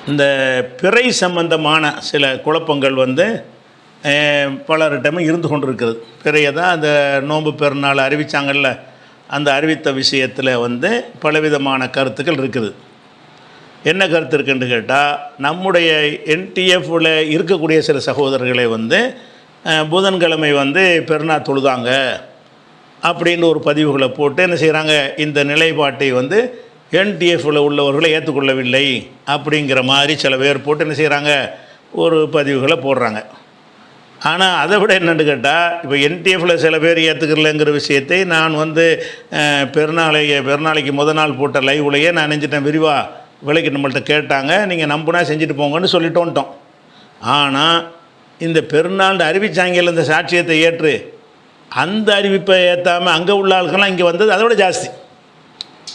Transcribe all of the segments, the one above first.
இந்த பிறை சம்பந்தமான சில குழப்பங்கள் வந்து பலர்கிட்டமே இருந்து கொண்டிருக்கிறது. பிறையை தான் அந்த நோன்பு பெருநாள் அறிவித்தாங்கள்ல, அந்த அறிவித்த விஷயத்தில் வந்து பலவிதமான கருத்துக்கள் இருக்குது. என்ன கருத்து இருக்குன்னு கேட்டால், நம்முடைய என்டிஎஃப்பில் இருக்கக்கூடிய சில சகோதரர்களை வந்து புதன்கிழமை வந்து பெருநாள் தொழுதாங்க அப்படின்னு ஒரு பதிவுகளை போட்டு என்ன செய்கிறாங்க, இந்த நிலைப்பாட்டை வந்து என்டிஎஃப்பில் உள்ளவர்களை ஏற்றுக்கொள்ளவில்லை அப்படிங்கிற மாதிரி சில பேர் போட்டு என்ன செய்கிறாங்க, ஒரு பதிவுகளை போடுறாங்க. ஆனால் அதை விட என்னென்னு கேட்டால், இப்போ என்டிஎஃப்பில் சில பேர் ஏற்றுக்கலங்கிற விஷயத்தை நான் வந்து பெருநாளைக்கு நாள் போட்ட லைவ்லையே நான் நினைச்சிட்டேன், விரிவாக விலைக்கு நம்மள்கிட்ட கேட்டாங்க, நீங்கள் நம்பினா செஞ்சுட்டு போங்கன்னு சொல்லிட்டோன்ட்டோம். ஆனால் இந்த பெருநாள் அறிவிச்சாங்கல்ல, இந்த சாட்சியத்தை ஏற்று அந்த அறிவிப்பை ஏற்றாமல் அங்கே உள்ள ஆட்கள்லாம் இங்கே வந்தது அதோட ஜாஸ்தி.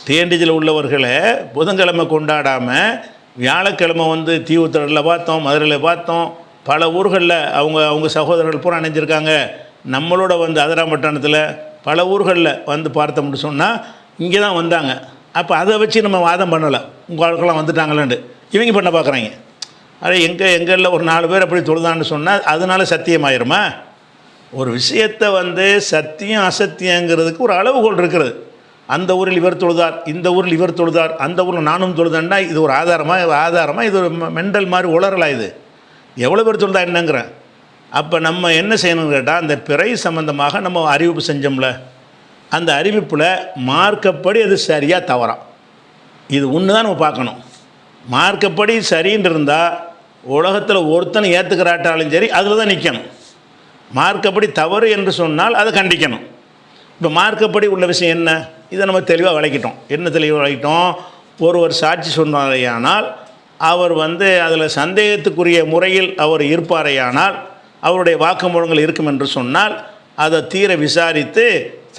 டிஎன்டிஜியில் உள்ளவர்களை புதன்கிழமை கொண்டாடாமல் வியாழக்கிழமை வந்து தீவுத்திடலில் பார்த்தோம், மதுரையில் பார்த்தோம், பல ஊர்களில் அவங்க சகோதரர்கள் பூரா அணைஞ்சிருக்காங்க. நம்மளோட வந்து அதிராம்பட்டினத்தில் பல ஊர்களில் வந்து பார்த்தோம்னு சொன்னால் இங்கே தான் வந்தாங்க. அப்போ அதை வச்சு நம்ம வாதம் பண்ணலை, உங்கள் ஆட்கள்லாம் வந்துட்டாங்களான்னு இவங்க பண்ண பார்க்குறாங்க. அதே எங்களில் ஒரு 4 பேர் அப்படி தொழுதான்னு சொன்னால் அதனால சத்தியமாயிருமா? ஒரு விஷயத்தை வந்து சத்தியம் அசத்தியங்கிறதுக்கு ஒரு அளவுகோல் இருக்கிறது. அந்த ஊரில் இவர் தொழுதார், இந்த ஊரில் இவர் தொழுதார், அந்த ஊரில் நானும் தொழுதான்னா இது ஒரு ஆதாரமாக இது ஒரு மெண்டல் மாதிரி உளரலாம். இது எவ்வளோ பேர் தொழுதா என்னங்கிறேன். அப்போ நம்ம என்ன செய்யணும்னு கேட்டால், அந்த பிறை சம்பந்தமாக நம்ம அறிவிப்பு செஞ்சோம்ல, அந்த அறிவிப்பில் மார்க்கப்படி அது சரியாக தவறா, இது ஒன்று தான் நம்ம பார்க்கணும். மார்க்கப்படி சரின்னு இருந்தால் உலகத்தில் ஒருத்தனை ஏற்றுக்கிறாட்டாலும் சரி அதில் தான் நிற்கணும். மார்க்கப்படி தவறு என்று சொன்னால் அதை கண்டிக்கணும். இப்போ மார்க்கப்படி உள்ள விஷயம் என்ன, இதை நம்ம தெளிவாக விளக்கிட்டோம். என்ன தெளிவாக விளக்கிட்டோம்? ஒருவர் சாட்சி சொன்னாரையானால் அவர் வந்து அதில் சந்தேகத்துக்குரிய முறையில் அவர் இருப்பாரையானால் அவருடைய வாக்குமூலங்கள் இருக்கும் என்று சொன்னால் அதை தீர விசாரித்து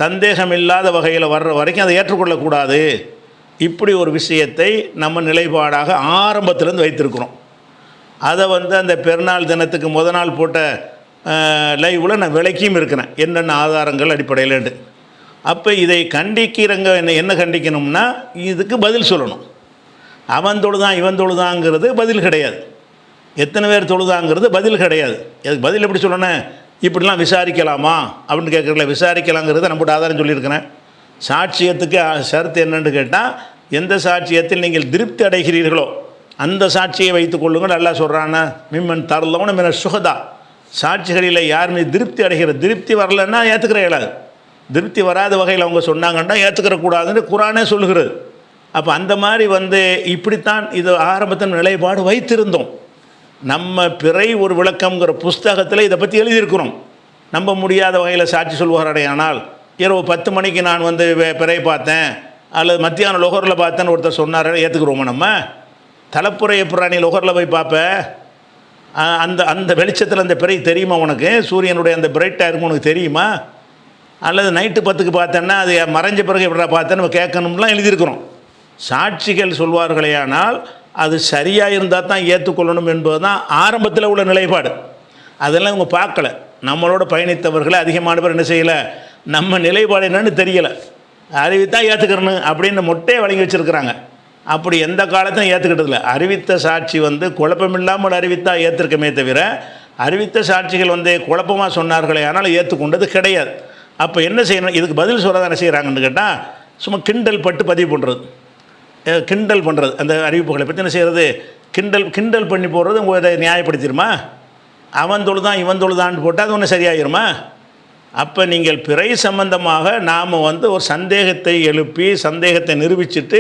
சந்தேகமில்லாத வகையில் வர்ற வரைக்கும் அதை ஏற்றுக்கொள்ளக்கூடாது. இப்படி ஒரு விஷயத்தை நம்ம நிலைப்பாடாக ஆரம்பத்திலேருந்து வைத்திருக்கிறோம். அதை வந்து அந்த பெருநாள் தினத்துக்கு நாள் போட்ட லைவில் நான் விளக்கியும் இருக்கிறேன், என்னென்ன ஆதாரங்கள் அடிப்படையில்ண்டு. அப்போ இதை கண்டிக்கிறங்க என்ன கண்டிக்கணும்னா இதுக்கு பதில் சொல்லணும். அவன் தொழுதான் இவன் தொழுதாங்கிறது பதில் கிடையாது, எத்தனை பேர் தொழுதாங்கிறது பதில் கிடையாது. அதுக்கு பதில் எப்படி சொல்லணும், இப்படிலாம் விசாரிக்கலாமா அப்படின்னு கேட்குறல, விசாரிக்கலாங்கிறத நம்மளோட ஆதாரம் சொல்லியிருக்கிறேன். சாட்சியத்துக்கு ஷரத்து என்னென்னு கேட்டால், எந்த சாட்சியத்தில் நீங்கள் திருப்தி அடைகிறீர்களோ அந்த சாட்சியை வைத்துக் கொள்ளுங்கள். நல்லா சொல்கிறான்னா, மிம்மன் தரலவன மின சுகதா, சாட்சிகளில் யாருமே திருப்தி அடைகிற, திருப்தி வரலன்னா ஏற்றுக்கிற இயலாது. திருப்தி வராத வகையில் அவங்க சொன்னாங்கன்னா ஏற்றுக்கிறக்கூடாதுன்னு குரானே சொல்லுகிறது. அப்போ அந்த மாதிரி வந்து இப்படித்தான் இது ஆரம்பத்தின் நிலைப்பாடு வைத்திருந்தோம். நம்ம பிறை ஒரு விளக்கம்ங்கிற புஸ்தகத்தில் இதை பற்றி எழுதியிருக்கிறோம். நம்ப முடியாத வகையில் சாட்சி சொல்வாரடையானால், இரவு 10 மணிக்கு நான் வந்து பிறை பார்த்தேன் அல்லது மத்தியானம் லொஹரில் பார்த்தேன்னு ஒருத்தர் சொன்னார், ஏற்றுக்குறோமா? நம்ம தலைப்புறை புறாணி லொஹரில் போய் பார்ப்பேன், அந்த வெளிச்சத்தில் அந்த பிறை தெரியுமா உனக்கு? சூரியனுடைய அந்த பிரைட்டாக இருக்கும் உனக்கு தெரியுமா? அல்லது நைட்டு 10க்கு பார்த்தேன்னா அது மறைஞ்ச பிறகு எப்படா பார்த்தேன்னு நம்ம கேட்கணும்லாம் எழுதியிருக்கிறோம். சாட்சிகள் சொல்வார்களேயானால் அது சரியாக இருந்தால் தான் ஏற்றுக்கொள்ளணும் என்பது தான் ஆரம்பத்தில் உள்ள நிலைப்பாடு. அதெல்லாம் இவங்க பார்க்கல. நம்மளோட பயணித்தவர்களை அதிகமான பேர் என்ன செய்யலை, நம்ம நிலைப்பாடு என்னன்னு தெரியலை, அறிவித்தான் ஏற்றுக்கிறணும் அப்படின்னு மொட்டையை வழங்கி வச்சுருக்கிறாங்க. அப்படி எந்த காலத்தையும் ஏற்றுக்கிட்டதில்லை. அறிவித்த சாட்சி வந்து குழப்பமில்லாமல் அறிவித்தா ஏற்றிருக்கமே தவிர, அறிவித்த சாட்சிகள் வந்து குழப்பமாக சொன்னார்களே ஆனால் ஏற்றுக்கொண்டது கிடையாது. அப்போ என்ன செய்யணும், இதுக்கு பதில் சொல்கிறதா என்ன செய்கிறாங்கன்னு கேட்டால், சும்மா கிண்டல் பட்டு பதிவு பண்ணுறது, கிண்டல் பண்ணுறது. அந்த அறிவிப்புகளை பற்றி என்ன செய்கிறது, கிண்டல் பண்ணி போடுறது உங்களை நியாயப்படுத்திடுமா? அவன் தொழுதான் இவன் தொழுதான்னு போட்டால் அது ஒன்று சரியாயிருமா? அப்போ நீங்கள் பிறை சம்பந்தமாக நாம் வந்து ஒரு சந்தேகத்தை எழுப்பி சந்தேகத்தை நிரூபிச்சுட்டு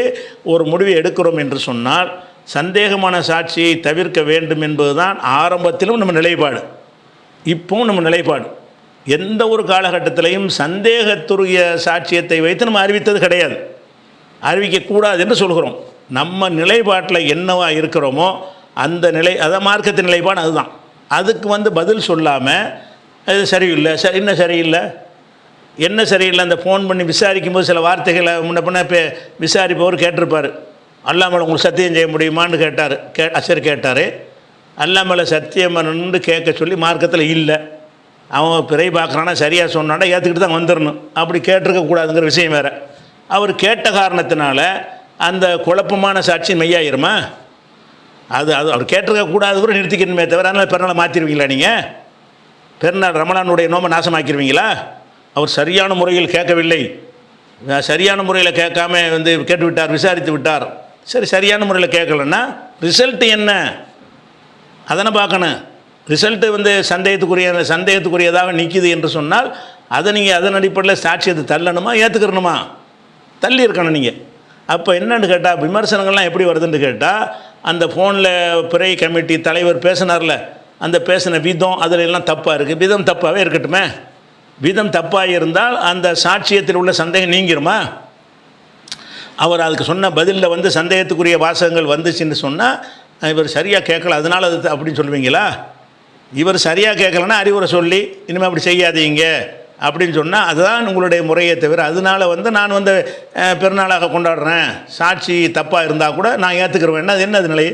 ஒரு முடிவை எடுக்கிறோம் என்று சொன்னால் சந்தேகமான சாட்சியை தவிர்க்க வேண்டும் என்பது தான் ஆரம்பத்திலும் நம்ம நிலைப்பாடு, இப்போவும் நம்ம நிலைப்பாடு. எந்த ஒரு காலகட்டத்திலையும் சந்தேகத்துரிய சாட்சியத்தை வைத்து நம்ம அறிவித்தது கிடையாது, அறிவிக்கக்கூடாது என்று சொல்கிறோம். நம்ம நிலைப்பாட்டில் என்னவா இருக்கிறோமோ அந்த நிலை, அதை மார்க்கத்தின் நிலைப்பாடு அதுதான். அதுக்கு வந்து பதில் சொல்லாமல் அது சரியில்லை, என்ன சரியில்லை, அந்த ஃபோன் பண்ணி விசாரிக்கும் போது சில வார்த்தைகளை முன்ன பின்ன விசாரிப்பவர் கேட்டிருப்பார். அல்லாமல் உங்களுக்கு சத்தியம் செய்ய முடியுமான்னு கேட்டார். அசர் கேட்டார். அல்லாமல் சத்தியம் பண்ணணுன்னு கேட்க சொல்லி மார்க்கத்தில் இல்லை. அவன் பிறை பார்க்குறானா சரியாக சொன்னான்னா ஏற்றுக்கிட்டு தான் வந்துடணும், அப்படி கேட்டிருக்கக்கூடாதுங்கிற விஷயம் வேறு. அவர் கேட்ட காரணத்தினால அந்த குழப்பமான சாட்சி மெய்யாயிருமா? அது அது அவர் கேட்டிருக்க கூடாது கூட நிறுத்திக்கணுமே தவிர, அதனால் பெருநாளை மாற்றிடுவீங்களா நீங்கள்? பெருநாள் ரமலானுடைய நோம்பை நாசமாக்கிடுவீங்களா? அவர் சரியான முறையில் கேட்கவில்லை, சரியான முறையில் கேட்காம கேட்டு விட்டார், விசாரித்து விட்டார். சரி, சரியான முறையில் கேட்கலன்னா ரிசல்ட்டு என்ன அதனை பார்க்கணும். ரிசல்ட்டு சந்தேகத்துக்குரியதாக நிற்கிது என்று சொன்னால் அதை நீங்கள் அதன் அடிப்படையில் சாட்சியத்தை தள்ளணுமா ஏற்றுக்கிறணுமா? தள்ளி இருக்கணும் நீங்கள். அப்போ என்னன்னு கேட்டால் விமர்சனங்கள்லாம் எப்படி வருதுன்னு கேட்டால், அந்த ஃபோனில் பிறை கமிட்டி தலைவர் பேசினார்ல, அந்த பேசின விதம் அதில் எல்லாம் தப்பாக இருக்குது. விதம் தப்பாகவே இருக்கட்டுமே. விதம் தப்பாக இருந்தால் அந்த சாட்சியத்தில் உள்ள சந்தேகம் நீங்கிருமா? அவர் அதுக்கு சொன்ன பதிலில் சந்தேகத்துக்குரிய வாசகங்கள் வந்துச்சுன்னு சொன்னால் இவர் சரியாக கேட்கல, அதனால் அது அப்படின்னு சொல்லுவீங்களா? இவர் சரியாக கேட்கலன்னா அறிவுரை சொல்லி இனிமேல் அப்படி செய்யாதீங்க அப்படின்னு சொன்னால் அதுதான் உங்களுடைய முறையை தவிர, அதனால் நான் பெருநாளாக கொண்டாடுறேன், சாட்சி தப்பாக இருந்தால் கூட நான் ஏற்றுக்கிறேன்னா அது என்னது நிலை?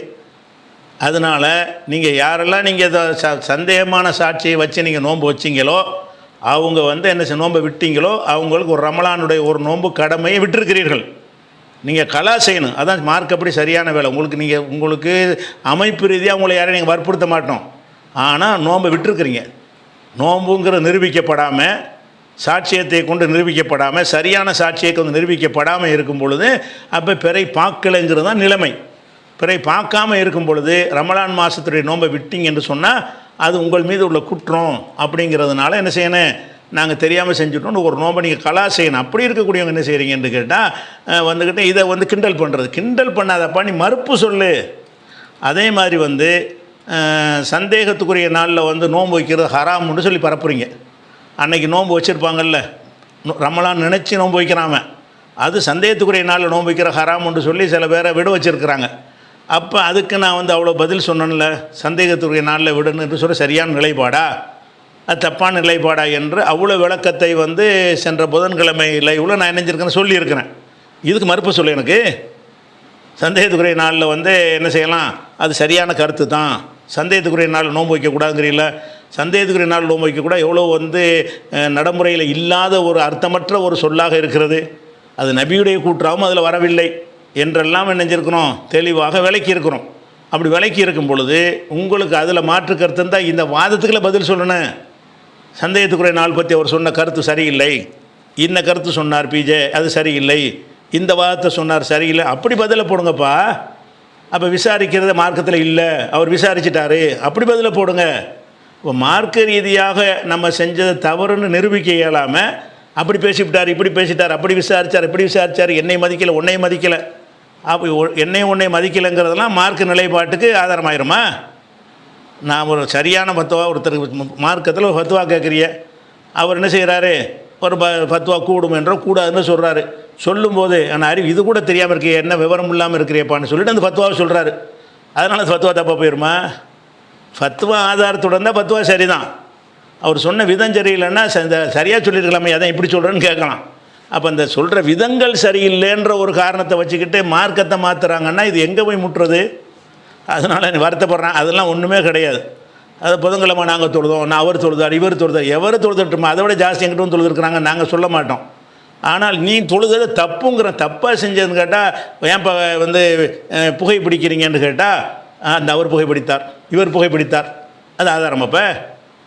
அதனால் நீங்கள் யாரெல்லாம் நீங்கள் சந்தேகமான சாட்சியை வச்சு நீங்கள் நோன்பு வச்சிங்களோ அவங்க என்ன நோன்பை விட்டீங்களோ அவங்களுக்கு ஒரு ரமலானுடைய ஒரு நோன்பு கடமையை விட்டிருக்கிறீர்கள். நீங்கள் கலா செய்யணும். அதான் மார்க் அப்படி சரியான வேலை. உங்களுக்கு அமைப்பு ரீதியாக உங்களை யாரையும் நீங்கள் வற்புறுத்த மாட்டோம். ஆனால் நோன்பை விட்டுருக்குறீங்க. நோன்புங்கிற நிரூபிக்கப்படாமல், சாட்சியத்தை கொண்டு நிரூபிக்கப்படாமல், சரியான சாட்சியை கொண்டு நிரூபிக்கப்படாமல் இருக்கும் பொழுது அப்போ பிறை பார்க்கலைங்கிறது தான் நிலைமை. பிறை பார்க்காமல் இருக்கும் பொழுது ரமலான் மாதத்துடைய நோன்பை விட்டீங்க என்று சொன்னால் அது உங்கள் மீது உள்ள குற்றம். அப்படிங்கிறதுனால என்ன செய்யணும், நாங்கள் தெரியாமல் செஞ்சுட்டோன்னு ஒரு நோன்பை நீங்கள் கலா செய்யணும். அப்படி இருக்கக்கூடியவங்க என்ன செய்கிறீங்கன்னு கேட்டால் இதை கிண்டல் பண்ணுறது. கிண்டல் பண்ணாதப்பா, நீ மறுப்பு சொல்லு. அதே மாதிரி சந்தேகத்துக்குரிய நாளில் நோன்பு வைக்கிறது ஹராம்னு சொல்லி பரப்புறீங்க. அன்றைக்கி நோன்பு வச்சுருப்பாங்கல்ல, ரமலான் நினச்சி நோன்பு வைக்கிறாம, அது சந்தேகத்துக்குரிய நாளில் நோன்பு வைக்கிற ஹராம்னு சொல்லி சில பேரை விட வச்சுருக்கிறாங்க. அப்போ அதுக்கு நான் அவ்வளோ பதில் சொன்னேன்ல, சந்தேகத்துக்குரிய நாளில் விடணுன்னு சொல்லி சரியான நிலைப்பாடா, அது தப்பான நிலைப்பாடா என்று அவ்வளோ விளக்கத்தை சென்ற புதன்கிழமை லைவில் நான் நினைஞ்சிருக்கேன்னு சொல்லியிருக்கிறேன். இதுக்கு மறுப்பு சொல்லு. எனக்கு சந்தேகத்துக்குரிய நாளில் என்ன செய்யலாம், அது சரியான கருத்து தான். சந்தேகத்துக்குரிய நாள் நோன்பு வைக்கக்கூடாதுங்கிறீங்கள, சந்தேகத்துக்குரிய நாள் நோன்பு வைக்கக்கூடாது எவ்வளோ நடைமுறையில் இல்லாத ஒரு அர்த்தமற்ற ஒரு சொல்லாக இருக்கிறது. அது நபியுடைய கூற்றாகவும் அதில் வரவில்லை என்றெல்லாம் நினைஞ்சிருக்கிறோம், தெளிவாக விளக்கி இருக்கிறோம். அப்படி விளக்கி இருக்கும் பொழுது உங்களுக்கு அதில் மாற்று கருத்து இருந்தால் இந்த வாதத்துக்குள்ளே பதில் சொல்லணும். சந்தேகத்துக்குரிய நாள் பற்றி அவர் சொன்ன கருத்து சரியில்லை, இன்ன கருத்து சொன்னார் பிஜே, அது சரியில்லை, இந்த வாதத்தை சொன்னார் சரியில்லை, அப்படி பதிலை போடுங்கப்பா. அப்போ விசாரிக்கிறது மார்க்கத்தில் இல்லை, அவர் விசாரிச்சிட்டாரு, அப்படி பதிலை போடுங்க. இப்போ மார்க்க ரீதியாக நம்ம செஞ்சது தவறுன்னு நிரூபிக்க இயலாமல் அப்படி பேசிவிட்டார், இப்படி பேசிட்டார், அப்படி விசாரித்தார், இப்படி விசாரித்தார், என்னை மதிக்கலை, உன்னை மதிக்கலை, அப்போ உன்னை மதிக்கலைங்கிறதெல்லாம் மார்க்க நிலைப்பாட்டுக்கு ஆதாரமாயிருமா? நான் ஒரு சரியான ஃபத்வா ஒருத்தருக்கு மார்க்கத்தில் ஒரு ஃபத்வா கேட்குறிய, அவர் என்ன செய்கிறாரு, ஒரு ஃபத்வா கூடும் என்றோ கூடாதுன்னு சொல்கிறாரு. சொல்லும்போது ஆனால் அறிவு இது கூட தெரியாமல் இருக்கிய, என்ன விவரம் இல்லாமல் இருக்கிறியப்பான்னு சொல்லிட்டு அந்த ஃபத்வாவை சொல்கிறாரு. அதனால் அந்த ஃபத்வா தப்பாக போயிடுமா? ஃபத்வா ஆதாரத்துடன் தான் ஃபத்வா சரிதான். அவர் சொன்ன விதம் சரியில்லைன்னா சரியாக சொல்லியிருக்கலாமே, அதான் இப்படி சொல்கிறேன்னு கேட்கலாம். அப்போ அந்த சொல்கிற விதங்கள் சரியில்லைன்ற ஒரு காரணத்தை வச்சுக்கிட்டு மார்க்கத்தை மாற்றுறாங்கன்னா இது எங்கே போய் முட்டுறது? அதனால் வருத்தப்படுறேன். அதெல்லாம் ஒன்றுமே கிடையாது. அது புதன்கிழமை நாங்கள் தொழுதோம், நான் அவர் தொழுதார், இவர் தொழுதார், எவர் தொழுதுட்டுமா அதை விட ஜாஸ்தி எங்கிட்ட தொழுதுருக்குறாங்க, நாங்கள் சொல்ல மாட்டோம். ஆனால் நீ தொழுது தப்புங்கிற, தப்பாக செஞ்சதுன்னு கேட்டால் ஏன் புகை பிடிக்கிறீங்கன்னு கேட்டால் அந்த அவர் புகைப்பிடித்தார், இவர் புகைப்பிடித்தார், அது ஆதாரம். அப்போ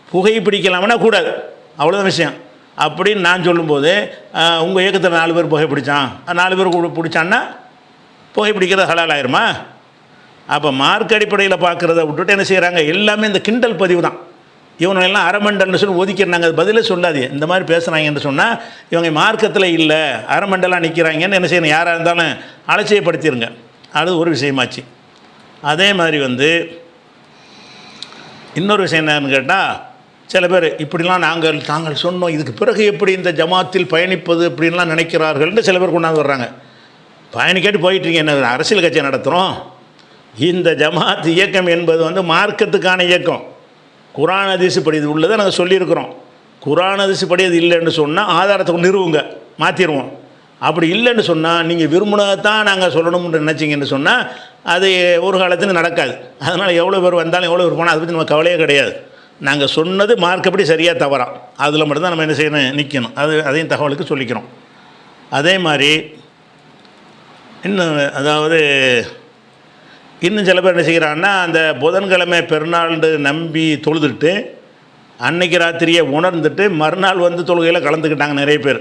புகை பிடிக்கலாம்னா கூடாது, அவ்வளோதான் விஷயம். அப்படின்னு நான் சொல்லும்போது உங்கள் இயக்கத்தில் 4 பேர் புகைப்பிடிச்சான், 4 பேர் பிடிச்சான்னா புகைப்பிடிக்கிறது ஹலால் ஆயிருமா? அப்போ மார்க் அடிப்படையில் பார்க்குறத விட்டுட்டு என்ன செய்கிறாங்க, எல்லாமே இந்த கிண்டல் பதிவு தான். இவனெல்லாம் அரைமண்டல்னு சொல்லி ஒதுக்கிறாங்க, அது பதிலே சொல்லாது. இந்த மாதிரி பேசுகிறாங்கன்னு சொன்னால் இவங்க மார்க்கத்தில் இல்லை, அரைமண்டலாக நிற்கிறாங்கன்னு என்ன செய்யணும், யாராக இருந்தாலும் அலட்சியப்படுத்திடுங்க. அது ஒரு விஷயமாச்சு. அதே மாதிரி இன்னொரு விஷயம் என்னன்னு கேட்டால், சில பேர் இப்படிலாம் தாங்கள் சொன்னோம், இதுக்கு பிறகு எப்படி இந்த ஜமாத்தில் பயணிப்பது அப்படின்லாம் நினைக்கிறார்கள்னு சில பேர் கொண்டாந்து வர்றாங்க. பயணிக்காட்டி போயிட்டுருங்க, என்ன அரசியல் கட்சியை நடத்துகிறோம்? இந்த ஜமாத் இயக்கம் என்பது மார்க்கத்துக்கான இயக்கம். குர்ஆன் ஹதீஸ் படி இது உள்ளதை நாங்கள் சொல்லியிருக்கிறோம். குர்ஆன் ஹதீஸ் படி அது இல்லைன்னு சொன்னால் ஆதாரத்தை நிறுவுங்க, மாற்றிடுவோம். அப்படி இல்லைன்னு சொன்னால் நீங்கள் விரும்பினதான் நாங்கள் சொல்லணும்னு நினச்சிங்கன்னு சொன்னால் அது ஒரு காலத்துக்கு நடக்காது. அதனால் எவ்வளோ பேர் வந்தாலும் எவ்வளோ பேர் போனால் அதை பற்றி நம்ம கவலையே கிடையாது. நாங்கள் சொன்னது மார்க்கப்படி சரியாக தவறாம், அதில் மட்டும்தான் நம்ம என்ன செய்யணும், நிற்கணும். அதையும் தகவலுக்கு சொல்லிக்கிறோம். அதே மாதிரி இன்னும் அதாவது இன்னும் சில பேர் என்ன செய்கிறாங்கன்னா, அந்த புதன்கிழமை பெருநாள்னு நம்பி தொழுதுட்டு அன்னைக்கு ராத்திரியே உணர்ந்துட்டு மறுநாள் வந்து தொழுகையில் கலந்துக்கிட்டாங்க நிறைய பேர்.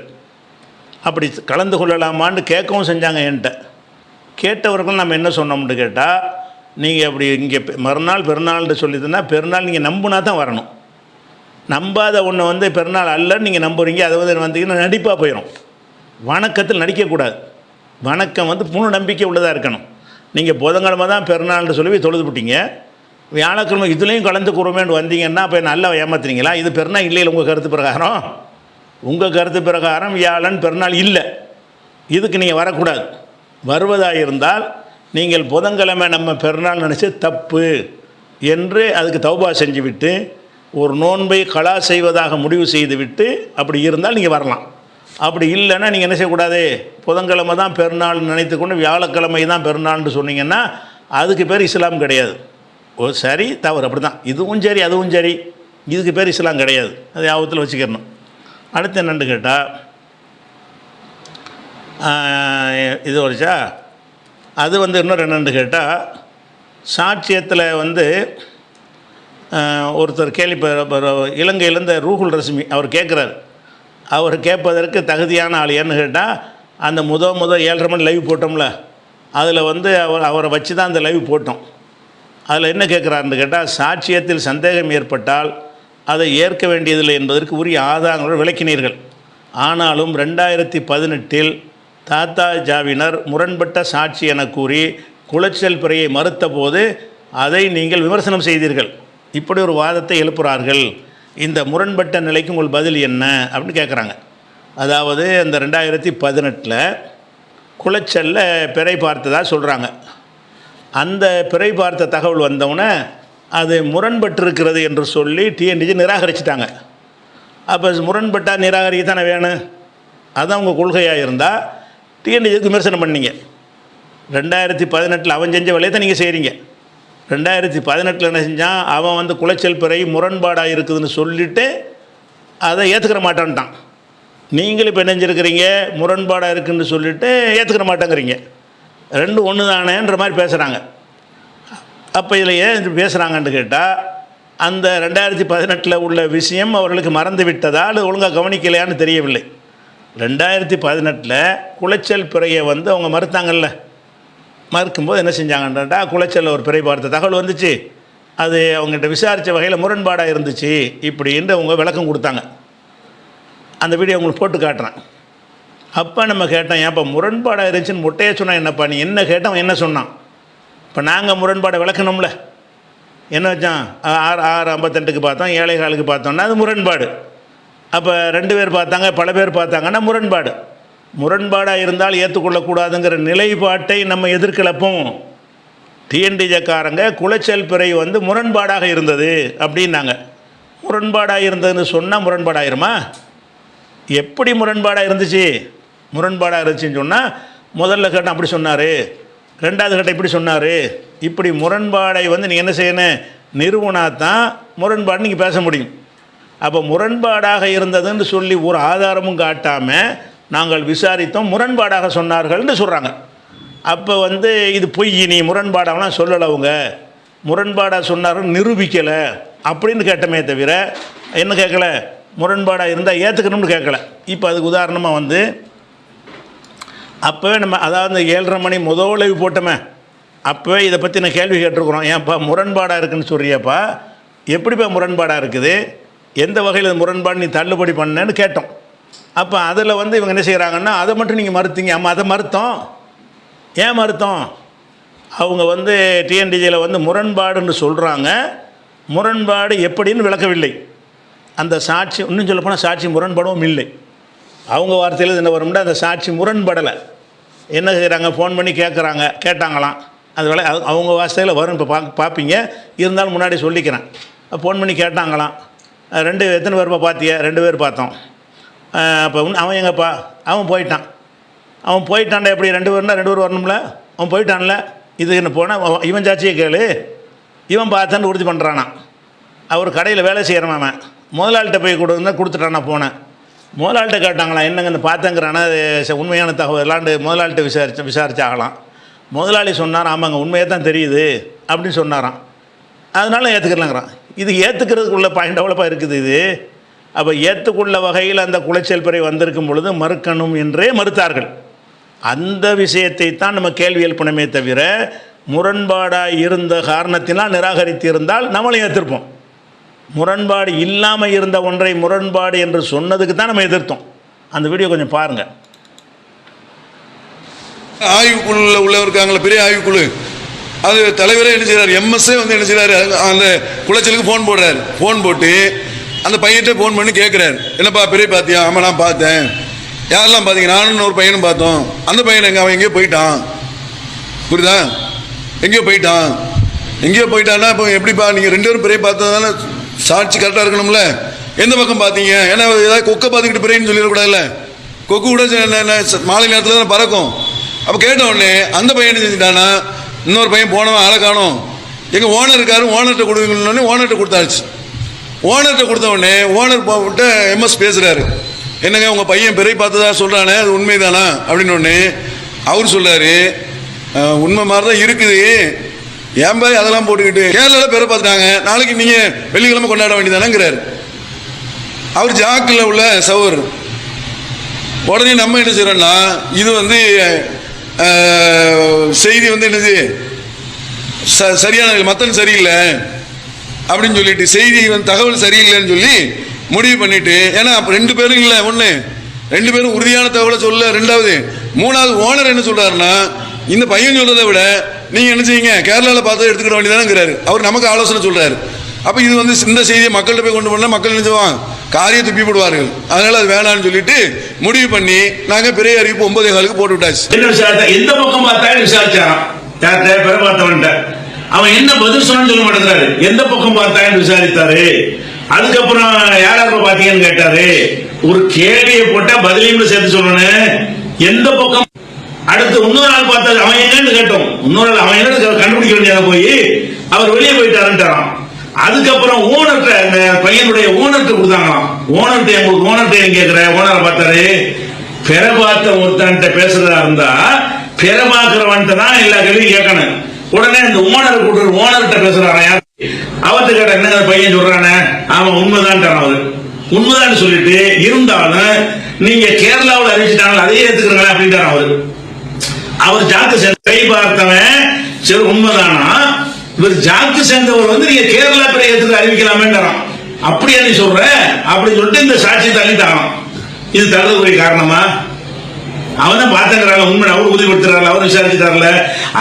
அப்படி கலந்து கொள்ளலாமான்னு கேட்கவும் செஞ்சாங்க என்கிட்ட. கேட்டவர்கள் நம்ம என்ன சொன்னோம்னு கேட்டால், நீங்கள் அப்படி இங்கே மறுநாள் பெருநாள்னு சொல்லிதுன்னா பெருநாள் நீங்கள் நம்பினா தான் வரணும். நம்பாத ஒன்று வந்து பெருநாள் அல்லன்னு நீங்கள் நம்புறீங்க, அது வந்து வந்தீங்கன்னா நடிப்பாக போயிடும். வணக்கத்தில் நடிக்கக்கூடாது. வணக்கம் வந்து முழு நம்பிக்கை உள்ளதாக இருக்கணும். நீங்கள் புதன்கிழமை தான் பெருநாள்னு சொல்லி தொழுதுபிட்டீங்க, வியாழக்கிழமை இதுலேயும் கலந்துக்குறோமேன்னு வந்தீங்கன்னா அப்போ நல்லா ஏமாத்துறீங்களா? இது பெருநாள் இல்லை உங்கள் கருத்து பிரகாரம். உங்கள் கருத்து பிரகாரம் வியாழன் பெருநாள் இல்லை, இதுக்கு நீங்கள் வரக்கூடாது. வருவதாக இருந்தால் நீங்கள் புதன்கிழமை நம்ம பெருநாள் நினச்சி தப்பு என்று அதுக்கு தௌபா செஞ்சுவிட்டு ஒரு நோன்பை கலா செய்வதாக முடிவு செய்துவிட்டு அப்படி இருந்தால் நீங்கள் வரலாம். அப்படி இல்லைன்னா நீங்கள் என்ன செய்யக்கூடாது, புதன்கிழமை தான் பெருநாள் நினைத்து கொண்டு வியாழக்கிழமை தான் பெருநாள்னு சொன்னீங்கன்னா அதுக்கு பேர் இஸ்லாம் கிடையாது. ஓ சரி தவறு அப்படி தான், இதுவும் சரி அதுவும் சரி, இதுக்கு பேர் இஸ்லாம் கிடையாது. அது ஞாபகத்தில் வச்சுக்கிறணும். அடுத்து என்னென்னு கேட்டால், இது வரைச்சா அது வந்து இன்னொரு என்னென்னு கேட்டால், சாட்சியத்தில் வந்து ஒருத்தர் கேள்வி இலங்கையிலேருந்து ரூஹுல் ரஸ்மி அவர் கேட்குறாரு. அவர் கேட்பதற்கு தகுதியான ஆள் ஏன்னு கேட்டால், அந்த முதல் 7:30 மணி லைவ் போட்டோம்ல, அதில் வந்து அவரை வச்சு தான் அந்த லைவ் போட்டோம். அதில் என்ன கேட்குறாருன்னு கேட்டால், சாட்சியத்தில் சந்தேகம் ஏற்பட்டால் அதை ஏற்க வேண்டியதில்லை என்பதற்கு உரிய ஆதாரங்களுடன் விளக்கினீர்கள். ஆனாலும் 2018 தாத்தா ஜாவினர் முரண்பட்ட சாட்சி என கூறி குளச்சல் பிறையை மறுத்த போது அதை நீங்கள் விமர்சனம் செய்தீர்கள். இப்படி ஒரு வாதத்தை எழுப்புகிறார்கள். இந்த முரண்பட்ட நிலைக்கு உங்கள் பதில் என்ன அப்படின்னு கேட்குறாங்க. அதாவது இந்த 2018 குளச்சலில் பிறை பார்த்ததாக சொல்கிறாங்க. அந்த பிறை பார்த்த தகவல் வந்தவுடனே அது முரண்பட்டிருக்கிறது என்று சொல்லி டிஎன்டிஜி நிராகரிச்சிட்டாங்க. அப்போ முரண்பட்டால் நிராகரிக்க தானே வேணும், அதுதான் உங்கள் கொள்கையாக இருந்தால் டிஎன்டிஜிக்கு விமர்சனம் பண்ணீங்க. 2018 அவன் செஞ்ச வேலையை தான் நீங்கள் செய்கிறீங்க. 2018 என்ன செஞ்சான், அவன் வந்து குளச்சல் பிறை முரண்பாடாக இருக்குதுன்னு சொல்லிவிட்டு அதை ஏற்றுக்கிற மாட்டான்ட்டான். நீங்களும் இப்போ நினைஞ்சிருக்கிறீங்க முரண்பாடாக இருக்குதுன்னு சொல்லிவிட்டு ஏற்றுக்கிற மாட்டேங்கிறீங்க. ரெண்டும் ஒன்று தானேன்ற மாதிரி பேசுகிறாங்க. அப்போ இதில் ஏன் பேசுகிறாங்கன்னு கேட்டால், அந்த 2018 உள்ள விஷயம் அவர்களுக்கு மறந்து விட்டதால் ஒழுங்காக கவனிக்கலையான்னு தெரியவில்லை. 2018 குளச்சல் பிறையை வந்து அவங்க மறுத்தாங்கல்ல, மறுக்கும்போது என்ன செஞ்சாங்கன்றா, குளச்சலில் ஒரு பிறை பார்த்த தகவல் வந்துச்சு, அது அவங்ககிட்ட விசாரித்த வகையில் முரண்பாடாக இருந்துச்சு இப்படின்னு அவங்க விளக்கம் கொடுத்தாங்க. அந்த வீடியோ உங்களுக்கு போட்டு காட்டுறேன். அப்போ நம்ம கேட்டோம், ஏன்ப்பா முரண்பாடாக இருந்துச்சுன்னு முட்டையை சொன்னால் என்னப்பா, நீ என்ன கேட்டோம் என்ன சொன்னான்? இப்போ நாங்கள் முரண்பாடை விளக்கணும்ல. என்ன வச்சான், 6:52 பார்த்தோம், 7:15 பார்த்தோம்னா அது முரண்பாடு. அப்போ 2 பேர் பார்த்தாங்க பல பேர் பார்த்தாங்கன்னா முரண்பாடு. முரண்பாடாக இருந்தால் ஏற்றுக்கொள்ளக்கூடாதுங்கிற நிலைப்பாட்டை நம்ம எதிர்க்கிழப்போம். டிஎன்டிஜக்காரங்க குளச்சல் பிறை வந்து முரண்பாடாக இருந்தது அப்படின்னாங்க. முரண்பாடாக இருந்ததுன்னு சொன்னால் முரண்பாடாயிருமா? எப்படி முரண்பாடாக இருந்துச்சு? முரண்பாடாக இருந்துச்சுன்னு சொன்னால் முதல்ல கட்டம் அப்படி சொன்னார், 2வது கட்டம் இப்படி சொன்னார். இப்படி முரண்பாடை வந்து நீங்கள் என்ன செய்யணும், நிறுவனா தான் முரண்பாடு நீங்கள் பேச முடியும். அப்போ முரண்பாடாக இருந்ததுன்னு சொல்லி ஒரு ஆதாரமும் காட்டாமல் நாங்கள் விசாரித்தோம், முரண்பாடாக சொன்னார்கள்னு சொல்கிறாங்க. அப்போ வந்து இது பொய், நீ முரண்பாடாகலாம் சொல்லலை, அவங்க முரண்பாடாக சொன்னார்கள் நிரூபிக்கலை அப்படின்னு கேட்டமே தவிர என்ன கேட்கல, முரண்பாடாக இருந்தால் ஏற்றுக்கணும்னு கேட்கல. இப்போ அதுக்கு உதாரணமாக வந்து அப்போவே நம்ம அதாவது 7:30 மணி முதல் லைவ் போட்டோமே, அப்போவே இதை பற்றி நான் கேள்வி கேட்டிருக்கிறோம். ஏன்ப்பா முரண்பாடாக இருக்குதுன்னு சொல்கிறியாப்பா, எப்படிப்பா முரண்பாடாக இருக்குது, எந்த வகையில் முரண்பாடு நீ தள்ளுபடி பண்ணேன்னு கேட்டோம். அப்போ அதில் வந்து இவங்க என்ன செய்கிறாங்கன்னா, அதை மட்டும் நீங்கள் மறுத்தீங்க. ஆமாம் அதை மறுத்தோம். ஏன் மறுத்தோம்? அவங்க வந்து டிஎன்டிஜியில் வந்து முரண்பாடுன்னு சொல்கிறாங்க, முரண்பாடு எப்படின்னு விளக்கவில்லை. அந்த சாட்சி இன்னும் சொல்லப்போனால் சாட்சி முரண்படவும் இல்லை. அவங்க வார்த்தையில் என்ன வரும்னா, அந்த சாட்சி முரண்படலை. என்ன செய்கிறாங்க, ஃபோன் பண்ணி கேட்டாங்களாம். அது வேலை அவங்க வார்த்தையில் வரும். இப்போ பார்ப்பீங்க, இருந்தாலும் முன்னாடி சொல்லிக்கிறேன். ஃபோன் பண்ணி கேட்டாங்களாம், எத்தனை பேர்ப்பா பார்த்தியா? 2 பேர் பார்த்தோம். அப்போ அவன் எங்கப்பா, அவன் போயிட்டான்டா. எப்படி 2 பேர்னா 2 பேர் வரணும்ல, அவன் போயிட்டான்ல. இது என்ன போனால் இவன் சாட்சியை கேளு, இவன் பார்த்தான்னு உறுதி பண்ணுறானா. அவர் கடையில் வேலை செய்கிறவன், அவன் முதலாளிகிட்ட போய் கொடுத்துட்டானா போனேன். முதலாளிகிட்ட கேட்டாங்களாம், என்னங்க இந்த பார்த்தங்கிறானா உண்மையான தகவல் எல்லாண்டு முதலாளிகிட்ட விசாரிச்சாகலாம். முதலாளி சொன்னார், ஆமாங்க உண்மையாக தான் தெரியுது அப்படின்னு சொன்னாராம். அதனால ஏற்றுக்கலாங்கிறான். இது ஏற்றுக்கிறதுக்குள்ள பாயிண்ட் எவ்வளோப்பா இருக்குது இது? அப்போ ஏற்றுக்குள்ள வகையில் அந்த குலைச்சல் பிறை வந்திருக்கும் பொழுது மறுக்கணும் என்றே மறுத்தார்கள். அந்த விஷயத்தை தான் நம்ம கேள்வி எழுப்பணுமே தவிர, முரண்பாடாக இருந்த காரணத்தினால் நிராகரித்து இருந்தால் நம்மளையும் எதிர்ப்போம். முரண்பாடு இல்லாமல் இருந்த ஒன்றை முரண்பாடு என்று சொன்னதுக்கு தான் நம்ம எதிர்த்தோம். அந்த வீடியோ கொஞ்சம் பாருங்கள். ஆய்வுக்குழுல உள்ளவர் இருக்காங்களா, பெரிய ஆய்வுக்குழு, அது தலைவரே என்ன செய்கிறார், எம்எஸ்ஏ வந்து என்ன செய்கிறாரு, அந்த குளைச்சலுக்கு ஃபோன் போடுறாரு. ஃபோன் போட்டு அந்த பையன்கிட்ட ஃபோன் பண்ணி கேட்குறாரு, என்னப்பா பெரிய பார்த்தியா? ஆமாம் நான் பார்த்தேன். யாரெல்லாம் பார்த்தீங்க? நானும் ஒரு பையனும் பார்த்தோம். அந்த பையன் எங்கே? அவன் எங்கேயோ போயிட்டான். புரியுதா? எங்கேயோ போயிட்டான். எங்கேயோ போயிட்டான்னா இப்போ எப்படிப்பா நீங்கள் 2 பேரும் பெரிய பார்த்ததால சாட்சி கரெக்டாக இருக்கணும்ல. எந்த பக்கம் பார்த்தீங்க? ஏன்னா ஏதாவது கொக்கை பார்த்துக்கிட்டு பெரியன்னு சொல்லிடக்கூடாதுல்ல. கொக்கு கூட மாலை நேரத்தில் தான் பறக்கும். அப்போ கேட்ட உடனே அந்த பையன் என்ன செஞ்சுட்டானா, இன்னொரு பையன் போனவன் ஆளை காணும், எங்கள் ஓனர் இருக்காரு, ஓனர்கிட்ட கொடுங்கன்னு ஓனர்கிட்ட கொடுத்தாச்சு. ஓனர்கிட்ட கொடுத்த உடனே ஓனர் போட்டு எம்எஸ் பேசுகிறாரு, என்னங்க உங்கள் பையன் பெரிய பார்த்ததா சொல்கிறானே, அது உண்மைதானா அப்படின்னு. ஒன்று அவர் சொல்கிறாரு, உண்மை மாதிரி தான் இருக்குது, ஏன் பாய் அதெல்லாம் போட்டுக்கிட்டு கேரளாவில் பெற பார்த்துட்டாங்க, நாளைக்கு நீங்கள் வெள்ளிக்கிழமை கொண்டாட வேண்டியதானங்கிறாரு. அவர் ஜாக்கில் உள்ள சவர். உடனே நம்ம என்ன செய்கிறோன்னா, இது வந்து செய்தி வந்து என்னது சரியான மத்தன் சரியில்லை அப்படின்னு சொல்லிட்டு, செய்தி வந்து தகவல் சரியில்லைன்னு சொல்லி முடிவு பண்ணிட்டு, ஏன்னா 2 பேரும் இல்லை, ஒன்று 2 பேரும் உறுதியான தகவலை சொல்ல, 2வது 3வது ஓனர் என்ன சொல்கிறாருன்னா, இந்த பையன் சொல்கிறத விட நீங்கள் என்ன செய்யுங்க, கேரளாவில் பார்த்து எடுத்துக்கிட வேண்டியதானங்கிறாரு. அவர் நமக்கு ஆலோசனை சொல்கிறாரு. அப்போ இது வந்து இந்த செய்தியை மக்கள்கிட்ட போய் கொண்டு போனால் மக்கள் நினைச்சுவாங்க காரியை துப்பி போடுவார்கள். அதனால அது வேணான்னு சொல்லிட்டு முடிவு பண்ணி நாங்கள் பெரிய அறிவிப்பு 9:15 போட்டு விட்டாச்சு. எந்த பக்கம் பார்த்தாலும் விசாரிச்சாராம், பெற பார்த்தவன்ட்ட அவன் என்ன பதில் சொன்னு சொல்ல மாட்டேங்கிறாரு. எந்த பக்கம் பார்த்தாலும் விசாரித்தாரு. அதுக்கப்புறம் யாராவது பார்த்தீங்கன்னு கேட்டாரு. ஒரு கேள்வியை போட்டா பதிலையும் சேர்த்து சொல்லணும். எந்த பக்கம் அடுத்து இன்னொரு ஆள் பார்த்தா அவன் என்னன்னு கேட்டோம். இன்னொரு ஆள் அவன் என்ன கண்டுபிடிக்க வேண்டியதை போய் அவர் வெளியே போயிட்டாருன்றான். அதுக்கப்புறம் ஓனர்கிட்ட, இந்த பையனுடைய ஓனர்கிட்ட கொடுத்தாங்களாம். ஓனர்கிட்ட கேட்கிற ஓனரை பார்த்தாரு. பெற பார்த்த ஒருத்தன்ட்ட பேசுறதா இருந்தா பெற பார்க்கிறவன்ட்ட தான் எல்லா கேள்வியும் கேட்கணும். உடனே இந்த ஓனர் கூட்டு ஓனர்கிட்ட பேசுறாங்க. அவர்கிட்ட கேட்ட என்ன பையன் சொல்றானே, அவன் உண்மைதான் அவரு உண்மைதான் சொல்லிட்டு இருந்தாலும் நீங்க கேரளாவில் அறிவிச்சுட்டாங்க அதையே எடுத்துக்கிறீங்களா அப்படின்றார் அவரு. அவர் ஜாக்கு கை பார்த்தவன் சரி உண்மைதானா, இவர் ஜாக்கு சேர்ந்தவர் வந்து நீங்க கேரளா பிற எடுத்து அறிவிக்கலாமேன்றான். அப்படியா நீ சொல்ற அப்படின்னு சொல்லிட்டு இந்த சாட்சி தள்ளிட்டாங்க. இது தள்ளுபடி காரணமா? அவன் தான் பார்த்துக்கிறாங்க, உண்மை அவர் உறுதிப்படுத்துறாங்க, அவர் விசாரிச்சுட்டார்ல.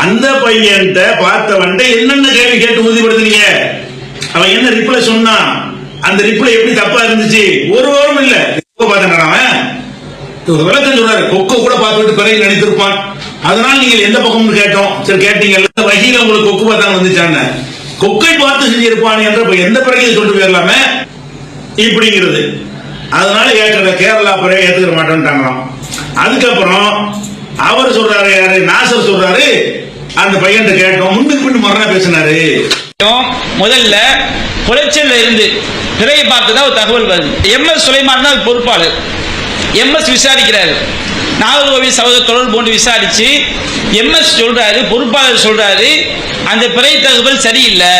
அந்த பையன்கிட்ட பார்த்தவன்ட்ட என்னென்ன கேள்வி கேட்டு உறுதிப்படுத்துறீங்க? அவன் என்ன ரிப்ளை சொன்னான், அந்த ரிப்ளை எப்படி தப்பா இருந்துச்சு? ஒரு வாரம் இல்ல பார்த்துக்கிறான். ஒரு விளக்கம் சொல்றாரு, கொக்கை கூட பார்த்துட்டு பிறகு நினைத்திருப்பான். அதனால நீங்க எந்த பக்கம்னு கேட்டோம். சரி கேட்டீங்க, வகையில உங்களுக்கு கொக்கு பார்த்தாங்க வந்துச்சான்னு, கொக்கை பார்த்து செஞ்சிருப்பான் என்ற எந்த பிறகு சொல்லிட்டு போயிடலாமே இப்படிங்கிறது. அதனால கேரளா பிறகு ஏத்துக்க மாட்டேன்ட்டாங்களாம். அதுக்கப்புறம் அவர் சொல்றாரு, யாரு நாசர் சொல்றாரு, அந்த பையன் கேட்டோம், முன்னுக்கு பின்னு மரணா பேசினாரு. முதல்ல குளைச்சல்ல இருந்து பிறையை பார்த்ததா ஒரு தகவல் வருது. எம்எஸ் சுலைமான் தான் பொறுப்பாளர். எம்எஸ் விசாரிக்கிறாரு, நாகர்கோவில் சகோதர தொடர்பு கொண்டு விசாரிச்சு எம்எஸ் சொல்றாரு, பொறுப்பாளர் சொல்றாரு, அந்த பிறை தகவல் சரியில்லை,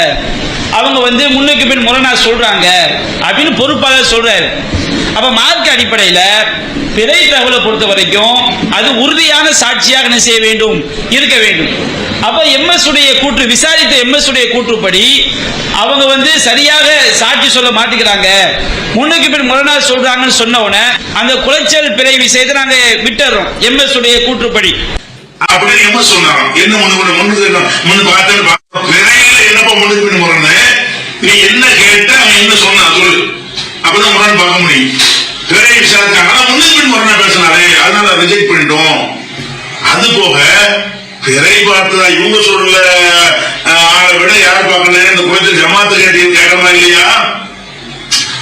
அவங்க வந்து முன்னுக்கு பின் முரணா சொல்றாங்க அப்படின்னு பொறுப்பாளர் சொல்றாரு. அப்ப மார்க்க அடிப்படையில பிறை தகவலை பொறுத்த வரைக்கும் அது உறுதியான சாட்சியாக என்ன செய்ய வேண்டும், இருக்க வேண்டும். அப்ப எம்எஸ் உடைய கூற்று, விசாரித்த எம்எஸ் உடைய கூற்றுப்படி அவங்க வந்து சரியாக சாட்சி சொல்ல மாட்டேங்கிறாங்க, முன்னுக்கு பின் முரணா சொல்றாங்கன்னு சொன்ன உடனே அந்த குளைச்சல் பிறை விஷயத்தை நாங்க விட்டுறோம் எம்எஸ் உடைய கூற்றுப்படி. அப்படி எம்எஸ் சொன்னாங்க, என்ன என்னப்பா முன்னுக்கு பின் முரணு, நீ என்ன கேட்ட அவன் என்ன சொன்னா சொல்லு, அப்பதான் முரண் பார்க்க முடியும். பிறை விசாரிச்சாங்க, முன்னுக்கு பின் முரணா பேசினாரு, அதனால ரிஜெக்ட் பண்ணிட்டோம். அது போக பிறை பார்த்ததா இவங்க சொல்ற ஆளை விட யார் பார்க்கல, இந்த கோயத்தில் ஜமாத்து கேட்டீங்கன்னு கேட்கறதா இல்லையா?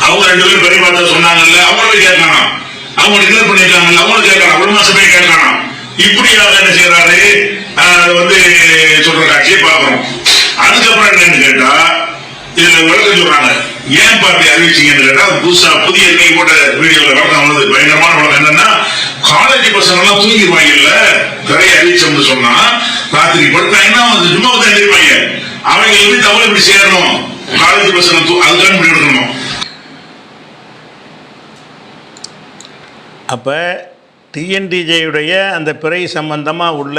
அவங்க 2 பேரும் பிறை பார்த்தா சொன்னாங்கல்ல, அவங்களும் கேட்கணும், அவங்க டிக்ளேர் பண்ணிருக்காங்கல்ல, அவங்களும் கேட்கணும், அவ்வளவு மாசமே கேட்கணும். இப்படியாக என்ன செய்யறாரு, வந்து சொல்ற காட்சியை பார்க்கிறோம். அதுக்கப்புறம் என்னன்னு கேட்டா, இதுல விளக்கம் சொல்றாங்க, ஏன் பார்த்து அறிவிச்சீங்கன்னு கேட்டா, புதுசா புதிய நீங்க போட்ட வீடியோல விளக்கம் வந்து பயங்கரமான விளக்கம் என்னன்னா, காலேஜ் பசங்க எல்லாம் தூங்கிடுவாங்கல்ல, பிறையை அறிவிச்சோம்னு சொன்னா ராத்திரி படுத்தாங்கன்னா சும்மா தான் எழுதிருப்பாங்க. அவங்க எப்படி தவறு இப்படி சேரணும், காலேஜ் பசங்க அதுதான் முடிவு எடுக்கணும். அப்போ டிஎன்டிஜேயுடைய அந்த பிறை சம்பந்தமாக உள்ள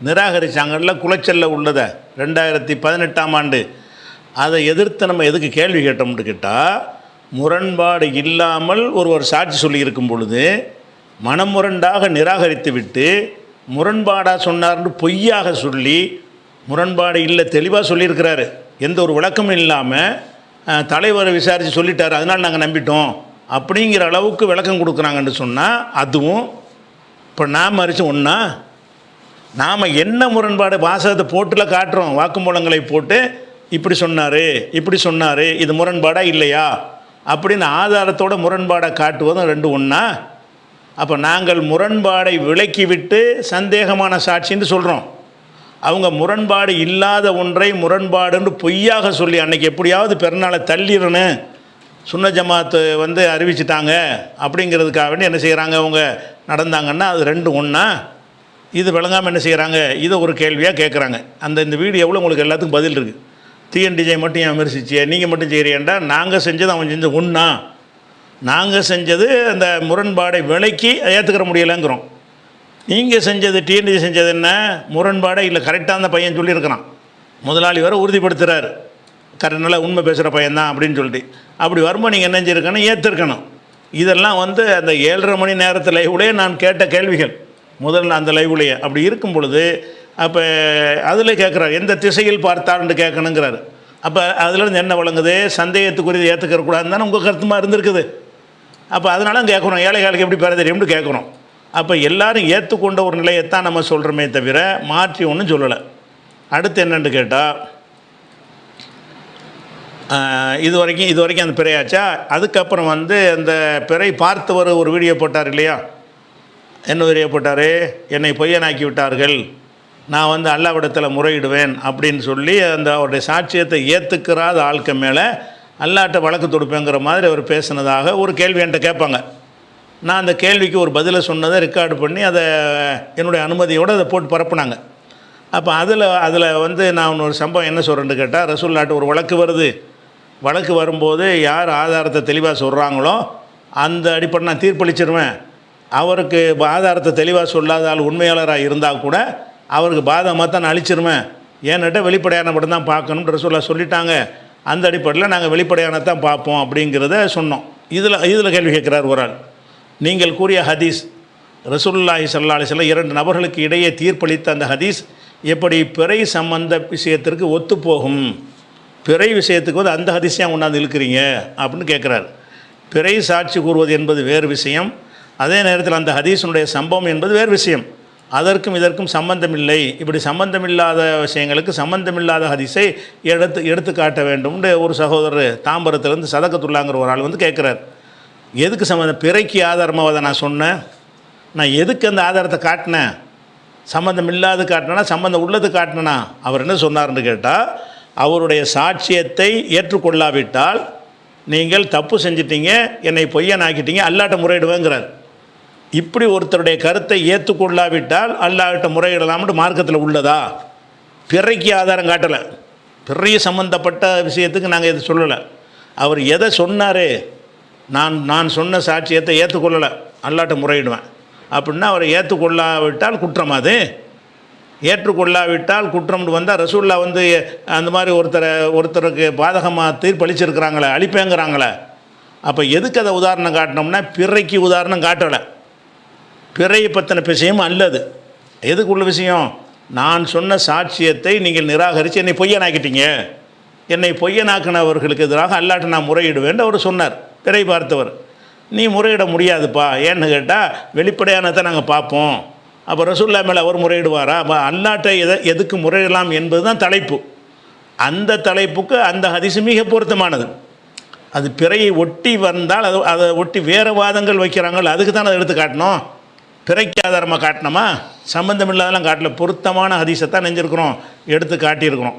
நிராகரிச்சாங்கல்ல, குளச்சலில் உள்ளதை 2018ஆம் ஆண்டு, அதை எதிர்த்து நம்ம எதுக்கு கேள்வி கேட்டோம்னு கேட்டால், முரண்பாடு இல்லாமல் ஒருவர் சாட்சி சொல்லியிருக்கும் பொழுது மனமுரண்டாக நிராகரித்து விட்டு முரண்பாடாக சொன்னார்னு பொய்யாக சொல்லி, முரண்பாடு இல்லை தெளிவாக சொல்லியிருக்கிறாரு, எந்த ஒரு விளக்கமும் இல்லாமல் தலைவரை விசாரித்து சொல்லிட்டார், அதனால் நாங்கள் நம்பிட்டோம் அப்படிங்கிற அளவுக்கு விளக்கம் கொடுக்குறாங்கன்னு சொன்னால், அதுவும் இப்போ நாம் அரிச்சு ஒன்றா, நாம் என்ன முரண்பாடு வாசகத்தை போட்டில் காட்டுறோம், வாக்குமூலங்களை போட்டு இப்படி சொன்னார், இது முரண்பாடா இல்லையா அப்படின்னு ஆதாரத்தோட முரண்பாடை காட்டுவதும் ரெண்டு ஒன்றா? அப்போ நாங்கள் முரண்பாடை விலக்கிவிட்டு சந்தேகமான சாட்சின்னு சொல்கிறோம். அவங்க முரண்பாடு இல்லாத ஒன்றை முரண்பாடுன்னு பொய்யாக சொல்லி அன்றைக்கி எப்படியாவது பெருநாளை தள்ளிடணும், சுன்ன ஜமாத்து அறிவிச்சிட்டாங்க அப்படிங்கிறதுக்காக வேண்டி என்ன செய்கிறாங்க, அவங்க நடந்தாங்கன்னா அது ரெண்டு ஒன்றா? இது விளங்காமல் என்ன செய்கிறாங்க, இதை ஒரு கேள்வியாக கேட்குறாங்க. இந்த வீடியோவில் உங்களுக்கு எல்லாத்துக்கும் பதில் இருக்குது. டிஎன்டிஜே மட்டும் ஏன் விமர்சிச்சிய, நீங்கள் மட்டும் செய்கிறீண்டா, நாங்கள் செஞ்சது அவன் செஞ்ச ஒன்றா? நாங்கள் செஞ்சது அந்த முரண்பாடை விலைக்கு ஏற்றுக்கிற முடியலைங்கிறோம். நீங்கள் செஞ்சது, டிஎன்டிஜே செஞ்சது என்ன, முரண்பாடை இல்லை கரெக்டாக அந்த பையன் சொல்லியிருக்கிறான், முதலாளி வர உறுதிப்படுத்துகிறார், நல்லா உண்மை பேசுகிற பையன்தான் அப்படின்னு சொல்லிட்டு. அப்படி வரும்போது நீங்கள் என்ன செஞ்சுருக்கணும், ஏற்றிருக்கணும். இதெல்லாம் அந்த 7:30 மணி நேரத்து லைவ்லேயே நான் கேட்ட கேள்விகள், முதல்ல அந்த லைவ்லேயே. அப்படி இருக்கும் பொழுது அப்போ அதில் கேட்குறாரு, எந்த திசையில் பார்த்தான்னு கேட்கணுங்கிறாரு. அப்போ அதுலேருந்து என்ன வழங்குது, சந்தேகத்துக்குரிய ஏற்றுக்கக்கூடாதுன்னு தானே உங்கள் கருத்துமாக இருந்திருக்குது. அப்போ அதனால கேட்குறோம், ஏழைகளுக்கு எப்படி பெற தெரியும்னு கேட்குறோம். அப்போ எல்லாரும் ஏற்றுக்கொண்ட ஒரு நிலையத்தான் நம்ம சொல்கிறோமே தவிர மாற்றி ஒன்றும் சொல்லலை. அடுத்து என்னென்னு கேட்டால், இது வரைக்கும் அந்த பிறையாச்சா. அதுக்கப்புறம் அந்த பிறை பார்த்தவர் ஒரு வீடியோ போட்டார் இல்லையா, என்ன வீடியோ போட்டார், என்னை பொய்யனாக்கி விட்டார்கள், நான் அல்லாஹ்விடத்தில் முறையிடுவேன் அப்படின்னு சொல்லி அவருடைய சாட்சியத்தை ஏற்றுக்கிறாத ஆட்க மேலே அல்லாஹ்ட்ட வழக்கு தொடுப்பேங்கிற மாதிரி அவர் பேசினதாக ஒரு கேள்வி என்கிட்ட கேட்பாங்க. நான் அந்த கேள்விக்கு ஒரு பதிலை சொன்னதை ரெக்கார்டு பண்ணி அதை என்னுடைய அனுமதியோடு அதை போட்டு பரப்புனாங்க. அப்போ அதில் நான் ஒரு சம்பவம் என்ன சொல்கிறேன்னு கேட்டால், ரசூலுல்லாஹ்ட்ட ஒரு வழக்கு வருது, வழக்கு வரும்போது யார் ஆதாரத்தை தெளிவாக சொல்கிறாங்களோ அந்த அடிப்படை நான் தீர்ப்பளிச்சிருவேன். அவருக்கு ஆதாரத்தை தெளிவாக சொல்லாத ஆள் உண்மையாளராக இருந்தால் கூட அவருக்கு பாதகமாக தான் நான் அழிச்சிருவேன். ஏன்னுட்ட வெளிப்படையான மட்டும் தான் பார்க்கணும்னு ரசூலுல்லாஹ் சொல்லிட்டாங்க. அந்த அடிப்படையில் நாங்கள் வெளிப்படையானதான் பார்ப்போம் அப்படிங்கிறத சொன்னோம். இதில் கேள்வி கேட்குறார் ஒரு ஆள், நீங்கள் கூறிய ஹதீஸ் ரசூலுல்லாஹி ஸல்லல்லாஹு அலைஹி வஸல்லம் 2 நபர்களுக்கு இடையே தீர்ப்பளித்த அந்த ஹதீஸ் எப்படி பிறை சம்பந்த விஷயத்திற்கு ஒத்துப்போகும், பிறை விஷயத்துக்கு அந்த ஹதீஸையும் கொண்டாந்து இழுக்கிறீங்க அப்படின்னு கேட்குறாரு. பிறை சாட்சி கூறுவது என்பது வேறு விஷயம், அதே நேரத்தில் அந்த ஹதீஸினுடைய சம்பவம் என்பது வேறு விஷயம். அதற்கும் இதற்கும் சம்பந்தமில்லை. இப்படி சம்பந்தமில்லாத விஷயங்களுக்கு சம்பந்தமில்லாத ஹதீஸை எடுத்து காட்ட வேண்டும்னு ஒரு சகோதரர் தாம்பரத்துலேருந்து சதகத்துள்ளாங்கிற ஒரு ஆள் கேட்குறார். எதுக்கு சம்மந்தம், பிறைக்கு ஆதாரமாக அதை நான் சொன்னேன், நான் எதுக்கு அந்த ஆதாரத்தை காட்டினேன், சம்பந்தம் இல்லாது காட்டினா சம்பந்தம் உள்ளது காட்டினா? அவர் என்ன சொன்னார்னு கேட்டால், அவருடைய சாட்சியத்தை ஏற்றுக்கொள்ளாவிட்டால் நீங்கள் தப்பு செஞ்சிட்டீங்க, என்னை பொய்யனாக்கிட்டீங்க, அல்லாஹ்ட்ட முறையிடுவேங்கிறார். இப்படி ஒருத்தருடைய கருத்தை ஏற்றுக்கொள்ளாவிட்டால் அல்லாஹ்ட்ட முறையிடலாம்னு மார்க்கத்தில் உள்ளதா? பிறைக்கு ஆதாரம் காட்டலை, பிறை சம்பந்தப்பட்ட விஷயத்துக்கு நாங்கள் எது சொல்லலை. அவர் எதை சொன்னார், நான் சொன்ன சாட்சியத்தை ஏற்றுக்கொள்ளலை, அல்லாஹ்ட்ட முறையிடுவேன் அப்படின்னா அவரை ஏற்றுக்கொள்ளாவிட்டால் குற்றம். அது ஏற்றுக்கொள்ளாவிட்டால் குற்றம்னு வந்தால் ரசூலுல்லாஹ் அந்த மாதிரி ஒருத்தருக்கு பாதகமாக தீர்ப்பளிச்சிருக்கிறாங்களே, அழிப்பேங்கிறாங்களே. அப்போ எதுக்கு அதை உதாரணம் காட்டினோம்னா, பிறைக்கு உதாரணம் காட்டலை, பிறையை பற்றின விஷயம் அல்லது. எதுக்குள்ள விஷயம், நான் சொன்ன சாட்சியத்தை நீங்கள் நிராகரித்து என்னை பொய்யனாக்கிட்டீங்க, என்னை பொய்யனாக்கினவர்களுக்கு எதிராக அல்லாஹ்ட்ட நான் முறையிடுவேன் அவர் சொன்னார். பிறை பார்த்தவர், நீ முறையிட முடியாதுப்பா, ஏன்னு கேட்டால் வெளிப்படையானதை நாங்கள் பார்ப்போம். அப்போ ரசூலுல்லாஹ் மேலே அவர் முறையிடுவாரா? அப்போ அல்லாஹ்ட்ட எதுக்கு முறையிடலாம் என்பது தான் தலைப்பு. அந்த தலைப்புக்கு அந்த ஹதீஸ் மிக பொருத்தமானது. அது பிறையை ஒட்டி வந்தால் அதை ஒட்டி வேறு வாதங்கள் வைக்கிறாங்களோ அதுக்கு தான் அதை எடுத்து காட்டணும். பிறைக்கு ஆதாரமாக காட்டினோமா, சம்பந்தம் இல்லாதெல்லாம் காட்டல, பொருத்தமான ஹதீஸை தான் நெஞ்சிருக்கிறோம், எடுத்து காட்டியிருக்கிறோம்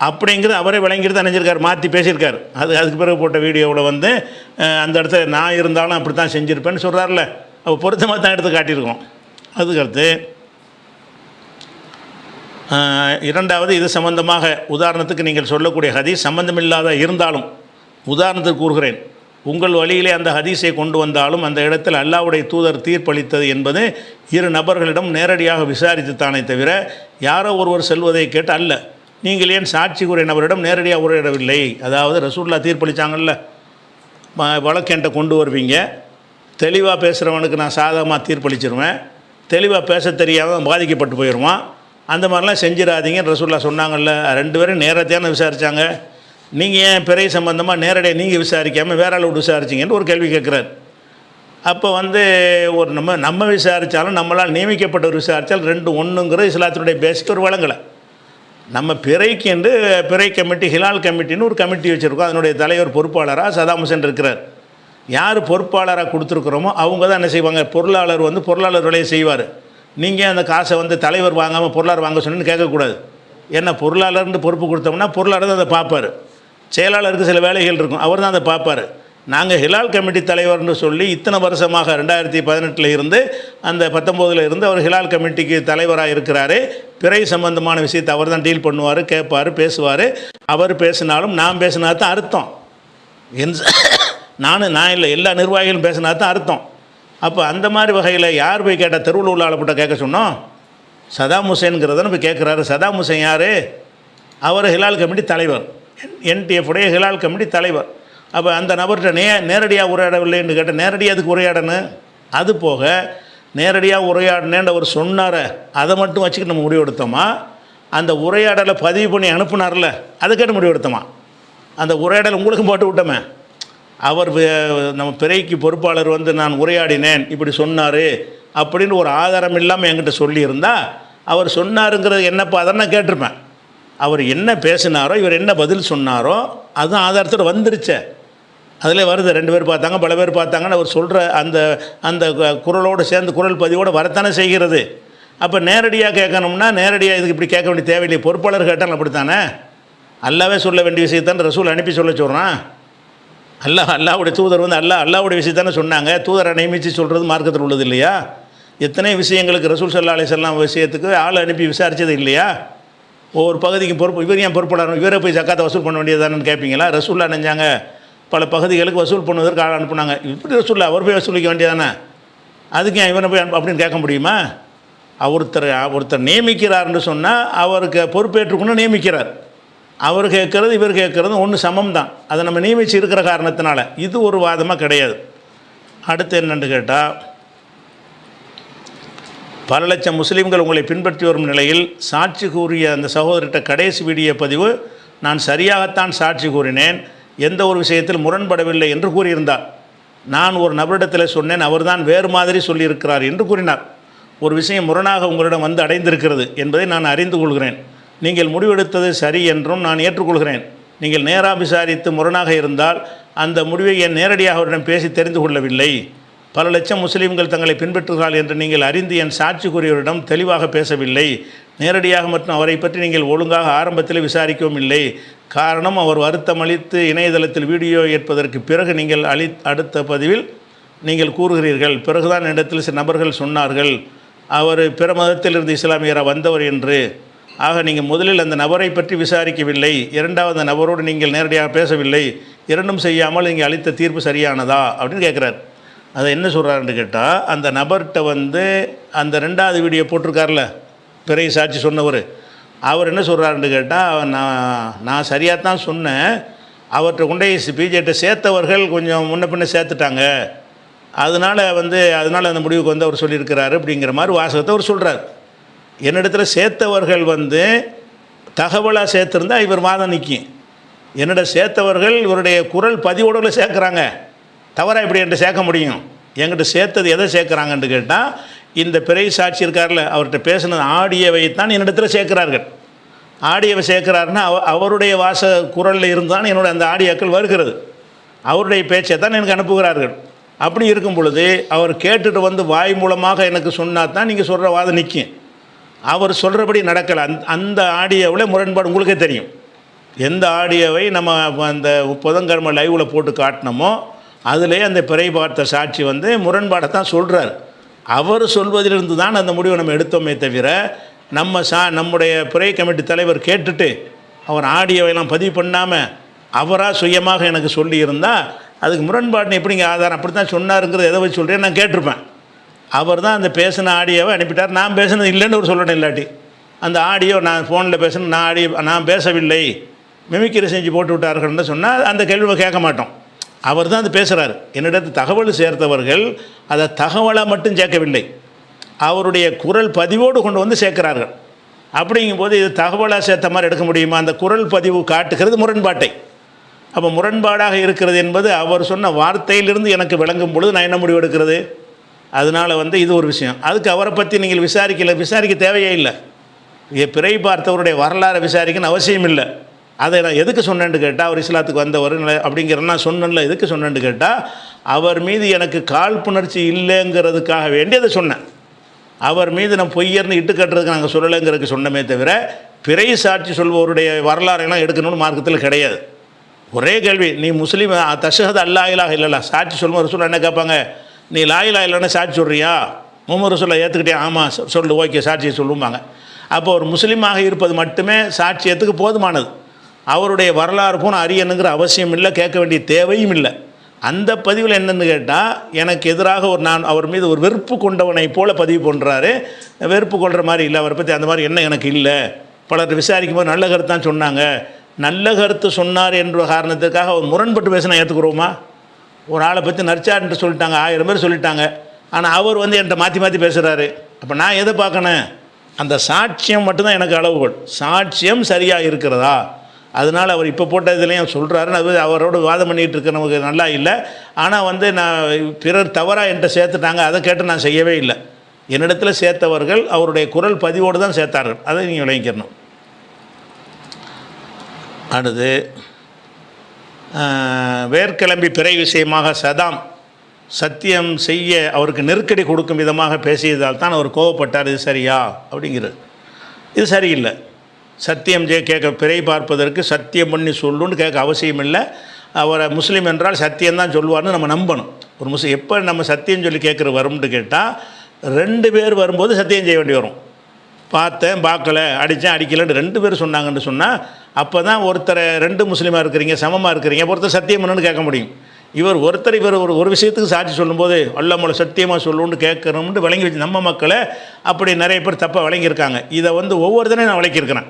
அப்படிங்கிறது அவரே விளங்கிட்டு தான் நெஞ்சிருக்கார், மாற்றி பேசியிருக்கார். அதுக்கு பிறகு போட்ட வீடியோவில் அந்த இடத்துல நான் இருந்தாலும் அப்படி தான் செஞ்சுருப்பேன்னு சொல்கிறார்ல, அப்போ பொருத்தமாக தான் எடுத்து காட்டியிருக்கோம். அதுக்கடுத்து இரண்டாவது, இது சம்பந்தமாக உதாரணத்துக்கு நீங்கள் சொல்லக்கூடிய ஹதீஸ் சம்பந்தமில்லாத இருந்தாலும், உதாரணத்துக்கு கூறுகிறேன், உங்கள் வழியிலே அந்த ஹதீஸை கொண்டு வந்தாலும் அந்த இடத்தில் அல்லாஹ்வுடைய தூதர் தீர்ப்பளித்தது என்பது இரு நபர்களிடம் நேரடியாக விசாரித்துத்தானே தவிர யாரோ ஒருவர் செல்வதை கேட்டு அல்ல. நீங்கள் ஏன் சாட்சி கூறிய நபரிடம் நேரடியாக உரையிடவில்லை? அதாவது ரசூலுல்லாஹ் தீர்ப்பளித்தாங்கல்ல, வழக்கென்ட்ட கொண்டு வருவீங்க, தெளிவாக பேசுகிறவனுக்கு நான் சாதகமாக தீர்ப்பளிச்சிருவேன், தெளிவாக பேச தெரியாமல் பாதிக்கப்பட்டு போயிடுவான், அந்த மாதிரிலாம் செஞ்சிடாதீங்கன்னு ரசூலுல்லாஹ் சொன்னாங்கல்ல. ரெண்டு பேரும் நேரத்தையான விசாரித்தாங்க, நீங்கள் ஏன் பிறை சம்பந்தமாக நேரடியாக நீங்கள் விசாரிக்காமல் வேற ஆள் விசாரிச்சிங்கன்னு ஒரு கேள்வி கேட்குறாரு. அப்போ ஒரு நம்ம விசாரித்தாலும் நம்மளால் நியமிக்கப்பட்டவர் விசாரித்தால் ரெண்டு ஒன்றுங்கிறது இஸ்லாத்தினுடைய பேசிக் ஒரு வழங்கலை. நம்ம பிறைக்கு என்று பிறை கமிட்டி, ஹிலால் கமிட்டின்னு ஒரு கமிட்டி வச்சுருக்கோம். அதனுடைய தலைவர் பொறுப்பாளராக சதாம் ஹுசேன் இருக்கிறார். யார் பொறுப்பாளராக கொடுத்துருக்குறோமோ அவங்க தான் என்ன செய்வாங்க, பொருளாளர் பொருளாளர் வேலையை செய்வார். நீங்கள் அந்த காசை தலைவர் வாங்காமல் பொருளாளர் வாங்க சொன்னு கேட்கக்கூடாது. ஏன்னா பொருளாளர்னு பொறுப்பு கொடுத்தோம்னா பொருளாளர் தான் அதை பார்ப்பார். செயலாளருக்கு சில வேலைகள் இருக்கும், அவர் தான் அதை பார்ப்பார். நாங்கள் ஹிலால் கமிட்டி தலைவர்னு சொல்லி இத்தனை வருஷமாக 2018 இருந்து அந்த 19 இருந்து அவர் ஹிலால் கமிட்டிக்கு தலைவராக இருக்கிறாரு. பிறை சம்பந்தமான விஷயத்தை அவர் தான் டீல் பண்ணுவார், கேட்பார், பேசுவார். அவர் பேசினாலும் நான் பேசினா தான் அர்த்தம். நான் இல்லை, எல்லா நிர்வாகிகளும் பேசினா தான் அர்த்தம். அப்போ அந்த மாதிரி வகையில் யார் போய் கேட்டால் தெருவில் உள்ள ஆளப்பட்ட கேட்க சொன்னோம்? சதாம் ஹுசேனுங்கிறத போய் கேட்குறாரு. சதாம் ஹுசேன் யார்? அவர் ஹிலால் கமிட்டி தலைவர், NTF உடைய ஹிலால் கமிட்டி தலைவர். அப்போ அந்த நபர்கிட்ட நேரடியாக உரையாடவில்லைன்னு கேட்டால் நேரடியாக அதுக்கு உரையாடணும். அது போக நேரடியாக உரையாடினேன்னு அவர் சொன்னார, அதை மட்டும் வச்சுக்கிட்டு நம்ம முடிவெடுத்தோமா? அந்த உரையாடலை பதிவு பண்ணி அனுப்புனார்ல, அதை கேட்டு முடிவெடுத்தோமா? அந்த உரையாடலை உங்களுக்கு போட்டு விட்டோமே. அவர் நம்ம பிறைக்கு பொறுப்பாளர் நான் உரையாடினேன் இப்படி சொன்னார் அப்படின்னு ஒரு ஆதாரம் இல்லாமல் என்கிட்ட சொல்லியிருந்தா, அவர் சொன்னாருங்கிறது என்னப்பா அதை நான் கேட்டிருப்பேன். அவர் என்ன பேசினாரோ, இவர் என்ன பதில் சொன்னாரோ அதுதான் ஆதாரத்தோடு வந்துருச்சே. அதில் வருது, 2 பேர் பார்த்தாங்க, பல பேர் பார்த்தாங்கன்னு அவர் சொல்கிற அந்த அந்த குரலோடு சேர்ந்து குரல் பதிவோடு வரத்தானே செய்கிறது. அப்போ நேரடியாக கேட்கணும்னா நேரடியாக இதுக்கு இப்படி கேட்க வேண்டிய தேவையில்லை. பொறுப்பாளர் கேட்டாலும் அப்படித்தானே. அல்லாவே சொல்ல வேண்டிய விஷயத்தான் ரசூல் அனுப்பி சொல்ல சொல்கிறான். அல்லாஹ்வுடைய தூதர் அல்லாஹ்வுடைய விஷயத்தானே சொன்னாங்க. தூதரை நியமித்து சொல்கிறது மார்க்கத்தில் உள்ளது இல்லையா? எத்தனை விஷயங்களுக்கு ரசூல் ஸல்லல்லாஹு அலைஹி வஸல்லம் விஷயத்துக்கு ஆள் அனுப்பி விசாரித்தது இல்லையா? ஒவ்வொரு பகுதிக்கு பொறுப்பு, இவர் ஏன் பொறுப்பாளர், இவரை போய் ஜக்காத்தை வசூல் பண்ண வேண்டியதானு கேட்பீங்களா? ரசூல்லா நினைஞ்சாங்க பல பகுதிகளுக்கு வசூல் பண்ணுவதற்கு ஆள் அனுப்புனாங்க. இப்படி ரசூல்லா அவர் போய் வசூலிக்க வேண்டியதானே, அதுக்கு ஏன் இவனை போய் அப்படின்னு கேட்க முடியுமா? ஒருத்தர் நியமிக்கிறார்னு சொன்னால் அவருக்கு பொறுப்பேற்றுக்கணும் நியமிக்கிறார். அவர் கேட்குறது இவர் கேட்குறது ஒன்று சமம் தான். அதை நம்ம நியமித்து இருக்கிற காரணத்தினால இது ஒரு வாதமாக கிடையாது. அடுத்து என்னென்னு கேட்டால், பல லட்சம் முஸ்லீம்கள் உங்களை பின்பற்றி வரும் நிலையில் சாட்சி கூறிய அந்த சகோதரிட்ட கடைசி வீடியோ பதிவு நான் சரியாகத்தான் சாட்சி கூறினேன், எந்த ஒரு விஷயத்தில் முரண்படவில்லை என்று கூறியிருந்தார். நான் ஒரு நபரிடத்தில் சொன்னேன், அவர் தான் வேறு மாதிரி சொல்லியிருக்கிறார் என்று கூறினார். ஒரு விஷயம் முரணாக உங்களிடம் அடைந்திருக்கிறது என்பதை நான் அறிந்து கொள்கிறேன். நீங்கள் முடிவெடுத்தது சரி என்றும் நான் ஏற்றுக்கொள்கிறேன். நீங்கள் நேராக விசாரித்து முரணாக இருந்தால் அந்த முடிவை என் நேரடியாக அவரிடம் பேசி தெரிந்து கொள்ளவில்லை. பல லட்சம் முஸ்லீம்கள் தங்களை பின்பற்றுகிறார்கள் என்று நீங்கள் அறிந்து என் சாட்சி கூறியவரிடம் தெளிவாக பேசவில்லை. நேரடியாக மற்றும் அவரை பற்றி நீங்கள் ஒழுங்காக ஆரம்பத்தில் விசாரிக்கவும் இல்லை. காரணம், அவர் வருத்தம் அளித்து இணையதளத்தில் வீடியோ ஏற்பதற்கு பிறகு நீங்கள் அடுத்த பதிவில் நீங்கள் கூறுகிறீர்கள், பிறகுதான் இடத்தில் சில நபர்கள் சொன்னார்கள் அவர் பிற மதத்திலிருந்து இஸ்லாமியராக வந்தவர் என்று. ஆக நீங்கள் முதலில் அந்த நபரை பற்றி விசாரிக்கவில்லை, இரண்டாவது அந்த நபரோடு நீங்கள் நேரடியாக பேசவில்லை, இரண்டும் செய்யாமல் நீங்கள் அளித்த தீர்ப்பு சரியானதா அப்படின்னு கேட்குறாரு. அதை என்ன சொல்கிறாருன்னு கேட்டால், அந்த நபர்கிட்ட அந்த 2வது வீடியோ போட்டிருக்கார்ல பிறை சாட்சி சொன்னவர், அவர் என்ன சொல்கிறாருன்னு கேட்டால், நான் சரியாக தான் சொன்னேன், அவர்கிட்ட கொண்டே பிஜேட்ட சேர்த்தவர்கள் கொஞ்சம் முன்ன பின்ன சேர்த்துட்டாங்க, அதனால் அந்த முடிவுக்கு அவர் சொல்லியிருக்கிறாரு அப்படிங்கிற மாதிரி வாசகத்தை அவர் சொல்கிறார். என்னிடத்தில் சேர்த்தவர்கள் தகவலாக சேர்த்துருந்தா இவர் வாதம் நிற்கும். என்னிட சேர்த்தவர்கள் இவருடைய குரல் பதிவோடு சேர்க்குறாங்க, தவறாக இப்படி என்கிட்ட சேர்க்க முடியும்? என்கிட்ட சேர்த்தது எதை சேர்க்குறாங்கன்னு கேட்டால், இந்த பிறை சாட்சி இருக்கார்ல அவர்கிட்ட பேசினது ஆடியோவை தான் என்னிடத்தில் சேர்க்கிறார்கள். ஆடியோவை சேர்க்கிறாருன்னா அவருடைய குரலில் இருந்தான் என்னோடய அந்த ஆடியோக்கள் வருகிறது, அவருடைய பேச்சை தான் எனக்கு அனுப்புகிறார்கள். அப்படி இருக்கும் பொழுது அவர் கேட்டுட்டு வாய் மூலமாக எனக்கு சொன்னால் தான் நீங்கள் சொல்கிற வாதம் நிற்கும். அவர் சொல்கிறபடி நடக்கலை. அந்த ஆடியோவில் முரண்பாடு உங்களுக்கே தெரியும். எந்த ஆடியோவை நம்ம அந்த புதன்கிழமை லைவில் போட்டு காட்டினோமோ அதிலே அந்த பிறை பார்த்த சாட்சி முரண்பாடை தான் சொல்கிறார். அவர் சொல்வதிலிருந்து தான் அந்த முடிவை நம்ம எடுத்தோமே தவிர நம்முடைய பிறை கமிட்டி தலைவர் கேட்டுட்டு அவர் ஆடியோவெல்லாம் பதிவு பண்ணாமல் அவராக சுயமாக எனக்கு சொல்லியிருந்தால் அதுக்கு முரண்பாடுன்னு எப்படிங்க ஆதாரம் அப்படி தான் சொன்னாருங்கிறது எதை வச்சு சொல்கிறேன் நான் கேட்டிருப்பேன். அவர் தான் அந்த பேசின ஆடியோவை அனுப்பிட்டார். நான் பேசுனது இல்லைன்னு ஒரு சொல்லணும். இல்லாட்டி அந்த ஆடியோ நான் ஃபோனில் பேசுனேன், நான் பேசவில்லை, மிமிக்ரி செஞ்சு போட்டு விட்டார்கள்னு சொன்னால் அந்த கேள்வியை கேட்க மாட்டோம். அவர் தான் அது பேசுகிறார். என்னிடத்து தகவல் சேர்த்தவர்கள் அதை தகவலாக மட்டும் சேர்க்கவில்லை, அவருடைய குரல் பதிவோடு கொண்டு வந்து சேர்க்கிறார்கள். அப்படிங்கும்போது இது தகவலாக சேர்த்த மாதிரி எடுக்க முடியுமா? அந்த குரல் பதிவு காட்டுகிறது முரண்பாட்டை. அப்போ முரண்பாடாக இருக்கிறது என்பது அவர் சொன்ன வார்த்தையிலிருந்து எனக்கு விளங்கும் பொழுது நான் என்ன முடிவு எடுக்கிறது? அதனால் இது ஒரு விஷயம். அதுக்கு அவரை பற்றி நீங்கள் விசாரிக்க தேவையே இல்லை. பிறை பார்த்தவருடைய வரலாறை விசாரிக்கணும்னு அவசியம் இல்லை. அதை நான் எதுக்கு சொன்னேன்னு கேட்டால், அவர் இஸ்லாத்துக்கு வந்தவர் அப்படிங்கிற நான் சொன்னேன்ல, எதுக்கு சொன்னேன்னு கேட்டால் அவர் மீது எனக்கு காழ்ப்புணர்ச்சி இல்லைங்கிறதுக்காக வேண்டி அதை சொன்னேன். அவர் மீது நான் பொய்யர்னு இட்டு கட்டுறதுக்கு நாங்கள் சொல்லலைங்கிறதுக்கு சொன்னமே தவிர பிறை சாட்சி சொல்பவருடைய வரலாறையெல்லாம் எடுக்கணும்னு மார்க்கத்தில் கிடையாது. ஒரே கேள்வி, நீ முஸ்லீம் தஷஹது அல்லா இலாஹ இல்லல்லாஹ் சாட்சி சொல்லுவோம். ரசூல் என்ன கேட்பாங்க? நீ லா இலாஹ இல்லைன்னா சாட்சி சொல்கிறியா? முஹம்மது ரசூலை ஏற்றுக்கிட்டே? ஆமாம் சொல்லு, ஓகே சாட்சியை சொல்லுவாங்க. அப்போ ஒரு முஸ்லீமாக இருப்பது மட்டுமே சாட்சியத்துக்கு போதுமானது. அவருடைய வரலாறு போன அறியணுங்கிற அவசியம் இல்லை, கேட்க வேண்டிய தேவையும் இல்லை. அந்த பதிவில் என்னென்னு கேட்டால், எனக்கு எதிராக நான் அவர் மீது ஒரு வெறுப்பு கொண்டவனை போல் பதிவு பண்ணுறாரு. வெறுப்பு கொள்கிற மாதிரி இல்லை, அவரை பற்றி அந்த மாதிரி என்ன எனக்கு இல்லை. பலர் விசாரிக்கும் போது நல்ல கருத்து தான் சொன்னாங்க. நல்ல கருத்து சொன்னார் என்ற காரணத்துக்காக அவர் முரண்பட்டு பேசினா ஏற்றுக்குறோமா? ஒரு ஆளை பற்றி நற்சார்ன்ட்டு சொல்லிட்டாங்க, 1000 பேர் சொல்லிட்டாங்க, ஆனால் அவர் என்கிட்ட மாற்றி பேசுகிறாரு. அப்போ நான் எதை பார்க்கணும்? அந்த சாட்சியம் மட்டும்தான் எனக்கு அளவுகோல். சாட்சியம் சரியாக இருக்கிறதா? அதனால் அவர் இப்போ போட்ட இதுலேயும் சொல்கிறாருன்னு அது அவரோட வாதம் பண்ணிகிட்டு இருக்க நமக்கு நல்லா இல்லை. ஆனால் நான் பிறர் தவறாக என்கிட்ட சேர்த்துட்டாங்க, அதை கேட்டு நான் செய்யவே இல்லை. என்னிடத்தில் சேர்த்தவர்கள் அவருடைய குரல் பதிவோடு தான் சேர்த்தார்கள். அதை நீங்கள் விளங்கிக்கணும். அடுத்து வேர்க்கிளம்பி பிறை விஷயமாக சதாம் சத்தியம் செய்ய அவருக்கு நெருக்கடி கொடுக்கும் விதமாக பேசியதால் தான் அவர் கோவப்பட்டார். இது சரியா அப்படிங்கிறது இது சரியில்லை. சத்தியம் கேட்க பிறை பார்ப்பதற்கு சத்தியம் பண்ணி சொல்லுன்னு கேட்க அவசியம் இல்லை. அவரை முஸ்லீம் என்றால் சத்தியம்தான் சொல்லுவார்னு நம்ம நம்பணும். ஒரு முஸ்லீம் எப்போ நம்ம சத்தியம் சொல்லி கேட்குற வரும்னு கேட்டால், 2 பேர் வரும்போது சத்தியம் செய்ய வேண்டி வரும். பார்த்தேன், பார்க்கலை, அடித்தேன், அடிக்கலைன்னு 2 பேர் சொன்னாங்கன்னு சொன்னால் அப்போ தான் ஒருத்தரை 2 முஸ்லீமாக இருக்கிறீங்க, சமமாக இருக்கிறீங்க, ஒருத்தர் சத்தியம் பண்ணுன்னு கேட்க முடியும். இவர் ஒரு விஷயத்துக்கு சாட்சி சொல்லும்போது அல்லாஹ் சத்தியமாக சொல்லுன்னு கேட்கணும்னு விளங்கி வச்சு நம்ம மக்களை அப்படி நிறைய பேர் தப்பாக விளங்கியிருக்காங்க. இதை ஒவ்வொருத்தனையும் நான் விளக்கியிருக்கிறேன்.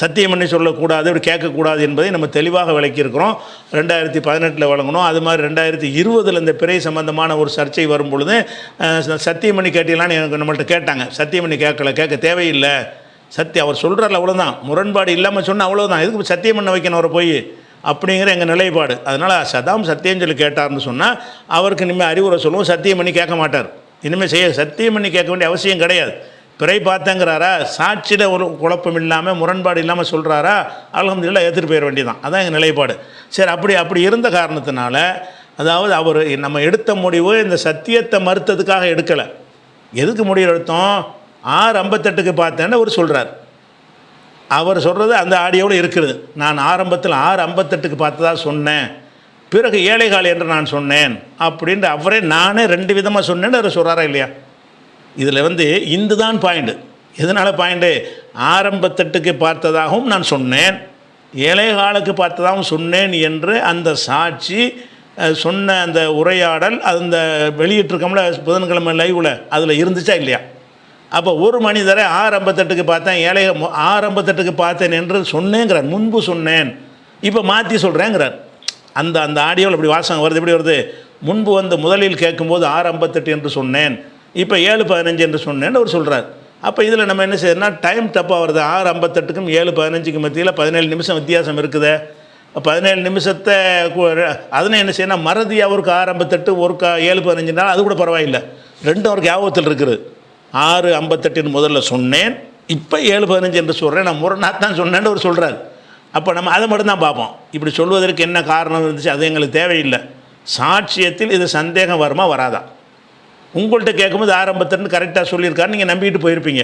சத்தியம் பண்ணி சொல்லக்கூடாது, இப்படி கேட்கக்கூடாது என்பதை நம்ம தெளிவாக விளக்கியிருக்கிறோம். 2018 வழங்கணும். அது மாதிரி 2020 இந்த பிறை சம்பந்தமான ஒரு சர்ச்சை வரும் பொழுது சத்தியம் பண்ணி கேட்டீங்களான்னு எனக்கு நம்மள்கிட்ட கேட்டாங்க. சத்தியம் பண்ணி கேட்க தேவையில்லை, அவர் சொல்கிறார் அவ்வளோதான், முரண்பாடு இல்லாமல் சொன்னால் அவ்வளோதான், எதுக்கு சத்தியம் பண்ண வைக்கணும் அவரை போய் அப்படிங்கிற எங்கள் நிலைப்பாடு. அதனால் சதாம் சத்தியம் சொல்லி கேட்டார்னு சொன்னால் அவருக்கு இனிமேல் அறிவுரை சொல்லுவோம், சத்தியம் பண்ணி கேட்க மாட்டார். இனிமேல் சத்தியம் பண்ணி கேட்க வேண்டிய அவசியம் கிடையாது. பிறை பார்த்தங்கிறாரா, சாட்சியில் ஒரு குழப்பம் இல்லாமல் முரண்பாடு இல்லாமல் சொல்கிறாரா, அல்ஹம்துலில்லாஹ் ஏற்றுட்டு போயிட வேண்டியதான். அதான் எங்கள் நிலைப்பாடு. சரி, அப்படி இருந்த காரணத்தினால அதாவது அவர் நம்ம எடுத்த முடிவு இந்த சத்தியத்தை மறுத்ததுக்காக எடுக்கலை. எதுக்கு முடிவு எடுத்தோம்? 6:58 பார்த்தேன்னு அவர் சொல்கிறார். அவர் சொல்கிறது அந்த ஆடியோவில் இருக்கிறது. நான் ஆரம்பத்தில் 6:58 பார்த்ததா சொன்னேன், பிறகு 7:15 என்று நான் சொன்னேன் அப்படின்ட்டு அவரே நானே 2 விதமாக சொன்னேன்னு அவர் சொல்கிறாரா இல்லையா? இதில் இந்த தான் பாயிண்ட்டு. எதனால் பாயிண்ட்டு? 6:58 பார்த்ததாகவும் நான் சொன்னேன், 7:15 பார்த்ததாகவும் சொன்னேன் என்று அந்த சாட்சி சொன்ன அந்த உரையாடல் அந்த வெளியிட்டிருக்கோம்ல புதன்கிழமை லைவில், அதில் இருந்துச்சா இல்லையா? அப்போ ஒரு மனிதரை 6:58 பார்த்தேன், 6:58 பார்த்தேன் என்று சொன்னேங்கிறார். முன்பு சொன்னேன், இப்போ மாற்றி சொல்கிறேங்கிறார். அந்த ஆடியோவில் இப்படி வாசகம் வருது. எப்படி வருது? முன்பு முதலில் கேட்கும்போது 6:58 என்று சொன்னேன், இப்போ 7:15 என்று சொன்னேன்னு அவர் சொல்கிறார். அப்போ இதில் நம்ம என்ன செய்யறோம்னா டைம் தப்பாக வருது. 6:58க்கும் 7:15க்கும் மத்தியில் 17 நிமிஷம் வித்தியாசம் இருக்குது. 17 நிமிஷத்தை அதனை என்ன செய்யணும், மறதி அவருக்கு 6:58 ஒருக்கா 7:15 அது கூட பரவாயில்லை, 2 அவருக்கு ஞாபகத்தில் இருக்குது. 6:58 முதல்ல சொன்னேன், இப்போ 7:15 என்று சொல்கிறேன், நான் முரணாக தான் சொன்னேன்னு அவர் சொல்கிறார். அப்போ நம்ம அதை மட்டும்தான் பார்ப்போம். இப்படி சொல்வதற்கு என்ன காரணம் இருந்துச்சு, அது எங்களுக்கு தேவையில்லை. சாட்சியத்தில் இது சந்தேகம் வருமா வராதா? உங்கள்கிட்ட கேட்கும்போது 6:58 கரெக்டாக சொல்லியிருக்காரு, நீங்கள் நம்பிக்கிட்டு போயிருப்பீங்க.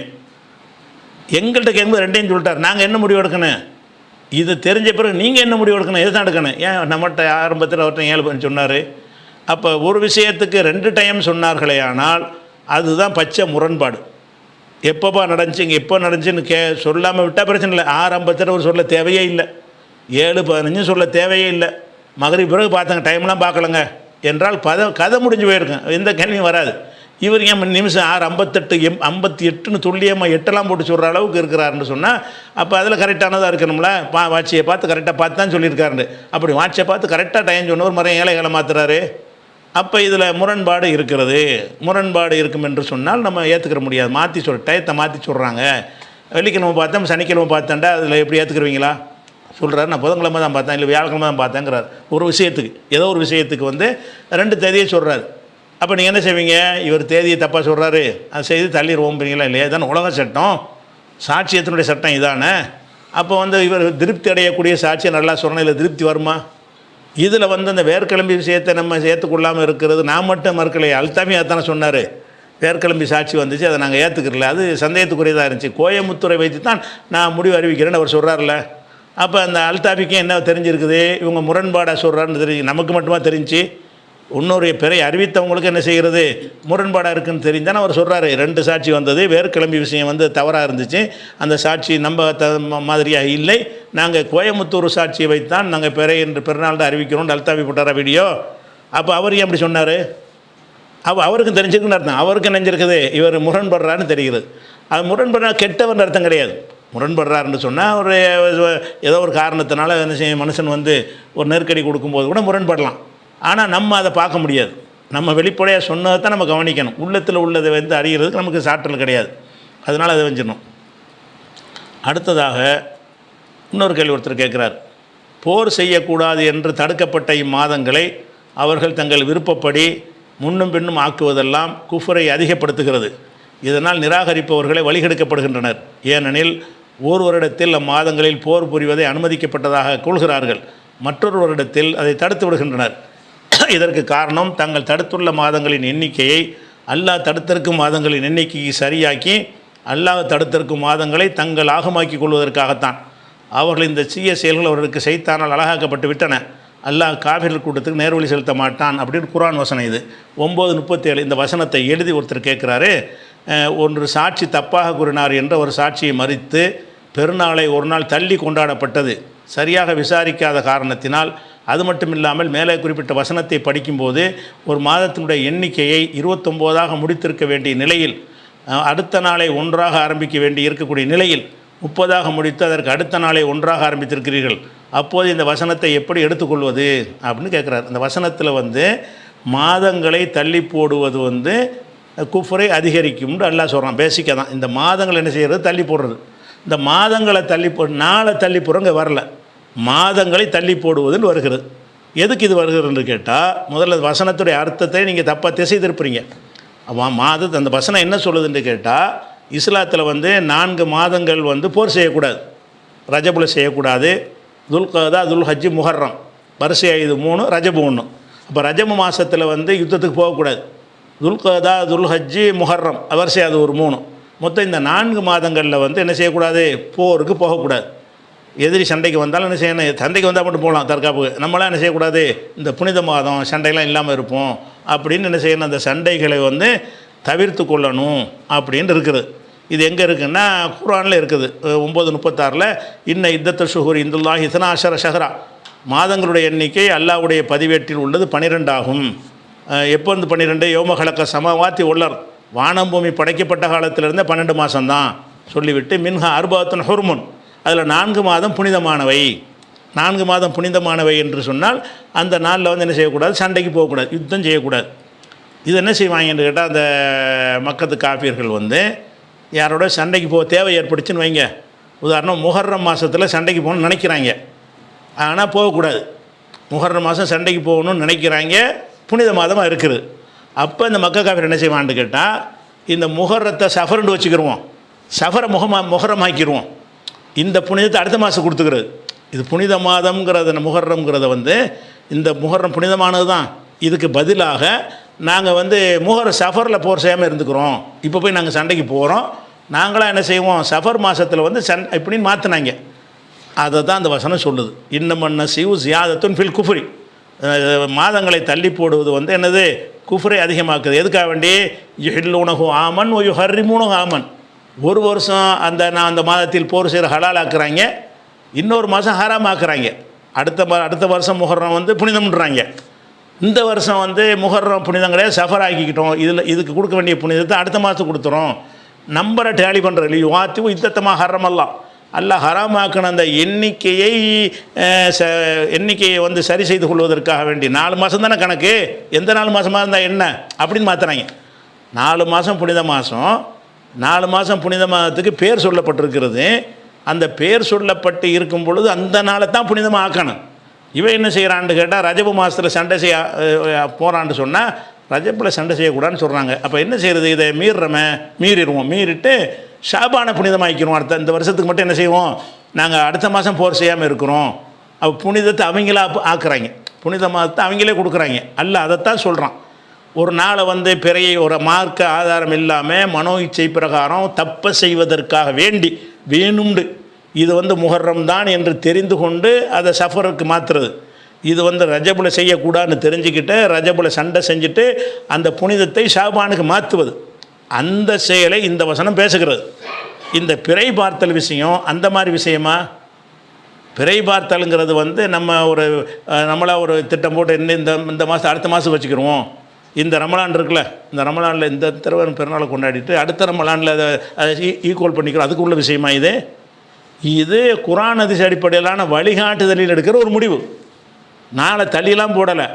எங்கள்கிட்ட கேட்கும்போது 2யும் சொல்லிட்டார். நாங்கள் என்ன முடிவு எடுக்கணும்? இது தெரிஞ்ச பிறகு நீங்கள் என்ன முடிவு எடுக்கணும்? எது தான் எடுக்கணும்? ஏன் நம்மகிட்ட 6:58 அவர்கிட்ட 7:15 சொன்னார்? அப்போ ஒரு விஷயத்துக்கு 2 டைம் சொன்னார்களே, ஆனால் அதுதான் பச்சை முரண்பாடு. எப்போப்பா நடந்துச்சு இங்கே எப்போ நடந்துச்சுன்னு சொல்லாமல் விட்டால் பிரச்சனை இல்லை. 6:57 ஒரு சொல்ல தேவையே இல்லை, 7:15 சொல்ல தேவையே இல்லை, மகரிப் பிறகு பார்த்தாங்க, டைம்லாம் பார்க்கலங்க என்றால் கதை முடிஞ்சு போயிருக்கும், எந்த கேள்வியும் வராது. இவர் ஏன் நிமிஷம் 6:58 58ன்னு துல்லியமாக 8 போட்டு சொல்கிற அளவுக்கு இருக்கிறாருன்னு சொன்னால் அப்போ அதில் கரெக்டானதாக இருக்கணும்ல. வாட்சியை பார்த்து கரெக்டாக பார்த்து தான் சொல்லியிருக்காருண்டு. அப்படி வாட்சியை பார்த்து கரெக்டாக டைம் சொன்னவர் மரம் ஏழைகளை மாற்றுறாரு. அப்போ இதில் முரண்பாடு இருக்கிறது. முரண்பாடு இருக்கும் என்று சொன்னால் நம்ம ஏற்றுக்கிற முடியாது. மாற்றி டயத்தை மாற்றி சொல்கிறாங்க. வெள்ளிக்கிழமை பார்த்தேன், சனிக்கிழமை பார்த்தேன்டா, அதில் எப்படி ஏற்றுக்குருவீங்களா? சொல்கிறாரு, நான் புதன்கிழமை தான் பார்த்தேன், இல்லை வியாழக்கிழமை தான் பார்த்தேங்கிறார். ஒரு விஷயத்துக்கு, ஏதோ ஒரு விஷயத்துக்கு 2 தேதியை சொல்கிறார். அப்போ நீங்கள் என்ன செய்வீங்க? இவர் தேதியை தப்பாக சொல்கிறாரு, அது செய்து தள்ளிடுவோம்பீங்களா? இல்லையா? இதான உலக சட்டம், சாட்சியத்தினுடைய சட்டம் இதானே. அப்போ இவர் திருப்தி அடையக்கூடிய சாட்சியை நல்லா சொல்லணும், இல்லை திருப்தி வருமா? இதில் அந்த வேர்க்கிழம்பி விஷயத்தை நம்ம ஏற்றுக்கொள்ளாமல் இருக்கிறது நான் மட்டும் மறுக்கலையே. அல்தாமி அதானே சொன்னார், வேர்க்கிழம்பி சாட்சி வந்துச்சு, அதை நாங்கள் ஏற்றுக்கிறல, அது சந்தேகத்துக்குரியதாக இருந்துச்சு, கோயமுத்தூரை வைத்து தான் நான் முடிவு அறிவிக்கிறேன்னு அவர் சொல்கிறார்ல. அப்போ அந்த அல்தாபிக்கு என்ன தெரிஞ்சிருக்குது? இவங்க முரண்பாடாக சொல்கிறாருன்னு தெரிஞ்சு நமக்கு மட்டுமா தெரிஞ்சு? இன்னொரு பிறை அறிவித்தவங்களுக்கு என்ன செய்கிறது? முரண்பாடாக இருக்குன்னு தெரிந்தானே அவர் சொல்கிறாரு. 2 சாட்சி வந்தது, வேர்க்கிழம்பி விஷயம் தவறாக இருந்துச்சு, அந்த சாட்சி நம்ப மாதிரியாக இல்லை, நாங்கள் கோயமுத்தூர் சாட்சியை வைத்தான் நாங்கள் பிறை என்று பிறநாள் அறிவிக்கிறோம் அல்தாபி போட்டாரா வீடியோ. அப்போ அவர் ஏன் அப்படி சொன்னார்? அப்போ அவருக்கும் தெரிஞ்சிருக்குன்னு அர்த்தம். அவருக்கு நினைஞ்சிருக்குது இவர் முரண்படுறான்னு தெரிகிறது. அது முரண்படுறா கெட்டவன் அர்த்தம் கிடையாது. முரண்படுறாருன்னு சொன்னால் ஒரு ஏதோ ஒரு காரணத்தினால என்ன செய்ய மனுஷன் ஒரு நெருக்கடி கொடுக்கும்போது கூட முரண்படலாம். ஆனால் நம்ம அதை பார்க்க முடியாது. நம்ம வெளிப்படையாக சொன்னதை தான் நம்ம கவனிக்கணும். உள்ளத்தில் உள்ளதை அறிகிறதுக்கு நமக்கு சாற்றல் கிடையாது. அதனால் அதை வஞ்சிடணும். அடுத்ததாக இன்னொரு கேள்வி ஒருத்தர் கேட்குறார், போர் செய்யக்கூடாது என்று தடுக்கப்பட்ட இம்மாதங்களை அவர்கள் தங்கள் விருப்பப்படி முன்னும் பின்னும் ஆக்குவதெல்லாம் குஃபரை அதிகப்படுத்துகிறது. இதனால் நிராகரிப்பவர்களை வழிகெடுக்கப்படுகின்றனர். ஏனெனில் ஒரு வருடத்தில் அம்மாதங்களில் போர் புரிவதை அனுமதிக்கப்பட்டதாக கொள்கிறார்கள், மற்றொரு வருடத்தில் அதை தடுத்து விடுகின்றனர். இதற்கு காரணம் தங்கள் தடுத்துள்ள மாதங்களின் எண்ணிக்கையை அல்லாஹ் தடுத்திருக்கும் மாதங்களின் எண்ணிக்கையை சரியாக்கி அல்லாஹ் தடுத்திருக்கும் மாதங்களை தங்கள் ஆகமாக்கி கொள்வதற்காகத்தான். அவர்கள் இந்த தீய செயல்கள் அவர்களுக்கு சைத்தானால் அழகாக்கப்பட்டு விட்டன. அல்லாஹ் காபிர்கள் கூட்டத்துக்கு நேர்வழி செலுத்த மாட்டான் அப்படின்னு குர்ஆன் வசனம். இது 9:37 இந்த வசனத்தை எழுதி ஒருத்தர் கேட்குறாரு, ஒன்று சாட்சி தப்பாக கூறினார் என்ற ஒரு சாட்சியை மறித்து பெருநாளை ஒரு நாள் தள்ளி கொண்டாடப்பட்டது சரியாக விசாரிக்காத காரணத்தினால். அது மட்டும் இல்லாமல் மேலே குறிப்பிட்ட வசனத்தை படிக்கும்போது ஒரு மாதத்தினுடைய எண்ணிக்கையை 29ஆக முடித்திருக்க வேண்டிய நிலையில், அடுத்த நாளை 1ஆக ஆரம்பிக்க வேண்டி இருக்கக்கூடிய நிலையில் 30ஆக முடித்து அதற்கு அடுத்த நாளை 1ஆக ஆரம்பித்திருக்கிறீர்கள். அப்போது இந்த வசனத்தை எப்படி எடுத்துக்கொள்வது அப்படின்னு கேட்குறாரு. இந்த வசனத்தில் மாதங்களை தள்ளி போடுவது குஃபரை அதிகரிக்கும்னு அல்லாஹ் சொல்கிறான். பேசிக்காக தான் இந்த மாதங்கள் என்ன செய்கிறது? தள்ளி போடுறது. இந்த மாதங்களை தள்ளி நாளை தள்ளி போடுறங்க வரல, மாதங்களை தள்ளி போடுவதுன்னு வருகிறது. எதுக்கு இது வருகிறதுன்னு கேட்டால், முதல்ல வசனத்துடைய அர்த்தத்தை நீங்கள் தப்பாக திசை திருப்புறீங்க. அந்த வசனம் என்ன சொல்லுதுன்னு கேட்டால், இஸ்லாத்தில் 4 மாதங்கள் போர் செய்யக்கூடாது. ரஜபுல் செய்யக்கூடாது, துல்கதா துல்ஹஜ்ஜி முஹர்ரம் வரிசையாக இது 3, ரஜபு 1. அப்போ ரஜபு மாதத்தில் யுத்தத்துக்கு போகக்கூடாது. துல்கதா துல்ஹஜ்ஜி முஹர்ரம் வரிசையாக அது ஒரு 3. மொத்தம் இந்த 4 மாதங்களில் என்ன செய்யக்கூடாது? போருக்கு போகக்கூடாது. எதிரி சண்டைக்கு வந்தாலும் என்ன செய்யணும்? சண்டைக்கு வந்தால் மட்டும் போகலாம் தற்காப்பு. நம்மளாம் என்ன செய்யக்கூடாது? இந்த புனித மாதம் சண்டையெல்லாம் இல்லாமல் இருப்போம் அப்படின்னு என்ன செய்யணும்? அந்த சண்டைகளை தவிர்த்து கொள்ளணும் அப்படின்னு இருக்குது. இது எங்கே இருக்குன்னா குர்ஆனில் இருக்குது. 9:36 இன்ன இத்தத்த ஷுஹூர் இந்துல்லாஹி 12 ஷஹ்ரா, மாதங்களுடைய எண்ணிக்கை அல்லாஹ்வுடைய பதிவேட்டில் உள்ளது 12 ஆகும். எப்போ 12? யோம கலக்க சமவாத்தி உள்ளர், வானம் பூமி படைக்கப்பட்ட காலத்திலிருந்து 12 மாதம்தான் சொல்லிவிட்டு மின்ஹா அர்பாத்துன் ஹுர்முன், அதில் 4 மாதம் புனிதமானவை. 4 மாதம் புனிதமானவை என்று சொன்னால் அந்த நாளில் என்ன செய்யக்கூடாது? சண்டைக்கு போகக்கூடாது, யுத்தம் செய்யக்கூடாது. இது என்ன செய்வாங்கன்னு கேட்டால், அந்த மக்கத்து காஃபியர்கள் யாரோட சண்டைக்கு போக தேவை ஏற்படுச்சுன்னு வைங்க. உதாரணம், முஹர்ரம் மாதத்தில் சண்டைக்கு போகணும்னு நினைக்கிறாங்க, ஆனால் போகக்கூடாது. முஹர்ரம் மாதம் சண்டைக்கு போகணும்னு நினைக்கிறாங்க, புனித மாதமாக இருக்குது. அப்போ இந்த மக்கள் காஃபியர் என்ன செய்வான்னு கேட்டால், இந்த முஹர்ரத்தை சஃபர்னு வச்சுக்கிடுவோம், சஃபரை முஹர்ரமாக்கிடுவோம், இந்த புனிதத்தை அடுத்த மாதம் கொடுத்துக்கிறது. இது புனித மாதம்ங்கிறத முஹர்ரம்ங்கிறத இந்த முஹர்ரம் புனிதமானது தான். இதுக்கு பதிலாக நாங்கள் சஃபரில் போர் செய்யாமல் இருந்துக்கிறோம், இப்போ போய் நாங்கள் சண்டைக்கு போகிறோம், நாங்களாம் என்ன செய்வோம்? சஃபர் மாதத்தில் இப்படின்னு மாற்றினாங்க. அதை தான் அந்த வசனம் சொல்லுது. இன்னமன்ன சிவு ஜியாதத்துன் ஃபில் குஃப்ரி, மாதங்களை தள்ளி போடுவது என்னது? குஃப்ரை அதிகமாக்குது. எதுக்காக வேண்டி? யுஹில்லூனஹு ஆமன் ஒ யுஹர்ரிமூனஹு ஆமன், ஒரு வருஷம் அந்த மாதத்தில் போர் செய்கிற ஹலால் ஆக்குறாங்க, இன்னொரு மாதம் ஹராம் ஆக்குறாங்க. அடுத்த வருஷம் முஹர்ரம் வந்து புனிதம்ன்றாங்க. இந்த வருஷம் வந்து முஹர்ரம் புனிதம் கிடையாது, சஃபர் ஆக்கிக்கிட்டோம். இதுக்கு கொடுக்க வேண்டிய புனிதத்தை அடுத்த மாதத்துக்கு கொடுத்துறோம். நம்பரை டேலி பண்ணுறது வாத்தி இத்தத்தமாக ஹரமெல்லாம் அல்லாஹ் ஹராமாக்கின அந்த எண்ணிக்கையை வந்து சரி செய்து கொள்வதற்காக வேண்டி 4 மாதம் தானே கணக்கு, எந்த 4 மாதமாக இருந்தால் என்ன அப்படின்னு மாற்றுறாங்க. 4 மாதம் புனித மாதம், 4 மாதம் புனித மாதத்துக்கு பேர் சொல்லப்பட்டிருக்கிறது. அந்த பேர் சொல்லப்பட்டு இருக்கும் பொழுது அந்த நாளை தான் புனிதமாக ஆக்கணும். இவன் என்ன செய்கிறான்னு கேட்டால் ரஜபு மாதத்தில் சண்டை செய்ய போகிறான்னு சொன்னால் ரஜப்பில் சண்டை செய்யக்கூடாதுன்னு சொல்கிறாங்க. அப்போ என்ன செய்கிறது, இதை மீறிடுவோம். மீறிட்டு ஷாபானை புனிதமாக்கிடுவோம். இந்த வருஷத்துக்கு மட்டும் என்ன செய்வோம், நாங்கள் அடுத்த மாதம் போர் செய்யாமல் இருக்கிறோம். அப்போ புனிதத்தை அவங்களா ஆக்குறாங்க, புனித மாதத்தை அவங்களே கொடுக்குறாங்க. அல்ல அதைத்தான் சொல்கிறான். ஒரு நாளை வந்து பிறையை ஒரு மார்க்க ஆதாரம் இல்லாமல் மனோ இச்சை பிரகாரம் தப்பை செய்வதற்காக வேணும்ண்டு இது வந்து முஹர்ரம் தான் என்று தெரிந்து கொண்டு அதை சஃபருக்கு மாற்றுறது. இது வந்து ரஜபுல் செய்யக்கூடாதுன்னு தெரிஞ்சுக்கிட்டு ரஜபுல் சண்டை செஞ்சுட்டு அந்த புனிதத்தை ஷாபானுக்கு மாற்றுவது, அந்த செயலை இந்த வசனம் பேசுகிறது. இந்த பிறை பார்த்தல் விஷயம் அந்த மாதிரி விஷயமா? பிறை பார்த்தலுங்கிறது வந்து நம்மளா ஒரு திட்டம் போட்டு இந்த மாதம் அடுத்த மாதம் வச்சுக்கிடுவோம். இந்த ரமலான் இருக்குல்ல, இந்த ரமலானில் இந்த திருவன் பெருநாளை கொண்டாடிட்டு அடுத்த ரமலானில் அதை ஈக்குவல் பண்ணிக்கிறோம். அதுக்கு உள்ள விஷயமா இது குர்ஆன் ஹதீஸ் அடிப்படையிலான வழிகாட்டுதலில் எடுக்கிற ஒரு முடிவு. நாளை தள்ளிலாம் போடலை.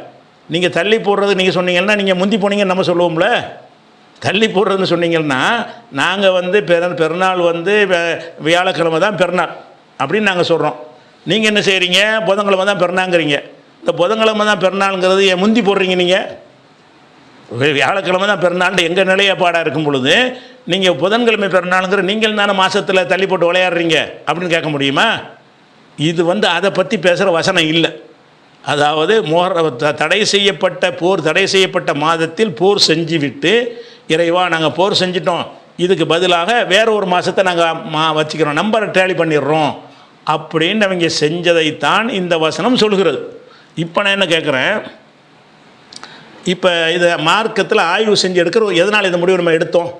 நீங்கள் தள்ளி போடுறது நீங்கள் சொன்னீங்கன்னா நீங்கள் முந்தி போனீங்கன்னு நம்ம சொல்லுவோம்ல. தள்ளி போடுறதுன்னு சொன்னீங்கன்னா நாங்கள் வந்து பெருநாள் வந்து வியாழக்கிழமை தான் பெருநாள் அப்படின்னு நாங்கள் சொல்கிறோம். நீங்கள் என்ன செய்கிறீங்க, புதன்கிழமை தான் பெருநாங்கிறீங்க. இந்த புதன்கிழமை தான் பெருநாளுங்கிறது ஏன் முந்தி போடுறீங்க? நீங்கள் வியாழக்கிழமை தான் பெருநாள் எங்கள் நிலையப்பாடாக இருக்கும் பொழுது நீங்கள் புதன்கிழமை பெருநாளுங்கிற நீங்கள் தானே மாதத்தில் தள்ளி போட்டு விளையாடுறீங்க அப்படின்னு கேட்க முடியுமா? இது வந்து அதை பற்றி பேசுகிற வசனம் இல்லை. அதாவது தடை செய்யப்பட்ட மாதத்தில் போர் செஞ்சு விட்டு இறைவா நாங்கள் போர் செஞ்சிட்டோம், இதுக்கு பதிலாக வேற ஒரு மாதத்தை நாங்கள் வச்சுக்கிறோம், நம்பரை டேலி பண்ணிடுறோம் அப்படின்னு அவங்க செஞ்சதைத்தான் இந்த வசனம் சொல்கிறது. இப்போ நான் என்ன கேட்குறேன், இப்போ இதை மார்க்கத்தில் ஆய்வு செஞ்சு எடுக்கிற எதனால் இந்த முடிவு நம்ம எடுத்தோம்?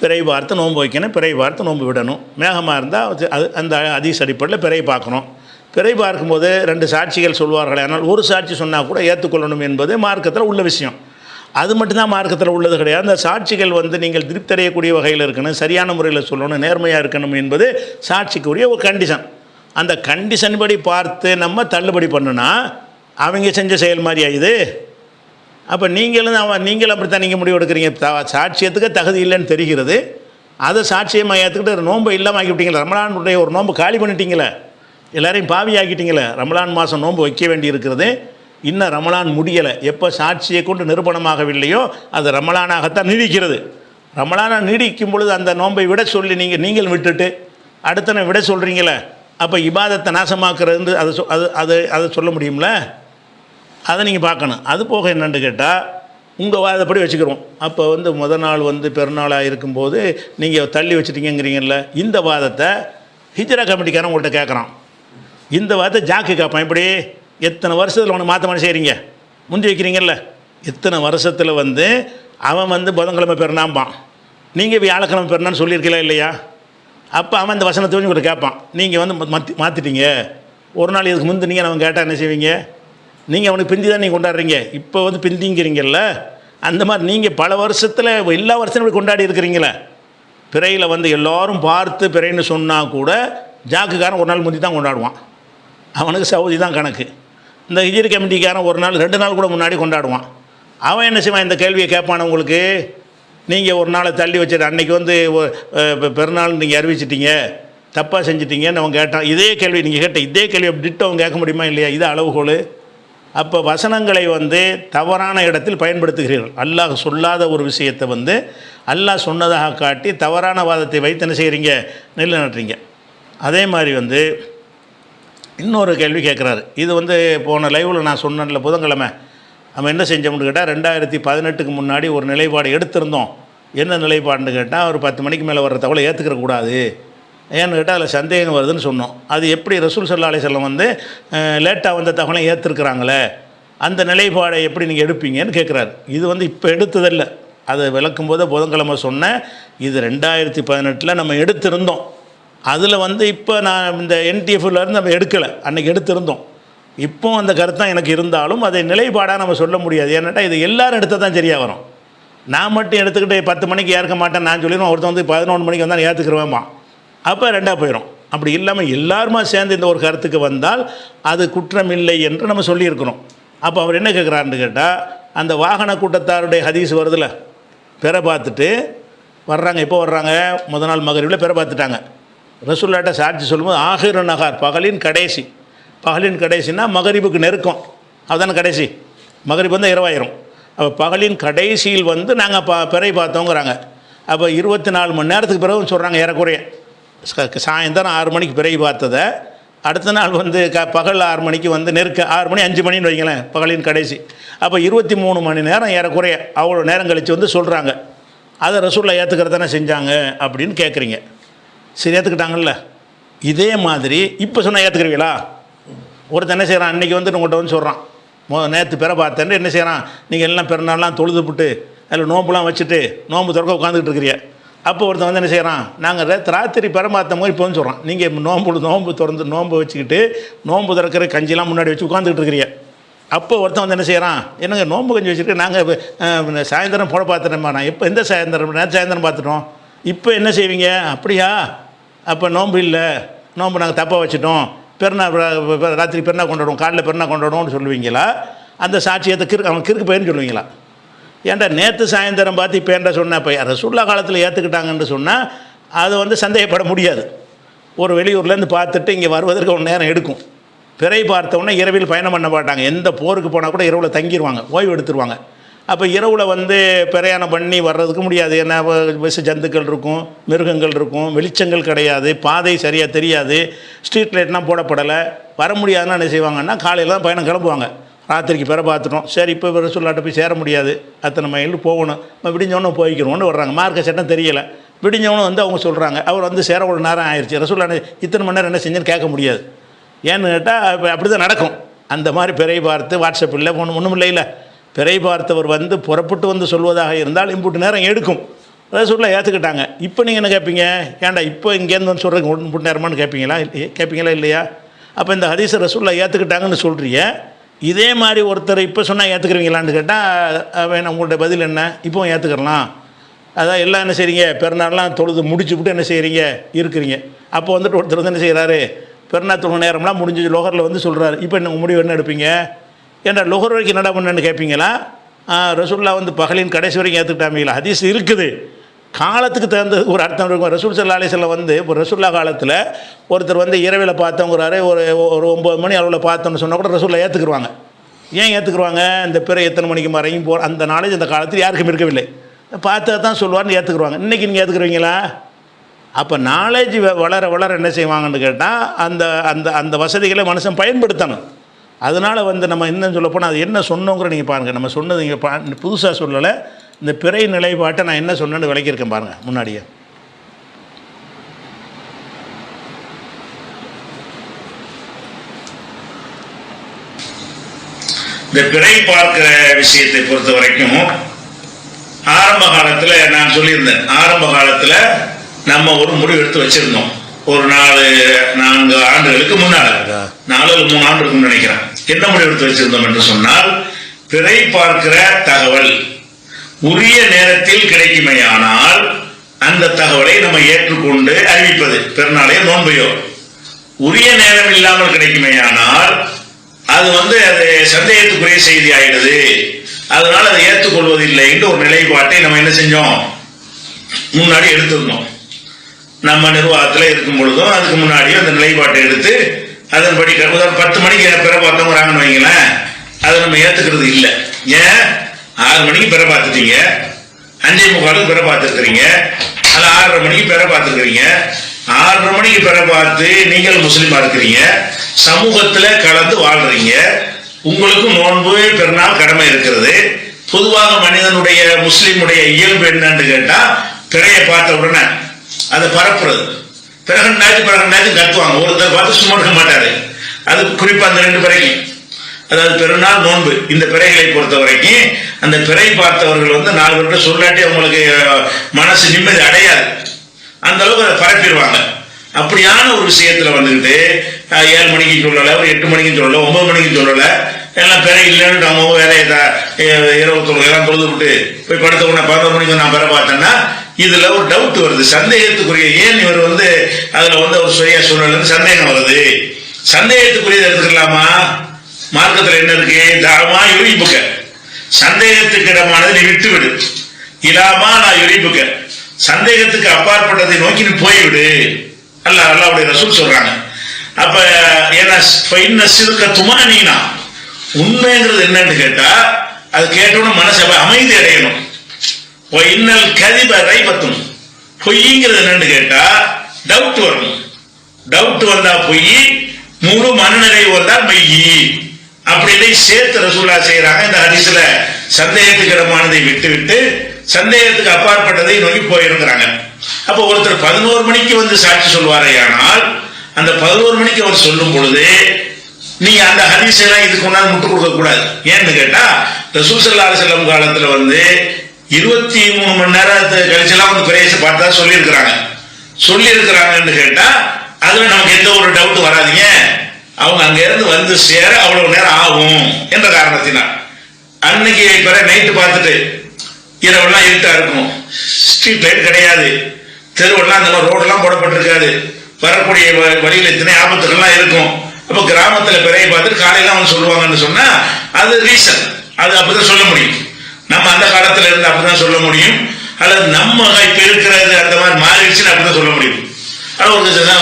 பிறை பார்த்து நோன்பு வைக்கணும், பிறை பார்த்து நோன்பு விடணும். மேகமாக இருந்தால் அது அந்த ஹதீஸ் அடிப்படையில் பிறை பார்க்கணும். பிறை பார்க்கும்போது 2 சாட்சிகள் சொல்வார்கள், ஆனால் ஒரு சாட்சி சொன்னால் கூட ஏற்றுக்கொள்ளணும் என்பது மார்க்கத்தில் உள்ள விஷயம். அது மட்டும்தான் மார்க்கத்தில் உள்ளது கிடையாது. அந்த சாட்சிகள் வந்து நீங்கள் திருப்தி அடையக்கூடிய வகையில் இருக்கணும், சரியான முறையில் சொல்லணும், நேர்மையாக இருக்கணும் என்பது சாட்சிக்குரிய ஒரு கண்டிஷன். அந்த கண்டிஷன் படி பார்த்து நம்ம தள்ளுபடி பண்ணுனா அவங்க செஞ்ச செயல் மாதிரி ஆகுது. அப்போ நீங்களும் அப்படித்தான் நீங்கள் முடிவு எடுக்கிறீங்க. சாட்சியத்துக்கு தகுதி இல்லைன்னு தெரிகிறது, அதை சாட்சியமாக ஏற்றுக்கிட்டு நோன்பு இல்லாமல் ஆக்கிவிட்டீங்களே, ரமலானுடைய ஒரு நோன்பு காலி பண்ணிட்டீங்களே, எல்லோரையும் பாவி ஆக்கிட்டீங்களே. ரமலான் மாதம் நோன்பு வைக்க வேண்டி இருக்கிறது, இன்னும் ரமலான் முடியலை. எப்போ சாட்சியை கொண்டு நிரூபணமாகவில்லையோ அது ரமலானாகத்தான் நீடிக்கிறது. ரமலானை நீடிக்கும் பொழுது அந்த நோன்பை விட சொல்லி நீங்கள் விட்டுட்டு அடுத்தனை விட சொல்கிறீங்களே, அப்போ இபாதத்தை நாசமாக்குறது அதை சொல்ல முடியும்ல? அதை நீங்கள் பார்க்கணும். அது போக என்னென்னு கேட்டால் உங்கள் வாதப்படி வச்சுக்கிறோம். அப்போ வந்து முதல் நாள் வந்து பெருநாளாக இருக்கும்போது நீங்கள் தள்ளி வச்சுட்டீங்கிறீங்கல்ல, இந்த வாதத்தை ஹிஜ்ரா கமிட்டிக்காரன் உங்கள்கிட்ட கேட்குறான். இந்த வாதத்தை ஜாக்கு கேட்பான். இப்படி எத்தனை வருஷத்தில் உனக்கு மாற்ற மாதிரி செய்கிறீங்க, முந்தி வைக்கிறீங்கல்ல, எத்தனை வருஷத்தில் வந்து அவன் வந்து புதன்கிழமை பெருநாம்பான், நீங்கள் வியாழக்கிழமை பெருனான்னு சொல்லியிருக்கலாம் இல்லையா? அப்போ அவன் அந்த வசனத்தை வந்து உங்கள்கிட்ட கேட்பான். நீங்கள் வந்து மாற்றிட்டீங்க, ஒரு நாள் இதுக்கு முந்தினீங்க, அவன் கேட்டால் என்ன செய்வீங்க? நீங்கள் அவனுக்கு பிந்தி தான் நீங்கள் கொண்டாடுறீங்க, இப்போ வந்து பிந்திங்கிறீங்கல்ல. அந்த மாதிரி நீங்கள் பல வருஷத்தில் எல்லா வருஷமும் இப்படி கொண்டாடி இருக்கிறீங்களே. பிறையில் வந்து எல்லோரும் பார்த்து பிறைன்னு சொன்னால் கூட ஜாக்குக்காரன் ஒரு நாள் முந்தி தான் கொண்டாடுவான், அவனுக்கு சவுதி தான் கணக்கு. இந்த ஹிஜ்ரி கமிட்டிக்காரன் ஒரு நாள் 2 நாள் கூட முன்னாடி கொண்டாடுவான். அவன் என்ன செய்வான், இந்த கேள்வியை கேட்பான். உங்களுக்கு நீங்கள் ஒரு நாளை தள்ளி வச்சுட்டு அன்றைக்கி வந்து பெருநாள் நீங்கள் அறிவிச்சிட்டீங்க, தப்பாக செஞ்சிட்டீங்கன்னு அவன் கேட்டான். இதே கேள்வி நீங்கள் கேட்ட இதே கேள்வி அப்படின்ட்டு அவன் கேட்க முடியுமா இல்லையா? இது அளவுகோல். அப்போ வசனங்களை வந்து தவறான இடத்தில் பயன்படுத்துகிறீர்கள். அல்லாஹ் சொல்லாத ஒரு விஷயத்தை வந்து அல்லாஹ் சொன்னதாக காட்டி தவறான வாதத்தை வைத்து என்ன செய்கிறீங்க, நிலைநாட்டுறீங்க. அதே மாதிரி வந்து இன்னொரு கேள்வி கேட்குறாரு. இது வந்து போன லைவில் நான் சொன்னேன்ல, புதன்கிழமை நம்ம என்ன செஞ்சோம்னு கேட்டால் 2018க்கு முன்னாடி ஒரு நிலைப்பாடு எடுத்திருந்தோம். என்ன நிலைப்பாடுன்னு கேட்டால் ஒரு 10 மணிக்கு மேலே வர்ற தகவலை ஏற்றுக்கிறக்கூடாது. ஏன்னு கேட்டால் அதில் சந்தேகம் வருதுன்னு சொன்னோம். அது எப்படி ரசூல் ஸல்லல்லாஹு அலைஹி வஸல்லம் வந்து லேட்டாக வந்த தகவலை ஏற்றுருக்குறாங்களே, அந்த நிலைப்பாடை எப்படி நீங்கள் எடுப்பீங்கன்னு கேட்குறாரு. இது வந்து இப்போ எடுத்ததில்லை, அதை விளக்கும் போது புதன்கிழமை சொன்னேன். இது 2018 நம்ம எடுத்திருந்தோம். அதில் வந்து இப்போ நான் இந்த NTF-லேருந்து நம்ம எடுக்கலை, அன்றைக்கி எடுத்திருந்தோம். இப்போ அந்த கருத்தான் எனக்கு இருந்தாலும் அதை நிலைப்பாடாக நம்ம சொல்ல முடியாது. ஏன்னாட்டா இது எல்லோரும் எடுத்தால் தான் சரியாக வரும். நான் மட்டும் எடுத்துக்கிட்டு 10 மணிக்கு ஏற்க மாட்டேன் நான் சொல்லிடுவேன், ஒருத்தன் வந்து 11 மணிக்கு வந்தால் ஏற்றுக்குருவேம்மா, அப்போ ரெண்டாக போயிடும். அப்படி இல்லாமல் எல்லாருமா சேர்ந்து இந்த ஒரு கருத்துக்கு வந்தால் அது குற்றம் இல்லை என்று நம்ம சொல்லியிருக்கிறோம். அப்போ அவர் என்ன கேட்குறாருன்னு கேட்டால், அந்த வாகன கூட்டத்தாருடைய ஹதீஸ் வருதுல்ல, பெற பார்த்துட்டு வர்றாங்க. எப்போ வர்றாங்க? முதல் நாள் மகரிபில் பெற பார்த்துட்டாங்க. ரசூலுல்லாஹ்ட்ட சாட்சி சொல்லும்போது ஆகிர நகார், பகலின் கடைசி. பகலின் கடைசின்னா மகரிபுக்கு நெருக்கம், அதுதானே கடைசி. மகரிப் வந்து இரவாயிரும். அப்போ பகலின் கடைசியில் வந்து நாங்கள் பிறை பார்த்தோங்கிறாங்க. அப்போ 24 மணி நேரத்துக்கு பிறகு சொல்கிறாங்க ஏறக்குறைய. சாயந்தரம் 6 மணிக்கு பிறை பார்த்ததை அடுத்த நாள் வந்து பகல் 6 மணிக்கு வந்து நெருக்க 6 மணி 5 மணின்னு வைங்களேன், பகலின் கடைசி. அப்போ 23 மணி நேரம் ஏறக்குறைய அவ்வளோ நேரம் கழித்து வந்து சொல்கிறாங்க. அதை ரசூலுல்லாஹ் ஏற்றுக்கிறது தானே செஞ்சாங்க அப்படின்னு கேட்குறீங்க. சரி, ஏற்றுக்கிட்டாங்கல்ல. இதே மாதிரி இப்போ சொன்னால் ஏற்றுக்கிறீங்களா? ஒருத்தர் என்ன செய்கிறான், அன்றைக்கி வந்து உங்கள்கிட்ட வந்து சொல்கிறான், நேற்று பெற பார்த்தேன்னு என்ன செய்கிறான், நீங்கள் எல்லாம் பெருநாள்லாம் தொழுதுபுட்டு அதில் நோம்புலாம் வச்சுட்டு நோம்பு திறக்க உட்காந்துக்கிட்டு இருக்கிறீங்க. அப்போ ஒருத்தன் வந்து என்ன செய்கிறான், நாங்கள் ராத்திரி பெற பார்த்த மாதிரி இப்போ வந்து சொல்கிறான், நீங்கள் நோம்பு திறந்து நோம்பு வச்சுக்கிட்டு நோம்பு திறக்கிற கஞ்சிலாம் முன்னாடி வச்சு உட்காந்துக்கிட்டு இருக்கிறீங்க. அப்போ ஒருத்தன் வந்து என்ன செய்கிறான், என்னங்க நோம்பு கஞ்சி வச்சுட்டு நாங்கள் சாயந்தரம் போட பார்த்துட்டோம்மா, நான் எப்போ எந்த சாயந்தரம், நேற்று சாயந்தரம் பார்த்துட்டோம், இப்போ என்ன செய்வீங்க? அப்படியா, அப்போ நோம்பு இல்லை, நோம்பு நாங்கள் தப்பாக வச்சுட்டோம், பெருநாள் ராத்திரி பெருநாள் கொண்டாடுவோம், காலையில் பெருநாள் கொண்டாடுவோம்னு சொல்லுவீங்களா? அந்த சாட்சியத்தை அவன் கிறுக்கு பயிர்னு சொல்லுவீங்களா? ஏன்டா நேற்று சாயந்தரம் பார்த்து இப்போ ஏன்டா சொன்னால், இப்போ ரசூலுல்லாஹ் காலத்தில் ஏற்றுக்கிட்டாங்கன்னு சொன்னால் அதை வந்து சந்தேகப்பட முடியாது. ஒரு வெளியூர்லேருந்து பார்த்துட்டு இங்கே வருவதற்கு ஒரு நேரம் எடுக்கும். பிறை பார்த்தவுடனே இரவில் பயணம் பண்ண மாட்டாங்க. எந்த போருக்கு போனால் கூட இரவில் தங்கிடுவாங்க, ஓய்வு எடுத்துருவாங்க. அப்போ இரவில் வந்து பிரயாணம் பண்ணி வர்றதுக்கு முடியாது. ஏன்னா விச ஜந்துக்கள் இருக்கும், மிருகங்கள் இருக்கும், வெளிச்சங்கள் கிடையாது, பாதை சரியாக தெரியாது, ஸ்ட்ரீட் லைட்லாம் போடப்படலை, வர முடியாதுன்னா என்ன செய்வாங்கன்னா காலையில் தான் பயணம் கிளம்புவாங்க. ராத்திரிக்கு பெற பார்த்துட்டோம், சரி இப்போ ரசூலுல்லாஹ்ட்ட போய் சேர முடியாது, அத்தனை மைல் போகணும், நம்ம விடிஞ்சவனும் போய்க்கணும்னு வர்றாங்க. மார்க்க சட்டம் தெரியலை, விடிஞ்சவனும் வந்து அவங்க சொல்கிறாங்க, அவர் வந்து சேர ஒரு நேரம் ஆயிடுச்சு, ரசூலுல்லாஹ் இத்தனை மணி நேரம் என்ன செஞ்சுன்னு கேட்க முடியாது. ஏன்னு கேட்டால் இப்போ அப்படி தான் நடக்கும். அந்த மாதிரி பிறை பார்த்து வாட்ஸ்அப் இல்லை, ஒன்றும் இல்லை, பிறை பார்த்தவர் வந்து புறப்பட்டு வந்து சொல்வதாக இருந்தால் இம்புட்டு நேரம் எடுக்கும். ரசூலுல்லாஹ் ஏற்றுக்கிட்டாங்க. இப்போ நீங்கள் என்ன கேட்பீங்க, ஏன்டா இப்போ இங்கேருந்து வந்து சொல்கிறதுக்கு இம்புட்டு நேரமானு கேட்பீங்களா இல்லையா? அப்போ இந்த ஹதீஸை ரசூலுல்லாஹ் ஏற்றுக்கிட்டாங்கன்னு சொல்கிறீங்க. இதே மாதிரி ஒருத்தர் இப்போ சொன்னால் ஏற்றுக்குறீங்களான்னு கேட்டால் வேணும், உங்கள்கிட்ட பதில் என்ன? இப்போவும் ஏற்றுக்கலாம். அதான் எல்லாம் என்ன செய்கிறீங்க, பெருநாள்லாம் தொழுது முடிச்சுவிட்டு என்ன செய்கிறீங்க இருக்கிறீங்க. அப்போ வந்துட்டு ஒருத்தர் வந்து என்ன செய்கிறாரு, பெருநாள் தொழுகை நேரம்லாம் முடிஞ்சு லோகரில் வந்து சொல்கிறாரு, இப்போ என்ன முடிவு என்ன எடுப்பீங்க? ஏன்டா லோகர் வரைக்கும் என்னடா பண்ணு கேட்பீங்களா? ரசூலுல்லாஹ் வந்து பகலின் கடைசி வரைக்கும் ஏற்றுக்கிட்டாமீங்களா? ஹதீஸ் இருக்குது, காலத்துக்கு தகுந்த ஒரு அர்த்தம் இருக்கும். ரசூல் ஸல்லல்லாஹு அலைஹி வஸல்லம் வந்து இப்போ ரசூலுல்லாஹ் காலத்தில் ஒருத்தர் வந்து இரவில் பார்த்தோங்கிறாரு, ஒரு 9 மணி அளவில் பார்த்தோன்னு சொன்னால் கூட ரசூலுல்லாஹ் ஏற்றுக்குருவாங்க. ஏன் ஏற்றுக்குருவாங்க? இந்த பிறை எத்தனை மணிக்கு மறையும் அந்த நாலேஜ் அந்த காலத்தில் யாருக்கும் இருக்கவில்லை, பார்த்தா தான் சொல்லுவார்னு ஏற்றுக்குருவாங்க. இன்றைக்கி நீங்கள் ஏற்றுக்குருவீங்களா? அப்போ நாலேஜ் வளர வளர என்ன செய்வாங்கன்னு கேட்டால் அந்த அந்த அந்த வசதிகளை மனுஷன் பயன்படுத்தணும். அதனால் வந்து நம்ம இன்னும் சொல்லப்போனால் அது என்ன சொன்னோங்கிற நீங்கள் பாருங்கள். நம்ம சொன்னது நீங்கள் புதுசாக சொல்லலை, இந்த பிறை நிலைப்பாட்டை நான் என்ன சொன்னேன்னு விளக்கியிருக்கேன் பாருங்கள் முன்னாடியே. இந்த பிறை பார்க்கிற விஷயத்தை பொறுத்த வரைக்கும் ஆரம்ப காலத்தில் நான் சொல்லியிருந்தேன், ஆரம்ப காலத்தில் நம்ம ஒரு முடிவு எடுத்து வச்சிருந்தோம். ஒரு 4 ஆண்டுகளுக்கு முன்னால், 4 அல்லது 3 ஆண்டு இருக்கும்னு நினைக்கிறேன். என்ன முடிவு எடுத்து வச்சிருந்தோம் என்று சொன்னால், பிறை பார்க்கிற தகவல் உரிய நேரத்தில் கிடைக்குமையானால் அந்த தகவலை நம்ம ஏற்றுக்கொண்டு அறிவிப்பது, பெருநாளையோ நோன்பையோ. உரிய நேரம் இல்லாமல் கிடைக்குமையானால் அது வந்து அது சந்தேகத்துக்குரிய செய்தி ஆயிடுது, அதனால அதை ஏற்றுக்கொள்வதில்லை என்று ஒரு நிலைப்பாட்டை நம்ம என்ன செஞ்சோம், முன்னாடி எடுத்திருந்தோம். நம்ம நிர்வாகத்தில் இருக்கும் பொழுதும் அதுக்கு முன்னாடியும் அந்த நிலைப்பாட்டை எடுத்து அதன்படி 10 மணிக்கு பிற பார்த்தவங்கிறாங்கன்னு வைங்களேன், அதை நம்ம ஏற்றுக்கிறது இல்லை. ஏன்? 6 மணிக்கு பிற பார்த்துட்டீங்க, 5:45 பிற பார்த்துருக்கிறீங்க, அதில் 6:30 மணிக்கு பிற பார்த்துருக்கிறீங்க. 6:30 மணிக்கு பிற பார்த்து நீங்கள் முஸ்லீமா இருக்கிறீங்க, சமூகத்தில் கலந்து வாழ்றீங்க, உங்களுக்கும் நோன்பு பெருநாள் கடமை இருக்கிறது. பொதுவாக மனிதனுடைய முஸ்லீமுடைய இயல்பு என்னன்னு கேட்டால், பிறையை பார்த்த உடனே அதை பரப்புறது, பிறகு கத்துவாங்க. ஒருத்தர் பார்த்து சும்மா இருக்க மாட்டாரு. அது குறிப்பா அந்த 2 பிறைக்கும் அதாவது பெருநாள் நோன்பு இந்த பிறைகளை பொறுத்த வரைக்கும் அந்த பிறை பார்த்தவர்கள் வந்து 4 பேர்கிட்ட சொல்லாட்டி அவங்களுக்கு மனசு நிம்மதி அடையாது, அந்த அளவுக்கு அதை பரப்பிடுவாங்க. அப்படியான ஒரு விஷயத்துல வந்துக்கிட்டு 7 மணிக்கு சொல்லலை, ஒரு 8 மணிக்கு சொல்லலை, 9 மணிக்கு சொல்லலை, எல்லாம் பிறை இல்லைன்னு அவங்க வேலையை இரவு தொழுகைலாம் தொழுது விட்டு போய் படுத்த உடனே 11 மணிக்கு நான் பிற பார்த்தேன்னா இதுல ஒரு டவுட் வருது, சந்தேகத்துக்குரிய. ஏன் இவர் வந்து அதுல வந்து ஒரு சரியா சொல்லலன்னு சந்தேகம் வருது. சந்தேகத்துக்குரியதை எடுத்துக்கலாமா? மார்க்கத்தில் என்ன இருக்கு? தாமா யுரிபுக்க, சந்தேகத்துக்கு இடமானது நீ விட்டுவிடு. இலாமா நான் யுரிபுக்க, சந்தேகத்துக்கு அப்பாற்பட்டதை நோக்கி நீ போய்விடு. அல்லாஹ்வுடைய ரசூல் சொல்றாங்க. அப்ப என்ன சிறுக்க துமானீனா, உண்மைங்கிறது என்னன்னு கேட்டா அது கேட்டோன்னு மனசு அமைதி அடையணும். இன்னல் கதிப ரைபத்தும், பொய்ங்கிறது என்னன்னு கேட்டா டவுட் வரணும். டவுட் வந்தா பொய், முழு மனநிலை வந்தா மெய்யி. அப்படி சேர்த்து ரசூலா செய்யறாங்க. இந்த ஹதீஸ்ல சந்தேகத்துக்கு இடமானதை விட்டு விட்டு சந்தேகத்துக்கு அப்பாற்பட்டதை நோக்கி போயிருக்கிறாங்க. அப்ப ஒருத்தர் 11 மணிக்கு வந்து சாட்சி சொல்வாரையானால் அந்த 11 மணிக்கு அவர் சொல்லும் பொழுது நீங்க அந்த ஹதீஸ் எல்லாம் இதுக்கு முன்னாடி முட்டு கொடுக்க கூடாது. ஏன்னு கேட்டா ரசூல் ஸல்லல்லாஹு அலைஹி வஸல்லம் காலத்துல வந்து 23 மணி நேரத்தை கழிச்செல்லாம் வந்து பிரேச பார்த்தா சொல்லியிருக்கிறாங்கன்னு கேட்டா அதுல நமக்கு எந்த ஒரு டவுட் வராதிங்க. அவங்க அங்க இருந்து வந்து சேர அவ்வளவு நேரம் ஆகும் என்ற காரணத்தினால் அன்னைக்கு பிற நைட்டு பார்த்துட்டு இரவெல்லாம் இருட்டா இருக்கும், ஸ்ட்ரீட் லைட் கிடையாது, தெருவெல்லாம் அந்த மாதிரி ரோடெல்லாம் போடப்பட்டிருக்காது, வரக்கூடிய வழியில் இத்தனை ஆபத்துகள்லாம் இருக்கும். அப்ப கிராமத்துல பிறையை பார்த்துட்டு காலையில அவங்க சொல்லுவாங்கன்னு சொன்னா அது ரீசன், அது அப்படிதான் சொல்ல முடியும். நம்ம அந்த காலத்துல இருந்து அப்படிதான் சொல்ல முடியும். அல்லது நம்ம இப்ப இருக்கிறது அந்த மாதிரி மாறிடுச்சுன்னு அப்படிதான் சொல்ல முடியும்.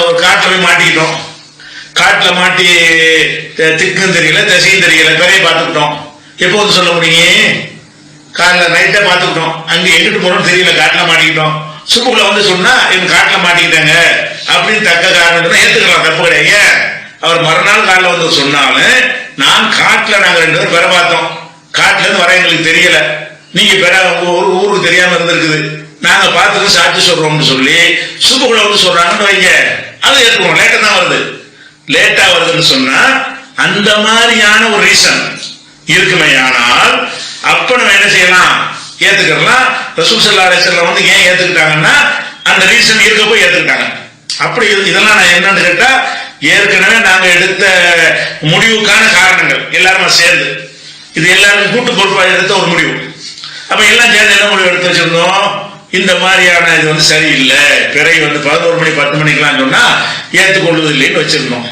ஒரு காட்டுல போய் மாட்டிக்கிட்டோம், காட்டுல மாட்டி திக்கும் தெரியல திசையும் தெரியல, பிறையை பார்த்துக்கிட்டோம், எப்போ வந்து சொல்ல முடியும்? காலைல நைட்டே பார்த்துக்கிட்டோம், அங்க எங்கிட்டு போறோம் தெரியல, காட்டுல மாட்டிக்கிட்டோம், சுப்புக்குள்ள வந்து சொன்னா இவங்க காட்டுல மாட்டிக்கிட்டாங்க அப்படின்னு தக்க காரணம் ஏத்துக்கலாம், தப்பு கிடையாது. அவர் மறுநாள் காலைல வந்து சொன்னாலும் நான் காட்டுல நாங்க 2 பேரும் பெற பார்த்தோம், காட்டுல இருந்து வர எங்களுக்கு தெரியல, நீங்க பெற ஊருக்கு தெரியாம இருந்திருக்குது, நாங்க பார்த்துட்டு சாட்சி சொல்றோம்னு சொல்லி சுப்புக்குள்ள வந்து சொல்றாங்கன்னு வைங்க, அது ஏற்றுக்கணும். லேட்டா தான் வருது, லேட்டா வருதுன்னு சொன்னா அந்த மாதிரியான ஒரு ரீசன் இருக்குமே. ஆனால் அப்ப நம்ம என்ன செய்யலாம்? ஏத்துக்கலாம். ரசூல் ஸல்லல்லாஹு அலைஹி வஸல்லம் வந்து ஏன் ஏத்துக்கிட்டாங்கன்னா அந்த ரீசன் இருக்க போய் ஏத்துக்கிட்டாங்க. அப்படி இதெல்லாம் நான் என்னன்னு கேட்டா ஏற்கனவே நாங்க எடுத்த முடிவுக்கான காரணங்கள் எல்லாரும் சேர்ந்து, இது எல்லாரும் கூட்டு பொறுப்பாக எடுத்த ஒரு முடிவு. அப்ப எல்லாம் சேர்ந்து என்ன முடிவு எடுத்து வச்சிருந்தோம்? இந்த மாதிரியான இது வந்து சரியில்லை, பிறை வந்து 11 மணி 10 மணிக்கெல்லாம் சொன்னா ஏற்றுக்கொள்வது இல்லைன்னு வச்சிருந்தோம்.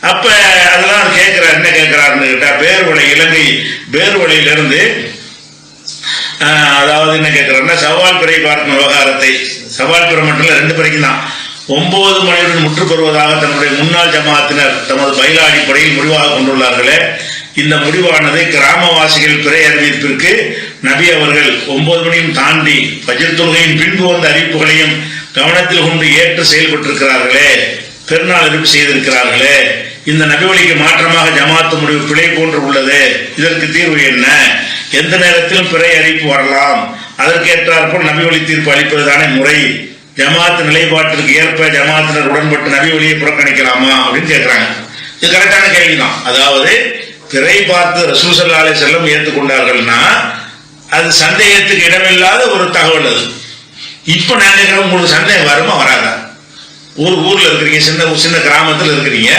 அப்ப அதெல்லாம் கேட்கிறார், என்ன கேட்கிறாருன்னு கேட்டா இலங்கை பேர்வழியிலிருந்து அதாவது என்ன கேட்கிறாருன்னா சவால் பிறை பார்க்கும் விவகாரத்தை, சவால் பிறை மட்டும் 2 பிறைக்கும் தான் 9 மணியுடன் முற்று பெறுவதாக தன்னுடைய முன்னாள் ஜமாத்தினர் தமது பைலா அடிப்படையில் முடிவாக கொண்டுள்ளார்களே, இந்த முடிவானது கிராமவாசிகள் பிறை அறிவிப்பிற்கு நபி அவர்கள் 9 மணியும் தாண்டி ஃபஜ்ர் தொழுகையின் பின்பு வந்த அறிவிப்புகளையும் கவனத்தில் கொண்டு ஏற்று செயல்பட்டிருக்கிறார்களே, பெருநாள் அறிவிப்பு செய்திருக்கிறார்களே, இந்த நபி வழிக்கு மாற்றமாக ஜமாத்து முடிவு பிழை போன்று உள்ளது, இதற்கு தீர்வு என்ன? எந்த நேரத்திலும் பிறை அறிவிப்பு வரலாம், அதற்கேற்றாற்போல் நபி வழி தீர்ப்பு அளிப்பதுதானே முறை, ஜமாத்து நிலைப்பாட்டிற்கு ஏற்ப ஜமாத்தினர் உடன்பட்டு நபி வழியை புறக்கணிக்கலாமா அப்படின்னு கேட்கிறாங்க. இது கரெக்டான கேள்விதான். அதாவது பிறை பார்த்து ரசூல் ஸல்லல்லாஹு அலைஹி வஸல்லம் ஏற்றுக்கொண்டார்கள்னா அது சந்தேகத்துக்கு இடமில்லாத ஒரு தகவல். அது இப்ப நாங்க உங்களுக்கு சந்தேகம் வருமா வராதா? ஊர்ல இருக்கிறீங்க, சின்ன கிராமத்துல இருக்கிறீங்க,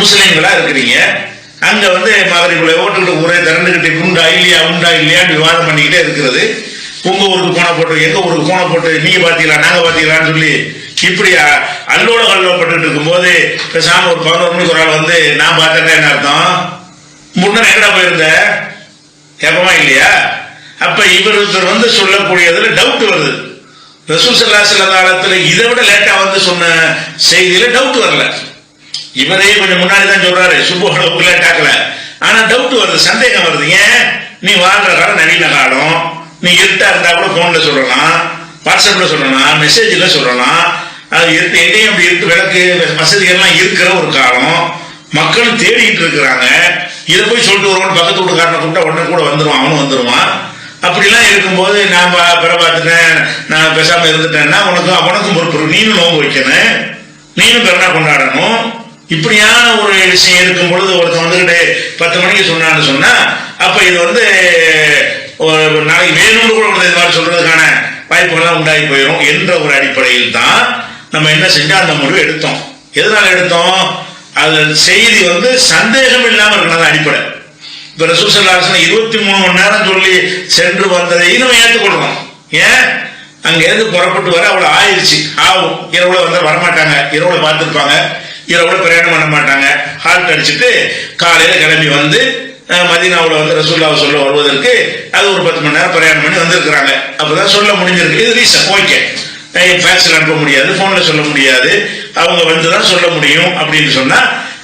முஸ்லீம்களா இருக்கிறீங்க, அங்க வந்து மகரிபுல ஓட்டுக்கிட்டு ஊரே திரண்டுகிட்டு உண்டா இல்லையான்னு விவாதம் பண்ணிக்கிட்டே இருக்கிறது. உங்க ஊருக்கு போன போட்டு எங்க ஊருக்கு போன போட்டு நீங்க பாத்தீங்களா நாங்க பாத்தீங்களான்னு சொல்லி இப்படி அல்லோட கல்லப்பட்டு இருக்கும் போது பேசாம ஒரு 11 மணிக்கு ஒரு ஆள் வந்து நான் பார்த்தேன்னா என்ன அர்த்தம்? முன்ன எங்கடா போயிருந்த கேட்பமா இல்லையா? அப்ப இவர் வந்து சொல்லக்கூடியதுல டவுட் வருது. ரசூல் ஸல்லல்லாஹு அலைஹி வஸல்லம் காலத்துல இதை விட லேட்டா வந்து சொன்ன செய்தியில டவுட் வரல. இவரே கொஞ்சம் முன்னாடி தான் சொல்றாரு, சுபோட லேட்டாக்கல, ஆனா டவுட் வருது, சந்தேகம் வருது. ஏன்? நீ வாழ்ற காலம் நவீன காலம், நீ இருட்டா இருந்தா கூட போன்ல சொல்லலாம், வாட்ஸ்அப்ல சொல்லலாம், மெசேஜ்ல சொல்லலாம், அது எங்கேயும் அப்படி இருக்கு, விளக்கு வசதிகள்லாம் இருக்கிற ஒரு காலம், மக்களும் தேடிக்கிட்டு இருக்கிறாங்க. இதை போய் சொல்லிட்டு வருவோம், பக்கத்து வீட்டுக்காரனை கூப்பிட்டா உடனே கூட வந்துடுவான், அவனும் வந்துடுவான். அப்படிலாம் இருக்கும்போது நான் பிற பார்த்துட்டேன், நான் பேசாம இருந்துட்டேன்னா அவனுக்கும் பொறுப்பு, நீனும் நோன்பு வைக்கணும், நீனும் பெருனா கொண்டாடணும், இப்படியான ஒரு விஷயம் இருக்கும் பொழுது ஒருத்தன் வந்துகிட்டு 10 மணிக்கு சொன்னான்னு சொன்னா அப்ப இது வந்து நாளைக்கு வேணும்னு கூட இது மாதிரி சொல்றதுக்கான வாய்ப்புகள்லாம் உண்டாகி போயிடும் என்ற ஒரு அடிப்படையில் தான் நம்ம என்ன செஞ்சோம், அந்த முடிவு எடுத்தோம். எதனால எடுத்தோம்? அது செய்தி வந்து சந்தேகம் இல்லாமல் இருக்கணும் அடிப்படை. இப்ப ரசூல் ஸல்லல்லாஹு அலைஹி வஸல்லம் 23 மணி நேரம் சொல்லி சென்று வந்ததை நம்ம ஏற்றுக்கொள்றோம். ஏன்? அங்கேருந்து புறப்பட்டு வர அவ்வளோ ஆயிடுச்சு, ஆகும். இரவுல வந்து வரமாட்டாங்க, இரவுல பார்த்துருப்பாங்க, இரவுல பிரயாணம் பண்ண மாட்டாங்க. ஹால்ட் அடிச்சுட்டு காலையில கிளம்பி வந்து மதீனாவில் வந்து ரசூலுல்லாஹ் சொல்ல வருவதற்கு அது ஒரு 10 மணி நேரம் பிரயாணம் பண்ணி வந்திருக்கிறாங்க. அப்பதான் சொல்ல முடிஞ்சிருக்கு. இது ரீசன். ஓகே, ஃபேக்ஸ்ல அனுப்ப முடியாது, போன்ல சொல்ல முடியாது, அவங்க வந்துதான் சொல்ல முடியும் அப்படின்னு சொன்னா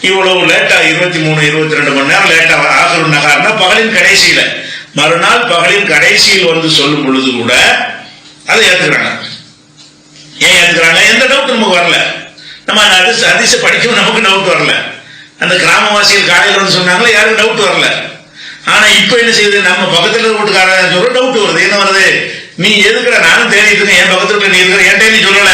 இவ்வளவு லேட்டா 23 22 மணி நேரம் லேட்டா ஆகரும் நகார்னா பகலின் கடைசியில மறுநாள் பகலின் கடைசியில் வந்து சொல்லும் பொழுது கூட அதை ஏத்துக்கிறாங்க. ஏன் ஏத்துக்கிறாங்க? எந்த டவுட் நமக்கு வரல. நம்ம அதிச படிக்கும் நமக்கு டவுட் வரல. அந்த கிராமவாசிகள் காலையில் வந்து சொன்னாங்களே யாரும் டவுட் வரல. ஆனா இப்ப என்ன செய்யுது, நம்ம பக்கத்துல வீட்டுக்காரன் சொல்ற டவுட் வருது. என்ன வருது? நீ எதுக்குற? நானும் தேடிட்டு இருக்கேன், என் பக்கத்துல நீ இருக்கிற, என்கிட்ட நீ சொல்லல,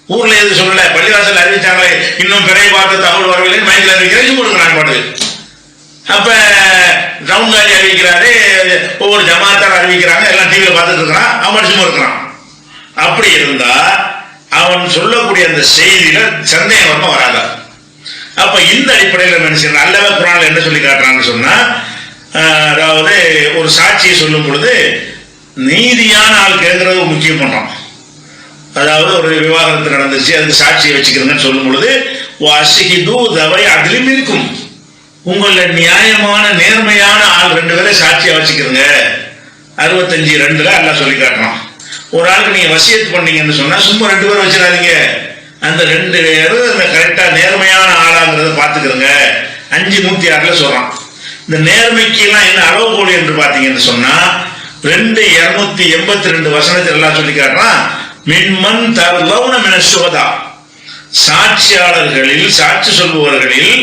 ஊர்ல எது சொல்லல, பள்ளிவாசல் அறிவிச்சாங்களே இன்னும் பிறை பார்த்த தகவல் வரவில்லை, மைக்கில் அறிவிக்கிறேன் கொடுக்குறாங்க பாட்டு. அப்ப டவுன் காரி அறிவிக்கிறாரு, ஒவ்வொரு ஜமாத்தார் அறிவிக்கிறாங்க, எல்லாம் டிவியில பார்த்துட்டு இருக்கிறான், அவன் சும்மா இருக்கிறான். அப்படி இருந்தா அவன் சொல்லக்கூடிய அந்த செய்தியில சந்தேகம் வரமா வராதா? அப்ப இந்த அடிப்படையில் என்ன செய்யணும், அல்லவா குர்ஆன்ல என்ன சொல்லி காட்டுறான்னு சொன்னா, அதாவது ஒரு சாட்சியை சொல்லும் பொழுது நீதியான ஆள் கேட்கறது முக்கியம் பண்றோம். அதாவது ஒரு விவாகரத்து நடந்துச்சு, அதுக்கு சாட்சியை வச்சுக்கிறேங்கன்னு சொல்லும் பொழுது வாசிஹிது தவை அதிலும் இருக்கும், உங்கள நியாயமான நேர்மையான ஆள் 2 பேரை சாட்சியா வச்சுக்கிறங்க. 65:2 அல்லாஹ் சொல்லி காட்டுறான். ஒரு ஆளுக்கு நீங்க வசியத்து பண்ணீங்கன்னு சொன்னா சும்மா 2 பேரை வச்சிடாதீங்க, அந்த 2 பேரும் கரெக்டா நேர்மையான ஆளாங்கிறத பாத்துக்கிறங்க. 5:106 சொல்றான். இந்த நேர்மைக்கு எல்லாம் என்ன அளவுகோல் என்று பாத்தீங்கன்னு சொன்னா 2:282 வசனத்தில் எல்லாம் சொல்லி காட்டுறான். மின்மன் தர்லவுன மின சுஹதா, சாட்சியாளர்களில் சாட்சி சொல்பவர்களில்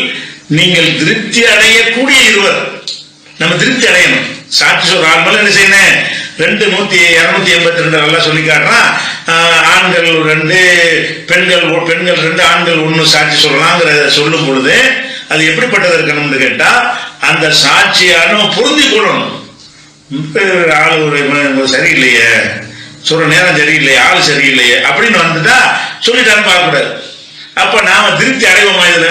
நீங்கள் திருப்தி அடையக்கூடிய இருவர். நம்ம திருப்தி அடையணும். சாட்சி சொல்ற ஆள் மேல என்ன செய்யணும்? 2:282 நல்லா சொல்லி காட்டுறான். ஆண்கள் 2, பெண்கள் 2, ஆண்கள் 1 சாட்சி சொல்லலாங்கிற சொல்லும் பொழுது அது எப்படிப்பட்டது இருக்கணும்னு கேட்டா, அந்த சாட்சியான பொருந்தி கொள்ளணும். ஆள் ஒரு சரியில்லையே, சொல்ற நேரம் சரியில்லையே, ஆள் சரியில்லையே அப்படின்னு வந்துட்டா சொல்லிட்டான்னு பார்க்கக்கூடாது. அப்ப நாம திருப்தி அடைவோமா? இதுல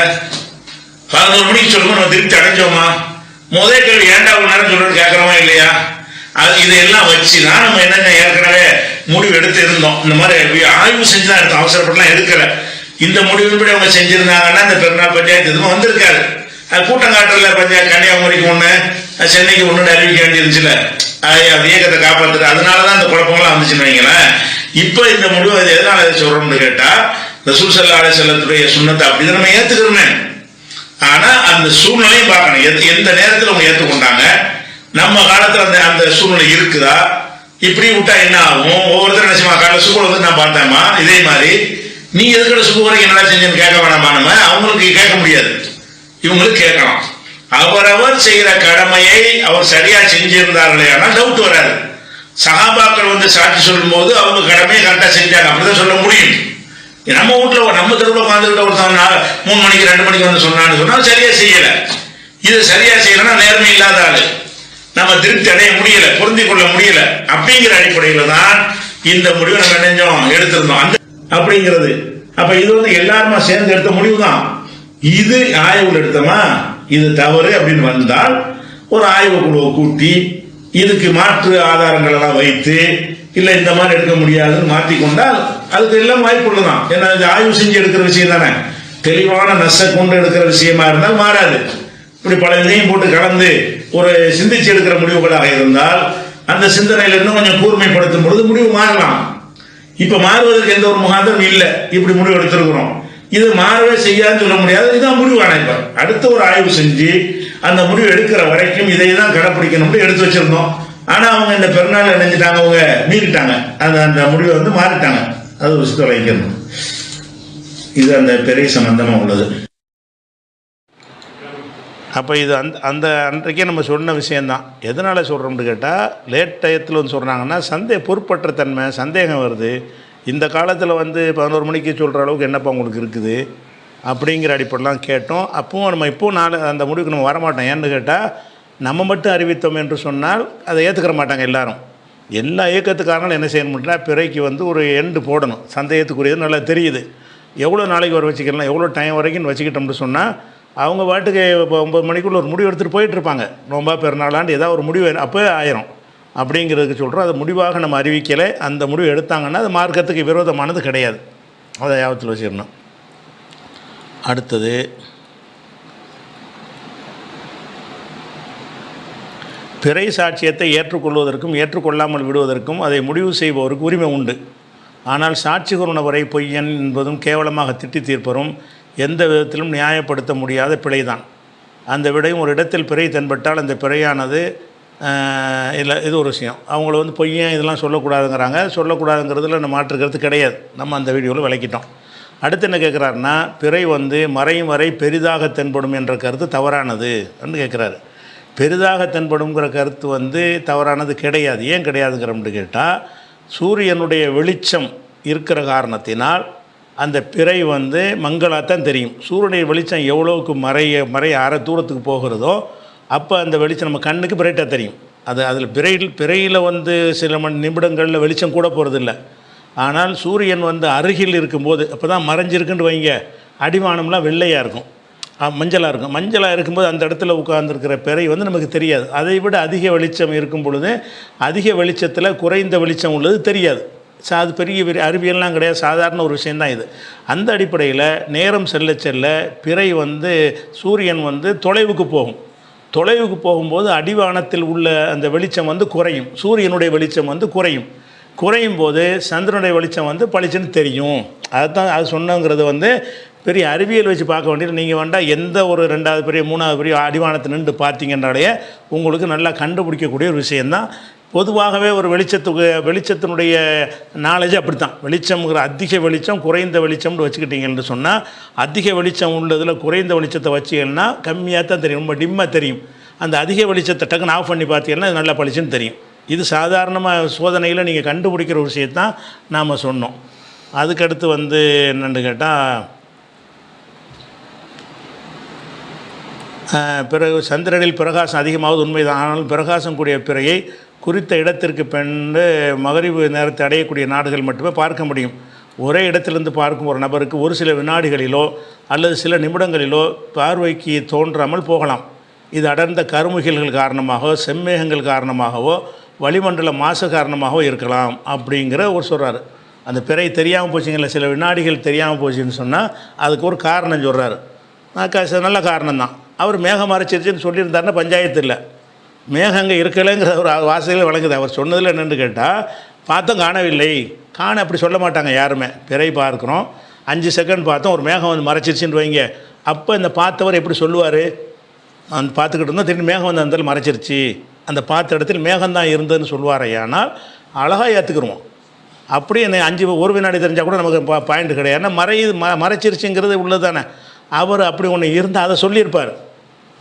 11 மணிக்கு சொல்லுவோம், நம்ம திருப்தி அடைஞ்சோமா? முதல் கேள்வி ஏண்டா ஒரு நேரம் சொல்றது கேட்கறோமா இல்லையா? இதையெல்லாம் வச்சுதான் நம்ம என்னென்ன ஏற்கனவே முடிவு எடுத்து இருந்தோம். இந்த மாதிரி ஆய்வு செஞ்சுதான் எடுத்தோம், அவசரப்பட்டுலாம் எடுக்கல. இந்த முடிவின்படி அவங்க செஞ்சிருந்தாங்கன்னா இந்த பெருநாள் பஞ்சாயத்து எதுவும் வந்திருக்காரு. அது கூட்டம் காட்டுறதுல பஞ்சாயத்து கன்னியாகுமரிக்கு 1, சென்னைக்கு 1 அறிவிக்க வேண்டியிருந்துச்சுல, அது இயக்கத்தை காப்பாற்றுது. அதனாலதான் இந்த குழப்பங்கள்லாம் வந்துச்சுன்னு வைங்களேன். இப்ப இந்த முடிவு அது எதனால சொல்றோம்னு கேட்டா, ரசூல் ஸல்லல்லாஹு அலைஹி வஸல்லத்துடைய சுன்னத்தை அப்படிதான் நம்ம ஏத்துக்கிறோமே. ஆனா அந்த சூழ்நிலையும் பார்க்கணும். எந்த நேரத்தில் அவங்க ஏற்றுக்கொண்டாங்க, நம்ம காலத்துல அந்த சூழ்நிலை இருக்குதா, இப்படி விட்டா என்ன ஆகும்? ஒவ்வொருத்தரும் நினைச்சுமா காலையில் சுகுல வந்து நான் பார்த்தேம்மா, இதே மாதிரி நீ எதுக்கிற சுகு வரைக்கும் என்னடா செஞ்சேன்னு கேட்க வேணாமா? நம்ம அவங்களுக்கு கேட்க முடியாது, இவங்களுக்கு கேட்கலாம். அவரவர் செய்கிற கடமையை அவர் சரியா செஞ்சிருந்தார்களே ஆனால் டவுட் வராது. சஹாபாக்கள் வந்து சாட்சி சொல்லும் போது அவங்க கடமையை கரெக்டா செஞ்சாங்க, அப்படிதான் சொல்ல முடியும். நம்ம வீட்டுல நம்ம தெருவில் உட்காந்துக்கிட்ட ஒருத்தவங்க 3 மணிக்கு 2 மணிக்கு வந்து சொன்னான்னு சொன்னா சரியா செய்யல. இது சரியா செய்யலன்னா நேர்மை இல்லாத ஆளு, நம்ம திருப்தி அடைய முடியல, பொருந்தி கொள்ள முடியல. அப்படிங்கிற அடிப்படையில தான் இந்த முடிவை நம்ம நினைஞ்சோம் எடுத்திருந்தோம் அந்த அப்படிங்கிறது. அப்ப இது வந்து எல்லாருமா சேர்ந்து எடுத்த முடிவு தான். இது ஆய்வுகள் எடுத்தோமா, இது தவறு அப்படின்னு வந்தால் ஒரு ஆய்வு குழுவை கூட்டி இதுக்கு மாற்று ஆதாரங்கள் எல்லாம் வைத்து இல்ல இந்த மாதிரி எடுக்க முடியாதுன்னு மாற்றிக்கொண்டால் அதுக்கு எல்லாம் வாய்ப்புள்ளதான். ஏன்னா இது ஆய்வு செஞ்சு எடுக்கிற விஷயம் தானே, தெளிவான நசை கொண்டு எடுக்கிற விஷயமா இருந்தால் மாறாது. இப்படி பல இதையும் போட்டு கலந்து ஒரு சிந்திச்சு எடுக்கிற முடிவுகளாக இருந்தால் அந்த சிந்தனையில இன்னும் கொஞ்சம் கூர்மைப்படுத்தும் பொழுது முடிவு மாறலாம். இப்ப மாறுவதற்கு எந்த ஒரு முகாந்திரம் இல்லை, இப்படி முடிவு எடுத்திருக்கிறோம். இது மாறவே செய்யாதுன்னு சொல்ல முடியாது. இதுதான் முடிவான. இப்ப அடுத்த ஒரு ஆய்வு செஞ்சு அந்த முடிவு எடுக்கிற வரைக்கும் இதை தான் கடைப்பிடிக்கணும்னு எடுத்து வச்சிருந்தோம். ஆனா அவங்க இந்த பெருநாள் நினைஞ்சிட்டாங்க, அவங்க மீறிட்டாங்க, அந்த முடிவை வந்து மாறிட்டாங்க. அது விஷயத்தை வைக்கணும். இது அந்த பெரிய சம்பந்தமா உள்ளது. அப்போ இது அந்த அன்றைக்கே நம்ம சொன்ன விஷயந்தான். எதனால் சொல்கிறோம்னு கேட்டால், லேட் டயத்தில் வந்து சொல்கிறாங்கன்னா பொறுப்பற்ற தன்மை, சந்தேகம் வருது. இந்த காலத்தில் வந்து 11 மணிக்கு சொல்கிற அளவுக்கு என்னப்பா உங்களுக்கு இருக்குது அப்படிங்கிற அடிப்படைலாம் கேட்டோம். அப்பவும் நம்ம இப்போவும் அந்த முடிவுக்கு நம்ம வரமாட்டோம். ஏன்னு கேட்டால் நம்ம மட்டும் அறிவித்தோம் என்று சொன்னால் அதை ஏற்றுக்கிற மாட்டாங்க எல்லாரும். எல்லா இயக்கத்துக்காரங்களும் என்ன செய்யணும்னா பிறைக்கு வந்து ஒரு எண்டு போடணும். சந்தேகத்துக்குரியது நல்லா தெரியுது. எவ்வளோ நாளைக்கு வர வச்சுக்கலாம், எவ்வளோ டைம் வரைக்கும் வச்சுக்கிட்டோம்னு சொன்னால் அவங்க பாட்டுக்கு இப்போ 9 மணிக்குள்ளே ஒரு முடிவு எடுத்துகிட்டு போயிட்டுருப்பாங்க. நோம்பா பெருநாளாண்டு ஏதாவது ஒரு முடிவு அப்போ ஆயிரும் அப்படிங்கிறதுக்கு சொல்கிறோம். அது முடிவாக நம்ம அறிவிக்கலை. அந்த முடிவு எடுத்தாங்கன்னா அது மார்க்கத்துக்கு விரோதமானது கிடையாது. அதை ஞாபகத்தில் வச்சுக்கணும். அடுத்தது பிறை சாட்சியத்தை ஏற்றுக்கொள்வதற்கும் ஏற்றுக்கொள்ளாமல் விடுவதற்கும் அதை முடிவு செய்பவருக்கு உரிமை உண்டு. ஆனால் சாட்சி கூறுனவரை பொய்யன் என்பதும் கேவலமாக திட்டி தீர்ப்பரும் எந்த விதத்திலும் நியாயப்படுத்த முடியாத பிழைதான். அந்த விடையும் ஒரு இடத்தில் பிறை தென்பட்டால் அந்த பிறையானது இல்லை, இது ஒரு விஷயம். அவங்கள வந்து பொய்யன் இதெல்லாம் சொல்லக்கூடாதுங்கிறாங்க. சொல்லக்கூடாதுங்கிறதுல நம்ம மாற்றுக்கிறது கிடையாது. நம்ம அந்த வீடியோவில் விளக்கிட்டோம். அடுத்து என்ன கேட்குறாருன்னா, பிறை வந்து மறையும் வரை பெரிதாக தென்படும் என்ற கருத்து தவறானது அப்படின்னு கேட்குறாரு. பெரிதாக தென்படுங்கிற கருத்து வந்து தவறானது கிடையாது. ஏன் கிடையாதுங்கிறோம்னு கேட்டால், சூரியனுடைய வெளிச்சம் இருக்கிற காரணத்தினால் அந்த பிறை வந்து மங்களாகத்தான் தெரியும். சூரியனுடைய வெளிச்சம் எவ்வளோவுக்கு மறைய அரை தூரத்துக்கு போகிறதோ அப்போ அந்த வெளிச்சம் நம்ம கண்ணுக்கு பிரைட்டாக தெரியும். அதில் பிறையில் வந்து சில நிமிடங்களில் வெளிச்சம் கூட போகிறதில்ல. ஆனால் சூரியன் வந்து அருகில் இருக்கும்போது அப்போ தான் மறைஞ்சிருக்குன்னு வைங்க, அடிவானம்லாம் வெள்ளையாக இருக்கும், மஞ்சளாக இருக்கும். மஞ்சளாக இருக்கும்போது அந்த இடத்துல உட்கார்ந்துருக்கிற பிறை வந்து நமக்கு தெரியாது. அதை விட அதிக வெளிச்சம் இருக்கும் பொழுது அதிக வெளிச்சத்தில் குறைந்த வெளிச்சம் உள்ளது தெரியாது. அது பெரிய அறிவியல்லாம் கிடையாது, சாதாரண ஒரு விஷயந்தான் இது. அந்த அடிப்படையில் நேரம் செல்ல செல்ல பிறை வந்து சூரியன் வந்து தொலைவுக்கு போகும். தொலைவுக்கு போகும்போது அடிவானத்தில் உள்ள அந்த வெளிச்சம் வந்து குறையும். சூரியனுடைய வெளிச்சம் வந்து குறையும் போது சந்திரனுடைய வெளிச்சம் வந்து பளிச்சுன்னு தெரியும். அதுதான் அது சொன்னங்கிறது வந்து பெரிய அறிவியல் வச்சு பார்க்க வேண்டியது. நீங்கள் வேண்டாம் எந்த ஒரு 2வது பெரிய 3வது பெரிய அடிவானத்தை நின்று பார்த்தீங்கன்னாலே உங்களுக்கு நல்லா கண்டுபிடிக்கக்கூடிய ஒரு விஷயந்தான். பொதுவாகவே ஒரு வெளிச்சத்தினுடைய நாலேஜ் அப்படி தான். வெளிச்சம்ங்கிற அதிக வெளிச்சம் குறைந்த வெளிச்சம்னு வச்சுக்கிட்டீங்கன்னு சொன்னால், அதிக வெளிச்சம் உள்ளதில் குறைந்த வெளிச்சத்தை வச்சிங்கன்னா கம்மியாக தான் தெரியும், ரொம்ப டிம்மாக தெரியும். அந்த அதிக வெளிச்சத்தை டக்குன்னு ஆஃப் பண்ணி பார்த்தீங்கன்னா அது நல்லா பளிச்சுன்னு தெரியும். இது சாதாரணமாக சோதனையில் நீங்கள் கண்டுபிடிக்கிற ஒரு விஷயத்தான் நாம் சொன்னோம். அதுக்கடுத்து வந்து என்னென்னு கேட்டால், பிறகு சந்திரனில் பிரகாசம் அதிகமாவது உண்மைதான். ஆனால் பிரகாசம் கூடிய பிறையை குறித்த இடத்திற்கு பெண்டு மகரிபு நேரத்தை அடையக்கூடிய நாடுகள் மட்டுமே பார்க்க முடியும். ஒரே இடத்திலிருந்து பார்க்கும் ஒரு நபருக்கு ஒரு சில வினாடிகளிலோ அல்லது சில நிமிடங்களிலோ பார்வைக்கு தோன்றாமல் போகலாம். இது அடர்ந்த கருமுகில்கள் காரணமாகவோ செம்மேகங்கள் காரணமாகவோ வளிமண்டல மாசு காரணமாகவோ இருக்கலாம் அப்படிங்கிற ஒரு சொல்கிறாரு. அந்த பிறை தெரியாமல் போச்சுங்களா, சில வினாடிகள் தெரியாமல் போச்சுன்னு சொன்னால் அதுக்கு ஒரு காரணம் சொல்கிறாரு. நல்ல காரணம் தான். அவர் மேகம் மறைச்சிருச்சுன்னு சொல்லியிருந்தாருன்னா பஞ்சாயத்து இல்லை, மேகங்க இருக்கலைங்கிற ஒரு வாசையில் வழங்குது. அவர் சொன்னதில் என்னென்னு கேட்டால், பார்த்தோம் காணவில்லை, அப்படி சொல்ல மாட்டாங்க யாருமே. பிறை பார்க்குறோம் 5 செகண்ட் பார்த்தோம், ஒரு மேகம் வந்து மறைச்சிருச்சுன்னு வைங்க, அப்போ இந்த பார்த்தவர் எப்படி சொல்லுவார்? அந்த பார்த்துக்கிட்டு இருந்தால் திடீர்னு மேகம் வந்து அந்த மறைச்சிருச்சு, அந்த பார்த்த இடத்துல மேகம்தான் இருந்ததுன்னு சொல்லுவார். ஆனால் அழகாக ஏற்றுக்குருவோம். அப்படி என்ன 1 வினாடி தெரிஞ்சால் கூட நமக்கு பாயிண்ட் கிடையாது. ஏன்னா மறைச்சிருச்சுங்கிறது உள்ளது தானே. அவர் அப்படி ஒன்று இருந்தால் அதை சொல்லியிருப்பார்.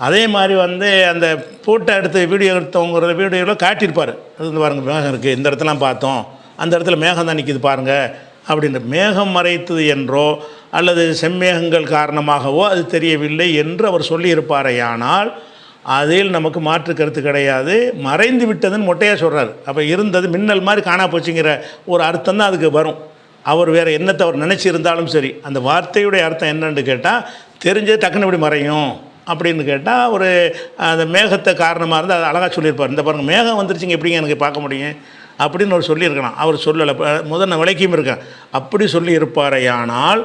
அதே மாதிரி வந்து அந்த ஃபோட்டோ எடுத்து வீடியோ எடுத்தவங்கிற வீடியோவில் காட்டியிருப்பார். அது பாருங்கள் மேகம் இருக்குது, இந்த இடத்துலாம் பார்த்தோம், அந்த இடத்துல மேகம் தான் நிற்கிது பாருங்கள் அப்படின்ற. மேகம் மறைத்தது என்றோ அல்லது செம்மேகங்கள் காரணமாகவோ அது தெரியவில்லை என்று அவர் சொல்லியிருப்பாரையானால் அதில் நமக்கு மாற்று கருத்து கிடையாது. மறைந்து விட்டதுன்னு மொட்டையாக சொல்கிறார். அப்போ இருந்தது மின்னல் மாதிரி காணா போச்சுங்கிற ஒரு அர்த்தம் தான் அதுக்கு வரும். அவர் வேறு என்னத்தை அவர் நினச்சிருந்தாலும் சரி, அந்த வார்த்தையுடைய அர்த்தம் என்னன்னு கேட்டால் தெரிஞ்சது டக்குன்னு இப்படி மறையும் அப்படின்னு கேட்டால் ஒரு அந்த மேகத்தை காரணமாக இருந்தால் அது அழகாக சொல்லியிருப்பார். இந்த பாருங்கள் மேகம் வந்துருச்சுங்க, எப்படிங்க எனக்கு பார்க்க முடியும் அப்படின்னு அவர் சொல்லியிருக்கலாம். அவர் சொல்லலை. முதல் நான் விளக்கியும் இருக்கேன். அப்படி சொல்லியிருப்பாரையானால்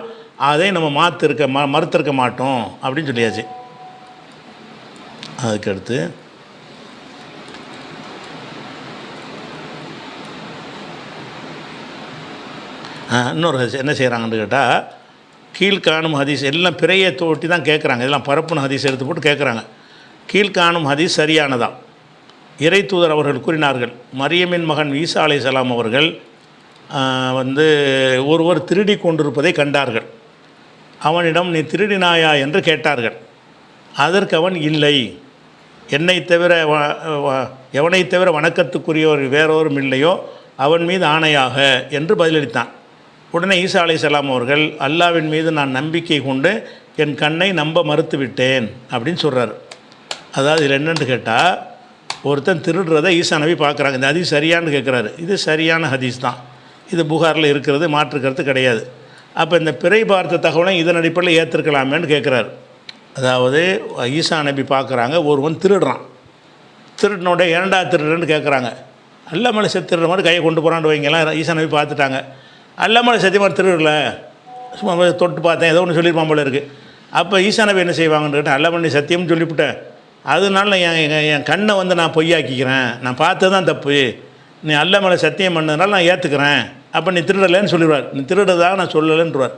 அதை நம்ம மறுத்திருக்க மாட்டோம் அப்படின்னு சொல்லியாச்சு. அதுக்கடுத்து இன்னொரு ஹதீஸ் என்ன செய்கிறாங்கன்னு கேட்டால், கீழ்காணும் ஹதீஸ் எல்லாம் பிறையை தோட்டி தான் கேட்குறாங்க. இதெல்லாம் பரப்புன ஹதீஸ் எடுத்து போட்டு கேட்குறாங்க. கீழ்காணும் ஹதீஸ் சரியானதா? இறை தூதர் அவர்கள் கூறினார்கள், மரியமின் மகன் ஈசா அலைஹிஸ்ஸலாம் அவர்கள் வந்து ஒருவர் திருடி கொண்டிருப்பதை கண்டார்கள். அவனிடம் நீ திருடினாயா என்று கேட்டார்கள். அதற்கு அவன் இல்லை, எவனை தவிர வணக்கத்துக்குரியவர் வேறொரும் இல்லையோ அவன் மீது ஆணையாக என்று பதிலளித்தான். உடனே ஈசா அலைஹிஸ்ஸலாம் அவர்கள், அல்லாவின் மீது நான் நம்பிக்கை கொண்டு என் கண்ணை நம்ப மறுத்து விட்டேன் அப்படின்னு சொல்கிறார். அதாவது இதில் என்னென்னு கேட்டால், ஒருத்தன் திருடுறதை ஈசா நபி பார்க்குறாங்க. இந்த ஹதீஸ் சரியான்னு கேட்குறாரு. இது சரியான ஹதீஸ் தான், இது புகாரில் இருக்கிறது, மாற்றுக்கிறது கிடையாது. அப்போ இந்த பிறை பார்த்த தகவலை இதன் அடிப்படையில் ஏற்றுக்கலாமேன்னு கேட்குறாரு. அதாவது ஈசா நபி பார்க்குறாங்க, ஒருவன் திருடுறான். திருடினோட ஏன்டா திருடுறேன்னு கேட்குறாங்க. அல்லாமலை திருடுற மாதிரி கையை கொண்டு போகிறான்னு வைங்கலாம். ஈசா நபி பார்த்துட்டாங்க. அல்லாமலை சத்தியமாக திருடல, சும்மா தொட்டு பார்த்தேன், ஏதோ ஒன்று சொல்லியிருப்பான் போல இருக்குது. அப்போ ஈசா நபி என்ன செய்வாங்கன்னு கேட்டால், அல்லாமலை சத்தியம்னு சொல்லிவிட்டேன், அதனால என் கண்ணை வந்து நான் பொய்யாக்கிக்கிறேன், நான் பார்த்தது தான் தப்பு, நீ அல்லாமலை சத்தியம் பண்ணதுனால நான் ஏற்றுக்கிறேன், அப்போ நீ திருடலைன்னு சொல்லிடுவார். நீ திருடுறதாக நான் சொல்லலைன்றார்.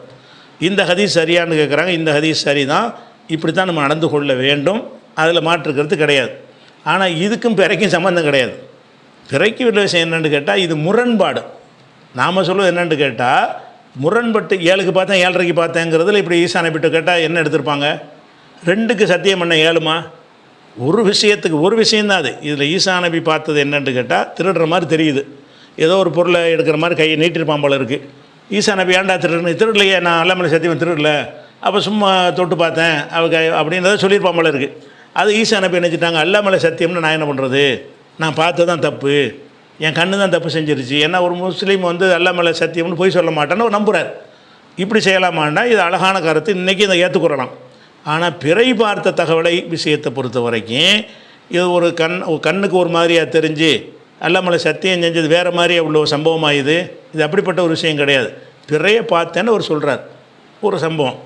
இந்த ஹதீஸ் சரியான்னு கேட்குறாங்க. இந்த ஹதீஸ் சரி தான், இப்படி தான் நம்ம நடந்து கொள்ள வேண்டும், அதில் மாற்றுக்கிறது கிடையாது. ஆனால் இதுக்கும் பிறைக்கும் சம்மந்தம் கிடையாது. பிறைக்கு உள்ள விஷயம் என்னென்னு கேட்டால், இது முரண்பாடு. நாம் சொல்லுவது என்னென்னு கேட்டால், முரண்பட்டு 7க்கு பார்த்தேன் 7:30க்கு பார்த்தேங்கிறதுல இப்படி ஈசா நபிட்ட கேட்டால் என்ன எடுத்திருப்பாங்க? 2க்கு சத்தியம் பண்ண 7மா? ஒரு விஷயத்துக்கு ஒரு விஷயந்தான் அது. இதில் ஈசா நபி பார்த்தது என்னென்னு கேட்டால், திருடுற மாதிரி தெரியுது, ஏதோ ஒரு பொருளை எடுக்கிற மாதிரி கையை நீட்டிருப்பான் போல இருக்குது. ஈசா நபி ஏன்டா திருடலையே, நான் அல்லாமலை சத்தியம் திருடல, அப்போ சும்மா தொட்டு பார்த்தேன் அப்படின்றத சொல்லியிருப்பான் போல இருக்குது. அது ஈசா நபி நினச்சிட்டாங்க, அல்லாமலை சத்தியம்னு நான் என்ன பண்ணுறது, நான் பார்த்து தான் தப்பு, என் கண்ணு தான் தப்பு செஞ்சிருச்சு. ஏன்னா ஒரு முஸ்லீம் வந்து அல்லாமலை சத்தியம்னு போய் சொல்ல மாட்டேன்னு அவர் நம்புகிறார். இப்படி செய்யலாமான்னா இது அழகான கருத்து, இன்றைக்கி இதை ஏற்றுக்குறலாம். ஆனால் பிறை பார்த்த தகவலை விஷயத்தை பொறுத்த வரைக்கும் இது ஒரு கண்ணுக்கு ஒரு மாதிரியாக தெரிஞ்சு அல்லாமலை சத்தியம் செஞ்சது வேறு மாதிரியே உள்ள ஒரு சம்பவமாக இது அப்படிப்பட்ட ஒரு விஷயம் கிடையாது. பிறையை பார்த்தேன்னு அவர் சொல்கிறார், ஒரு சம்பவம்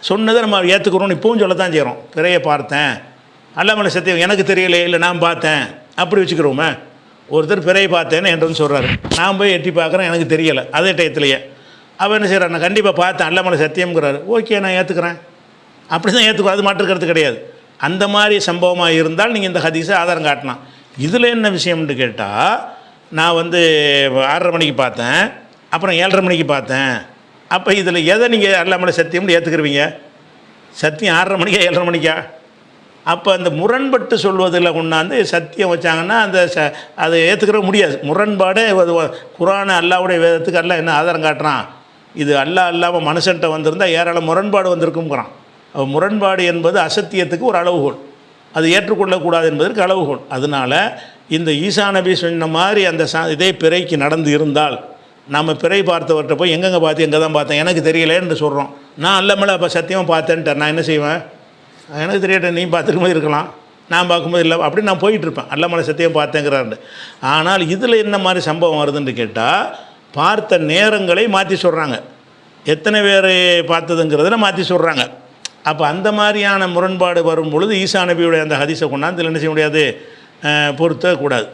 சொன்னதை நம்ம ஏற்றுக்கிறோன்னு இப்போவும் சொல்லத்தான் செய்கிறோம். பிறையை பார்த்தேன், அல்லாமலை சத்தியம் எனக்கு தெரியலை, இல்லை நான் பார்த்தேன், அப்படி வச்சுக்கிறோமே. ஒருத்தர் பிறையை பார்த்தேன்னு என்கிட்ட வந்து சொல்கிறாரு, நான் போய் எட்டி பார்க்குறேன், எனக்கு தெரியலை, அதே டயத்துலையே அவன் என்ன செய்கிறார், நான் கண்டிப்பாக பார்த்தேன் அல்லாமலை சத்தியம்ங்கிறாரு, ஓகே நான் ஏற்றுக்கிறேன், அப்படி தான் ஏற்றுக்கிறோம், அது மாற்றுக்கிறது கிடையாது. அந்த மாதிரி சம்பவமாக இருந்தால் நீங்கள் இந்த ஹதீஸை ஆதாரம் காட்டலாம். இதில் என்ன விஷயம்னு கேட்டால், நான் வந்து 6:30 மணிக்கு பார்த்தேன், அப்புறம் 7:30 மணிக்கு பார்த்தேன், அப்போ இதில் எதை நீங்கள் அல்லாமலை சத்தியம்னு ஏற்றுக்குருவீங்க? சத்தியம் 6:30 மணிக்கா 7:30 மணிக்கா? அப்போ அந்த முரண்பட்டு சொல்வதில் கொண்டாந்து சத்தியம் வச்சாங்கன்னா அதை ஏற்றுக்கிற முடியாது. முரண்பாடே குரான் அல்லாவுடைய வேதத்துக்கு அல்ல என்ன ஆதாரம் காட்டுறான், இது அல்லாஹ் இல்லாமல் மனுஷன்ட்ட வந்திருந்தால் ஏராளம் முரண்பாடு வந்திருக்குங்கிறான். முரண்பாடு என்பது அசத்தியத்துக்கு ஒரு அளவுகோல், அது ஏற்றுக்கொள்ளக்கூடாது என்பதற்கு அளவுகோல். அதனால் இந்த ஈசா நபி சொன்ன மாதிரி அந்த இதே பிறைக்கு நடந்து இருந்தால், நம்ம பிறை பார்த்தவர்கிட்ட போய் எங்கெங்கே பார்த்து எங்கே தான் பார்த்தேன் எனக்கு தெரியலேன்னு சொல்கிறோம். நான் அல்லாமலை அப்போ சத்தியமாக பார்த்தேன்ட்டேன், நான் என்ன செய்வேன், எனக்கு தெரியட்டேன், நீ பார்த்துக்கும்போது இருக்கலாம், நான் பார்க்கும்போது இல்லை, அப்படி நான் போயிட்டுருப்பேன், அல்லாமலை சத்தியம் பார்த்தேங்கிறாரு. ஆனால் இதில் என்ன மாதிரி சம்பவம் வருதுன்னு கேட்டால், பார்த்த நேரங்களை மாற்றி சொல்கிறாங்க, எத்தனை பேர் பார்த்ததுங்கிறத மாற்றி சொல்கிறாங்க. அப்போ அந்த மாதிரியான முரண்பாடு வரும் பொழுது ஈசா நபியுடைய அந்த ஹதீஸை கொண்டாந்து இதில் என்ன செய்ய முடியாது, பொருத்தக்கூடாது.